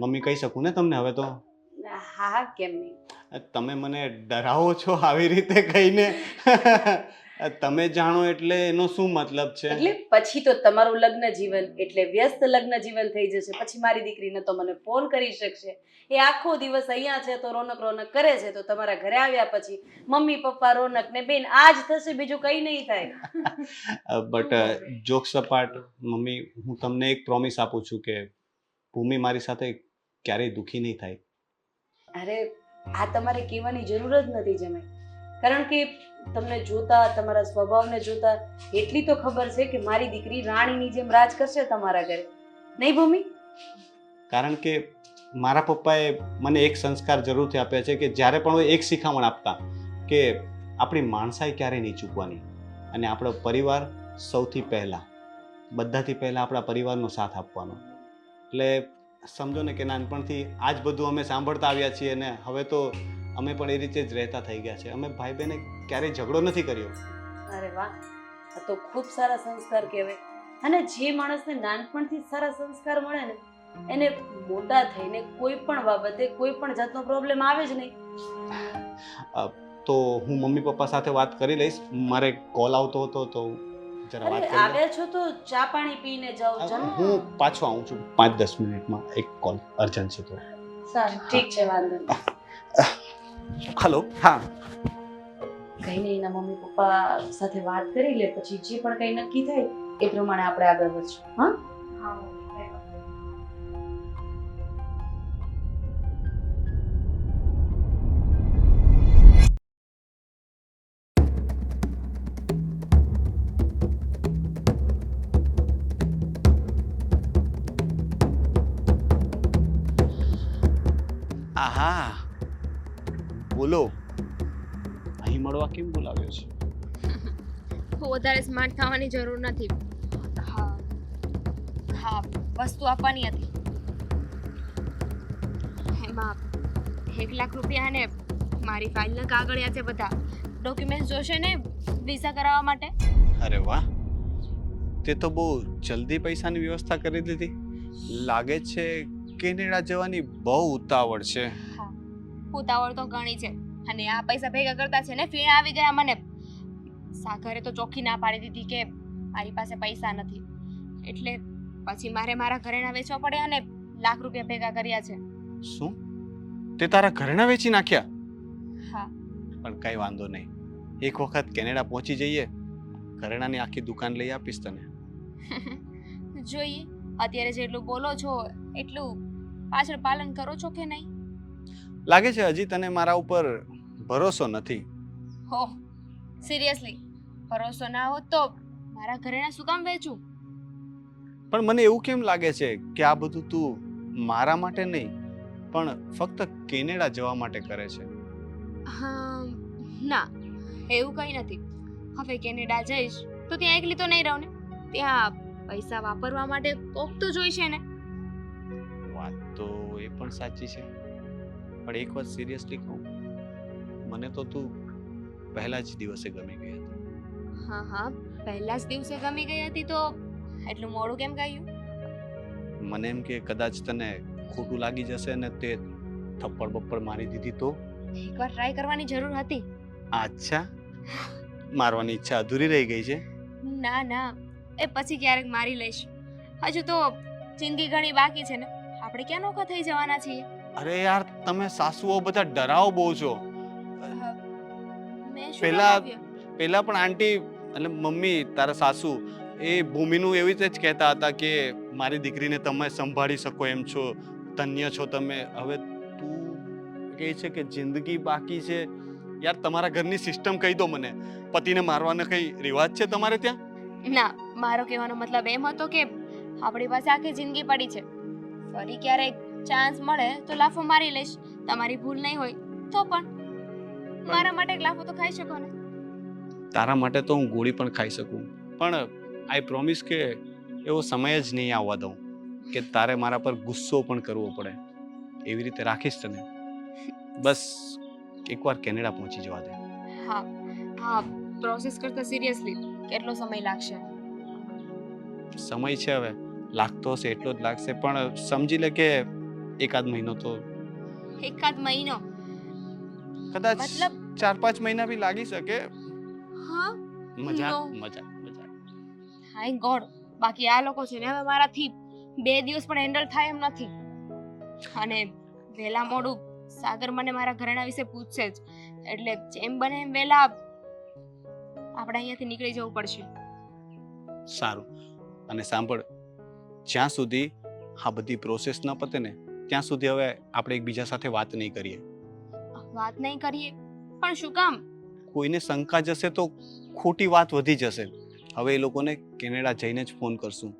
મમ્મી કહી શકું ને તમને હવે તો? હા હા, કેમ નહીં. તમે મને ડરાવો છો આવી રીતે કહીને. તમે જાણો એટલે એનો શું મતલબ છે? એટલે પછી તો તમારું લગ્ન જીવન એટલે વ્યસ્ત લગ્ન જીવન થઈ જશે. પછી મારી દીકરીને તો મને ફોન કરી શકશે. એ આખો દિવસ અહીંયા છે તો રોનક રોનક કરે છે, તો તમારા ઘરે આવ્યા પછી મમ્મી પપ્પા રોનક ને બેન આ જ થશે, બીજું કંઈ નહીં થાય. બટ જોક્સ અપાર્ટ મમ્મી, હું તમને એક પ્રોમિસ આપું છું કે ભૂમિ મારી સાથે ક્યારેય દુઃખી નહીં થાય. અરે આ તમારે કહેવાની જરૂર જ નથી જમાઈ. કારણ કે તમને જોતા, તમારા સ્વભાવને જોતા એટલી તો ખબર છે કે મારી દીકરી રાણીની જેમ રાજ કરશે તમારા ઘરે, નહીં ભૂમિ? કારણ કે મારા પપ્પાએ મને એક સંસ્કાર જરૂરથી આપ્યા છે કે જ્યારે પણ એક શિખામણ આપતા કે આપણી માણસાઈ ક્યારેય નહીં ચૂકવાની અને આપણો પરિવાર સૌથી પહેલાં, બધાથી પહેલાં આપણા પરિવારનો સાથ આપવાનો. એટલે સમજો ને કે નાનપણથી આ જ બધું અમે સાંભળતા આવ્યા છીએ અને હવે તો અમે પણ એ રીતે જ રહેતા થઈ ગયા છે. અમે ભાઈ બહેને ક્યારેય ઝઘડો નથી કર્યો. અરે વાહ, આ તો ખૂબ સારા સંસ્કાર કહેવાય. અને જે માણસને નાનપણથી સારા સંસ્કાર મળે ને એને મોટા થઈને કોઈ પણ બાબતે કોઈ પણ જાતનો પ્રોબ્લેમ આવે જ નહીં. તો હું મમ્મી પપ્પા સાથે વાત કરી લઈશ. મારે કોલ આવતો હતો તો જરા વાત અરે કરી લઉં. આવ્યા છો તો ચા પાણી પીને જાઓ. જમો. હું પાછો આવું છું 5-10 મિનિટમાં. એક કોલ અર્જન્ટ છે તો. સારું, ઠીક છે, વાંધો નહીં. હલો. હા, કઈ નહીં, એના મમ્મી પપ્પા સાથે વાત કરી લે, પછી જે પણ કઈ નક્કી થાય એ પ્રમાણે આપણે આગળ વધશું. હા, હા મમ્મી. આહા, બોલો. અહીં મળવા કેમ બોલાવ્યો છે? વધારે સ્માર્ટ થવાની જરૂર નથી. હા હા, વસ્તુ આપવાની હતી. એમાં 1 લાખ રૂપિયા અને મારી ફાઇલના કાગળિયા છે, બધા ડોક્યુમેન્ટ્સ જોશે ને વિઝા કરાવવા માટે. અરે વાહ, તે તો બહુ જલ્દી પૈસાની વ્યવસ્થા કરી દીધી. લાગે છે કેનેડા જવાની બહુ ઉતાવળ છે. હા, ઉતાવળ તો ઘણી છે અને આ પૈસા ભેગા કરતા છે ને ફીણ આવી ગયા મને. સાગરે તો ચોખ્ખી ના પાડી દીધી કે મારી પાસે પૈસા નથી, એટલે પછી મારે મારા ઘરેણા વેચવા પડ્યા અને લાખ રૂપિયા ભેગા કર્યા છે. શું? તે તારા ઘરેણા વેચી નાખ્યા? હા. પણ કઈ વાંધો નહીં, એક વખત કેનેડા પહોંચી જઈએ, ઘરેણાની આખી દુકાન લઈ આપીશ તને. જોઈએ અત્યારે જેટલું બોલો છો એટલું પાછળ પાલન કરો છો કે નહીં? લાગે છે હજી તને મારા ઉપર ભરોસો નથી. હો, સિરિયસલી ભરોસો ના હોત તો મારા ઘરેણા શું કામ વેચું? પણ મને એવું કેમ લાગે છે કે આ બધું તું મારા માટે નહીં પણ ફક્ત કેનેડા જવા માટે કરે છે? હા, ના એવું કંઈ નથી. હવે કેનેડા જઈશ તો ત્યાં એકલી તો નહીં રહું ને, ત્યાં પૈસા વાપરવા માટે કોક તો જોઈશે ને. વાત તો એ પણ સાચી છે, પણ એક વાત સિરિયસલી કહું, મને તો તું પહેલા જ દિવસે ગમી ગઈ હતી. હા હા, પહેલા જ દિવસે ગમી ગઈ હતી તો એટલું મોડું કેમ કહ્યું? મને એમ કે કદાચ તને ખોટું લાગી જશે ને તે થપ્પડ બપ્પડ મારી દીધી તો? એકવાર ટ્રાય કરવાની જરૂર હતી. અચ્છા, મારવાની ઈચ્છા અધૂરી રહી ગઈ છે? ના ના, એ પછી ક્યારેક મારી લઈશ. હજુ તો જિંદગી ઘણી બાકી છે ને, આપણે ક્યાં નોખા થઈ જવાના છીએ. અરે યાર, તમે સાસુઓ બધા ડરાવ બહુ છો. મેં શું પહેલા બનાવ્યું? પહેલા પણ આંટી એટલે મમ્મી તારા સાસુ એ ભૂમિનું એવી રીતે જ કહેતા હતા કે મારી દીકરીને તમે સંભાળી શકો એમ છો, ધન્ય છો તમે. હવે તું કહે છે કે જિંદગી બાકી છે. યાર, તમારા ઘરની સિસ્ટમ કહી દો મને. પતિને મારવાનો કઈ રિવાજ છે તમારે ત્યાં? ના, મારો કહેવાનો મતલબ એમ હતો કે આપણી પાસે આખી જિંદગી પડી છે, ફરી ક્યારેક ચાન્સ મળે તો લાફો મારી લઈશ. તમારી ભૂલ નહીં હોય તો પણ મારા માટે એક લાફો તો ખાઈ શકો ને. તારા માટે તો હું ગોળી પણ ખાઈ શકું, પણ આઈ પ્રોમિસ કે એવો સમય જ નહીં આવવા દઉં કે તારે મારા પર ગુસ્સો પણ કરવો પડે. એવી રીતે રાખીશ તને. બસ એકવાર કેનેડા પહોંચી જવા દે. હા હા, પ્રોસેસ કરતા સિરિયસલી કેટલો સમય લાગશે? સમય છે હવે, લાગતો હશે એટલો જ લાગશે, પણ સમજી લે કે 1-8 મહિનો તો, એકાદ મહિનો? કદાચ મતલબ? 4-5 મહિના બી લાગી શકે. હા, મજાક No. મજાક મજાક. Thank God. બાકી આ લોકો છે ને હવે મારાથી 2 દિવસ પણ હેન્ડલ થાય એમ નથી. અને વહેલા મોડું સાગર મને મારા ઘરેણા વિશે પૂછશે જ, એટલે જેમ બને એમ વહેલા આપણે અહીંયાથી નીકળી જવું પડશે. સારું. અને સાંભળ, જ્યાં સુધી આ બધી પ્રોસેસ ન પતે ને ત્યાં સુધી હવે આપણે એકબીજા સાથે વાત નહીં કરીએ. વાત નહીં કરીએ? પણ શું કામ? કોઈને શંકા જશે તો ખોટી વાત વધી જશે. હવે એ લોકોને કેનેડા જઈને જ ફોન કરશું.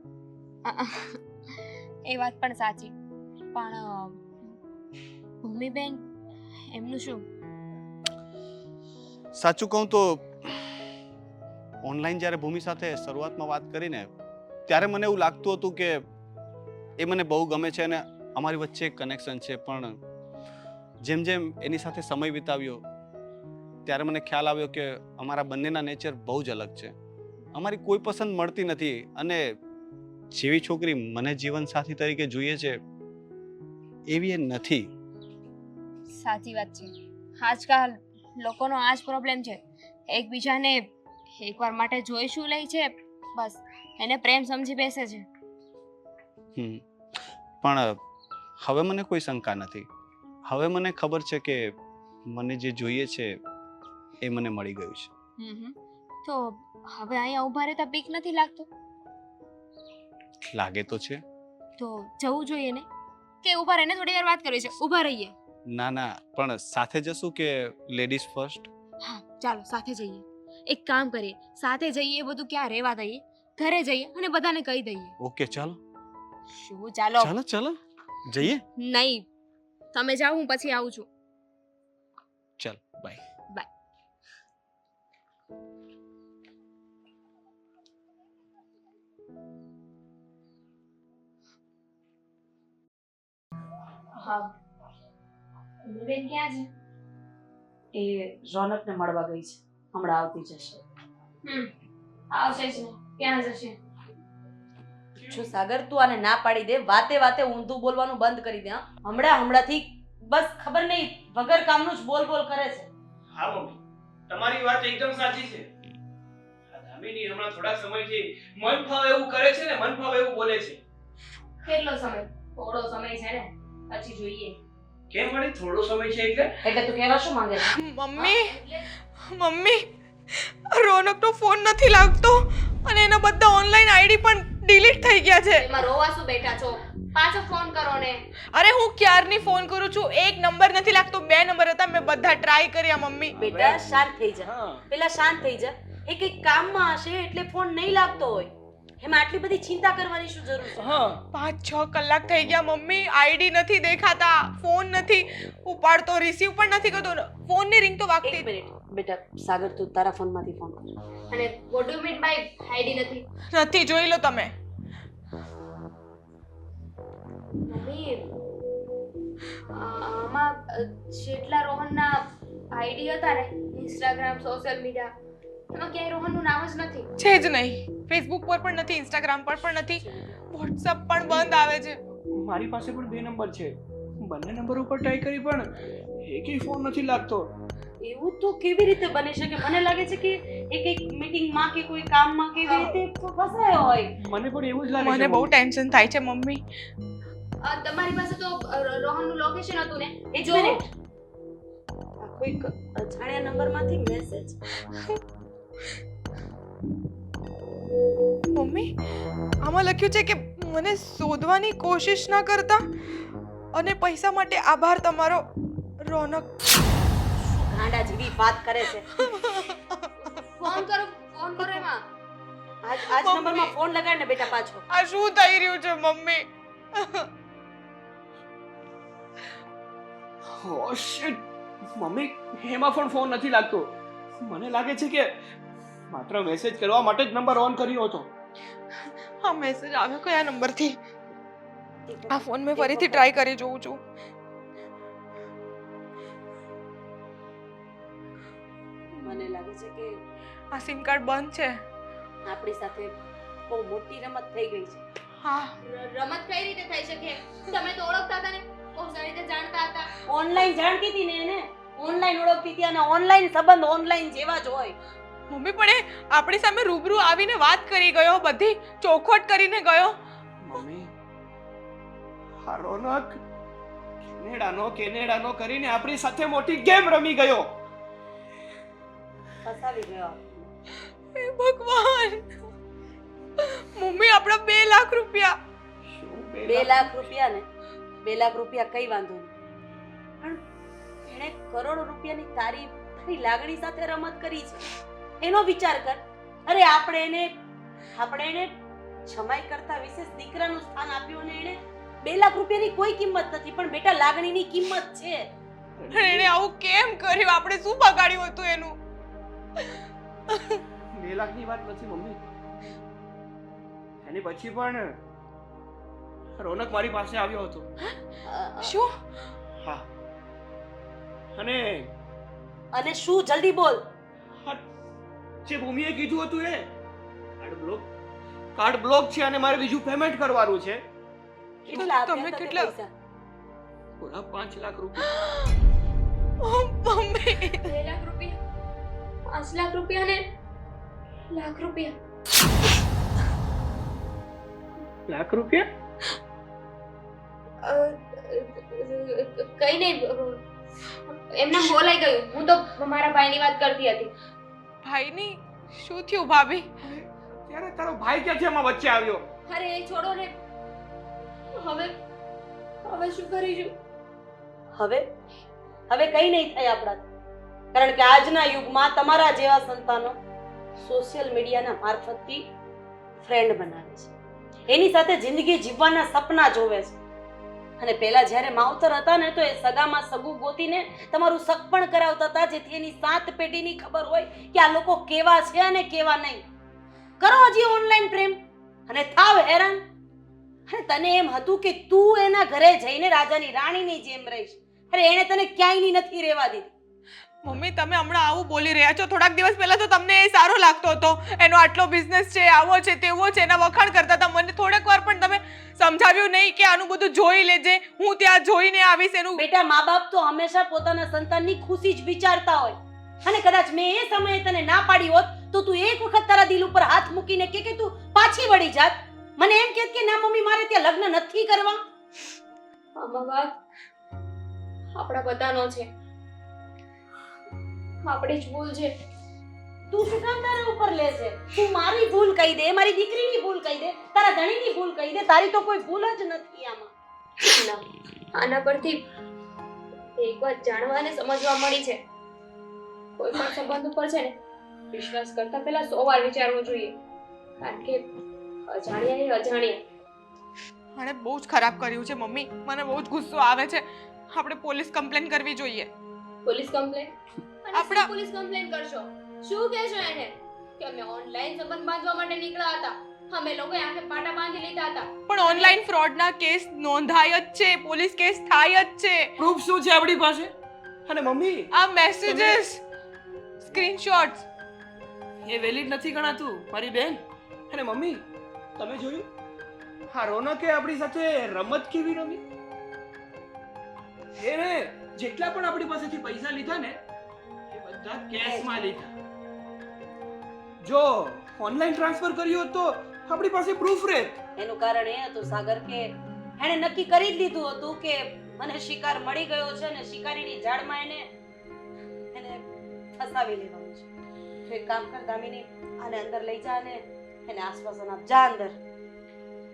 એ વાત પણ સાચી, પણ ભૂમિબેન એમનું શું? સાચું કહું તો ઓનલાઈન જ્યારે ભૂમિ સાથે શરૂઆતમાં વાત કરીને ત્યારે મને એવું લાગતું હતું કે એ મને બહુ ગમે છે અને અમારી વચ્ચે એક કનેક્શન છે, પણ જેમ જેમ એની સાથે સમય વિતાવ્યો ત્યારે મને ખ્યાલ આવ્યો કે અમારા બંનેના નેચર બહુ જ અલગ છે. અમારી કોઈ પસંદ મળતી નથી અને જેવી છોકરી મને જીવનસાથી તરીકે જોઈએ છે એવી એ નથી. સાચી વાત છે. આજકાલ લોકોનો આ જ પ્રોબ્લેમ છે. એકબીજાને એકવાર માટે જોઈ શું લે છે, બસ એને પ્રેમ સમજી બેસે છે. પણ હવે મને કોઈ શંકા નથી. હવે મને ખબર છે કે મને જે જોઈએ છે એ મને મળી ગયું છે. તો હવે અહીંયા ઊભા રહેતા બીક નથી લાગતું? લાગે તો છે. તો જવું જોઈએ ને, કે ઊભા રહીને થોડી વાર વાત કરવી છે? ઊભા રહીએ. ના ના, પણ સાથે જશું કે લેડીઝ ફર્સ્ટ? હા ચાલો સાથે જઈએ. એક કામ કરીએ, સાથે જઈએ, બધું ક્યાં રહેવા દઈએ, ઘરે જઈએ અને બધાને કહી દઈએ. ઓકે ચાલો. શું ચાલો? ચાલો ચાલો જઈએ. નહીં, તમે જાઓ, હું પછી આવું છું. ચાલ બાય. બાય. હા, બેન ક્યાં છે? એ રોનકને મળવા ગઈ છે, હમણાં આવતી જશે. આવશે જ ને, ક્યાં જશે? જો સાગર, તું આને ના પાડી દે, વાતે વાતે ઊંધું બોલવાનું બંધ કરી દે. હમણાંથી બસ ખબર નહીં વગર કામનું જ બોલ બોલ કરે છે. હા મમ્મી, તમારી વાત એકદમ સાચી છે. આ દામિની હમણાં થોડા સમયથી મન ફાવે એવું કરે છે ને મન ફાવે એવું બોલે છે. કેટલો સમય? થોડો સમય છે ને, પછી જોઈએ. કેમ વળી થોડો સમય છે એટલે? એટલે તું કહેવા શું માંગે છે? મમ્મી રોનકનો ફોન નથી લાગતો અને એના બધા ઓનલાઈન આઈડી પણ ડિલીટ થઈ ગયા છે. એમાં રોવા શું બેઠા છો? પાછો ફોન કરો ને. અરે હું ક્યારની ફોન કરું છું, એક નંબર નથી લાગતો, 2 નંબર હતા, મેં બધા ટ્રાય કર્યા મમ્મી. બેટા શાંત થઈ જા. હા. પેલા શાંત થઈ જા. એ કંઈક કામમાં હશે એટલે ફોન નહીં લાગતો હોય. એમાં આટલી બધી ચિંતા કરવાની શું જરૂર છે? હા. 5-6 કલાક થઈ ગયા મમ્મી, આઈડી નથી દેખાતા, ફોન નથી ઉપાડતો, રિસીવ પણ નથી કરતો, ફોનની રિંગ તો વાગતી. એક મિનિટ બેટા, સાગર તું તારા ફોનમાંથી ફોન કર. અને what do mean by ID નથી? નથી, જોઈ લો તમે. મમ્મી, આમાં જેટલા રોહનના આઈડી હતા ને, ઇન્સ્ટાગ્રામ, સોશિયલ મીડિયા, એમાં ક્યાંય રોહનનું નામ જ નથી. છે જ નહીં. ફેસબુક પર પણ નથી, ઇન્સ્ટાગ્રામ પર પણ નથી, વોટ્સઅપ પણ બંધ આવે છે. મારી પાસે પણ 2 નંબર છે. બંને નંબર ઉપર ટ્રાય કરી પણ એકેય ફોન નથી લાગતો. એવું તો કેવી રીતે બની શકે? મને લાગે છે કે એ કંઈક મીટિંગમાં કે કોઈ કામમાં કેવી રીતે ફસાયો હોય. મને પણ એવું જ લાગે છે. મને બહુ ટેન્શન થાય છે મમ્મી. તમારી પાસે તો રોહનનું લોકેશન હતું ને? એક મિનિટ, આ કોઈક અજાણ્યા નંબરમાંથી મેસેજ. મમ્મી આમાં લખ્યું છે કે મને શોધવાની કોશિશ ના કરતા અને પૈસા માટે આભાર તમારો, રોનક. ગાંડા જેવી વાત કરે છે. ફોન કરો એમાં. આજ નંબરમાં ફોન લગાડ ને બેટા પાછો. આ શું થઈ રહ્યું છે મમ્મી? ઓ શિટ. મમ્મી, એમાં પણ ફોન નથી લાગતો. મને લાગે છે કે માત્ર મેસેજ કરવા માટે જ નંબર ઓન કર્યો હતો. આ મેસેજ આવ્યો કયા નંબરથી? આ ફોન મેં ફરીથી ટ્રાય કરી જોઉં છું. મને લાગે છે કે આ સિમ કાર્ડ બંધ છે. આપણી સાથે બહુ મોટી રમત થઈ ગઈ છે. હા, રમત કઈ રીતે થઈ શકે? તમે તો ઓળખતા હતા ને, બહુ સારી રીતે જાણતા હતા. ઓનલાઈન જાણતી હતી ને એને, ઓનલાઈન ઓળખતી હતી અને ઓનલાઈન સંબંધ ઓનલાઈન જેવા જ હોય. મમ્મી પણ એ આપણી સામે રૂબરૂ આવીને વાત કરી ગયો, બધી ચોખવટ કરીને ગયો. મમ્મી, આ રોનક કેનેડાનો કરીને આપણી સાથે મોટી ગેમ રમી ગયો. ફસાવી ગયો. હે ભગવાન! મમ્મી આપણા 2 લાખ રૂપિયા. શું 2 લાખ રૂપિયા ને? 2 લાખ રૂપિયા કઈ વાંધો નહીં, પણ એણે કરોડો રૂપિયાની તારી તારી લાગણી સાથે રમત કરી છે એનો વિચાર કર. અરે આપણે એને જમાઈ કરતા વિશેષ દીકરાનું સ્થાન આપ્યું અને એને 2 લાખ રૂપિયાની કોઈ કિંમત નથી, પણ બેટા લાગણીની કિંમત છે. પણ એણે આવું કેમ કર્યું? આપણે શું બગાડ્યું હતું એનું? 2 લાખની વાત નથી મમ્મી. એની પછી પણ રોનક મારી પાસે આવ્યો હતો. શું? હા. અને શું? જલ્દી બોલ. હા, જે ભૂમિએ કીધું હતું એ કાર્ડ બ્લોક છે અને મારે બીજું પેમેન્ટ કરવાનું છે. કેટલા આપ્યા તમે હતા તે કેટલા? પૈસા? પૂરા 5 લાખ રૂપિયા. ઓ મમ્મી, 2 લાખ રૂપિયા, 5 લાખ રૂપિયા ને લાખ રૂપિયા. લાખ રૂપિયા? કઈ નહીં, એમને બોલાઈ ગયું. હું તો મારા ભાઈની વાત કરતી હતી. ભાઈની શું થયું ભાભી? ત્યારે તારો ભાઈ ક્યાંથી એમાં વચ્ચે આવ્યો? અરે એ છોડો ને. હવે શું કરીશું? હવે કઈ નહીં થાય આપણાથી, કારણ કે આજના યુગમાં તમારા જેવા સંતાનો સોશિયલ મીડિયાના મારફતથી ફ્રેન્ડ બનાવે છે, એની સાથે જિંદગી જીવવાના સપના જોવે છે. અને પહેલા જ્યારે માવતર હતા ને તો એ સગામાં સગું ગોતીને તમારું સગપણ કરાવતા હતા, જેથી એની 7 પેઢીની ખબર હોય કે આ લોકો કેવા છે અને કેવા નહીં. કરો હજી ઓનલાઈન પ્રેમ અને થાવ હેરાન. અને તને એમ હતું કે તું એના ઘરે જઈને રાજાની રાણીની જેમ રહીશ. અરે એણે તને ક્યાંયની નથી રહેવા દીધી. મમ્મી, તમે હમણાં આવું બોલી રહ્યા છો. થોડાક દિવસ પહેલા તો તમને એ સારો લાગતો હતો. એનો આટલો બિઝનેસ છે, આવો છે, તેવો છે, એના વખાણ કરતા હતા. મને થોડીક વાર પણ તમે સમજાવ્યું નહીં કે આનું બધું જોઈ લેજે, હું ત્યાં જોઈને આવીશ એનું. બેટા, મા બાપ તો હંમેશા પોતાના સંતાનની ખુશી જ વિચારતા હોય. અને કદાચ મેં એ સમયે તને ના પાડી હોત તો તું એક વખત તારા દિલ ઉપર હાથ મૂકીને કે તું પાછી વળી જાત. મને એમ કહેત કે ના મમ્મી, મારે ત્યાં લગ્ન નથી કરવા. આમાં વાત આપણા બધાનો છે. આપણી જ ભૂલ છે. તું શું કામ તારા ઉપર લે છે? તું મારી ભૂલ કહી દે, મારી દીકરીની ભૂલ કહી દે, તારા ધણીની ભૂલ કહી દે. તારી તો કોઈ ભૂલ જ નથી આમાં. ના, આના પરથી એક વાત જાણવા અને સમજવા મળી છે. કોઈ પણ સંબંધ ઉપર છે ને વિશ્વાસ કરતા પહેલા 100 વાર વિચારવું જોઈએ. કારણ કે અજાણ્યા એ અજાણ્યા. આણે બહુ જ ખરાબ કર્યું છે મમ્મી. મને બહુ જ ગુસ્સો આવે છે. આપણે પોલીસ કમ્પ્લેન કરવી જોઈએ. Police complaint? આપણા- પોલીસ કમ્પ્લેન કરશો? શું કહેશો એને કે અમે ઓનલાઈન સંબંધ બાંધવા માટે નીકળ્યા હતા, અમે લોકોએ આંખે પાટા બાંધી લીધા હતા? પણ ઓનલાઈન ફ્રોડના કેસ નોંધાય જ છે, પોલીસ કેસ થાય જ છે. પ્રૂફ શું છે આપણી પાસે? અને મમ્મી, આ મેસેजेस, સ્ક્રીનશોટ્સ એ વેલિડ નથી ગણાતું મારી બેન. અને મમ્મી, તમે જોયું હા રોનકે આપણી સાથે રમત કેવી રમી? એને જેટલા પણ આપણી પાસેથી પૈસા લીધા ને એ બધા કેશમાં લીધા. જો ઓનલાઈન ટ્રાન્સફર કર્યું હોત તો આપણી પાસે પ્રૂફ રહેત. એનું કારણ એ હતું સાગર કે એણે નક્કી કરી જ લીધું હતું કે મને શિકાર મળી ગયો છે અને શિકારીની જાળમાં એને ફસાવી લેવાનું છે. તો એક કામ કર દામિની, આને અંદર લઈ જા અને એને આશ્વાસન આપ. જા અંદર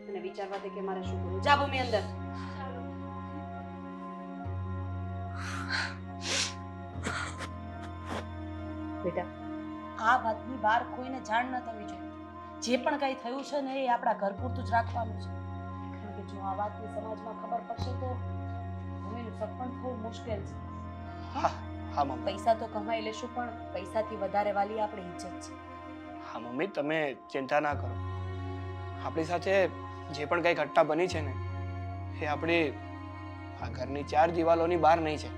અને વિચારવા દે કે મારે શું કરવું. જા ભૂમિ અંદર. બેટા, આ વાતની બહાર કોઈને જાણ ન થવી જોઈએ. જે પણ કંઈ થયું છે ને એ આપણા ઘર પૂરતું જ રાખવાનું છે. કારણ કે જો આ વાતની સમાજમાં ખબર પડશે તો ભૂમિનું સગપણ થવું મુશ્કેલ છે. હા મમ્મી. પૈસા તો કમાઈ લેશું, પણ પૈસાથી વધારે વાલી આપણી ઇજ્જત છે. હા મમ્મી, તમે ચિંતા ના કરો. આપણી સાથે જે પણ કંઈ ઘટના બની છે ને એ આપણી આ ઘરની 4 દિવાલોની બહાર નહીં છે.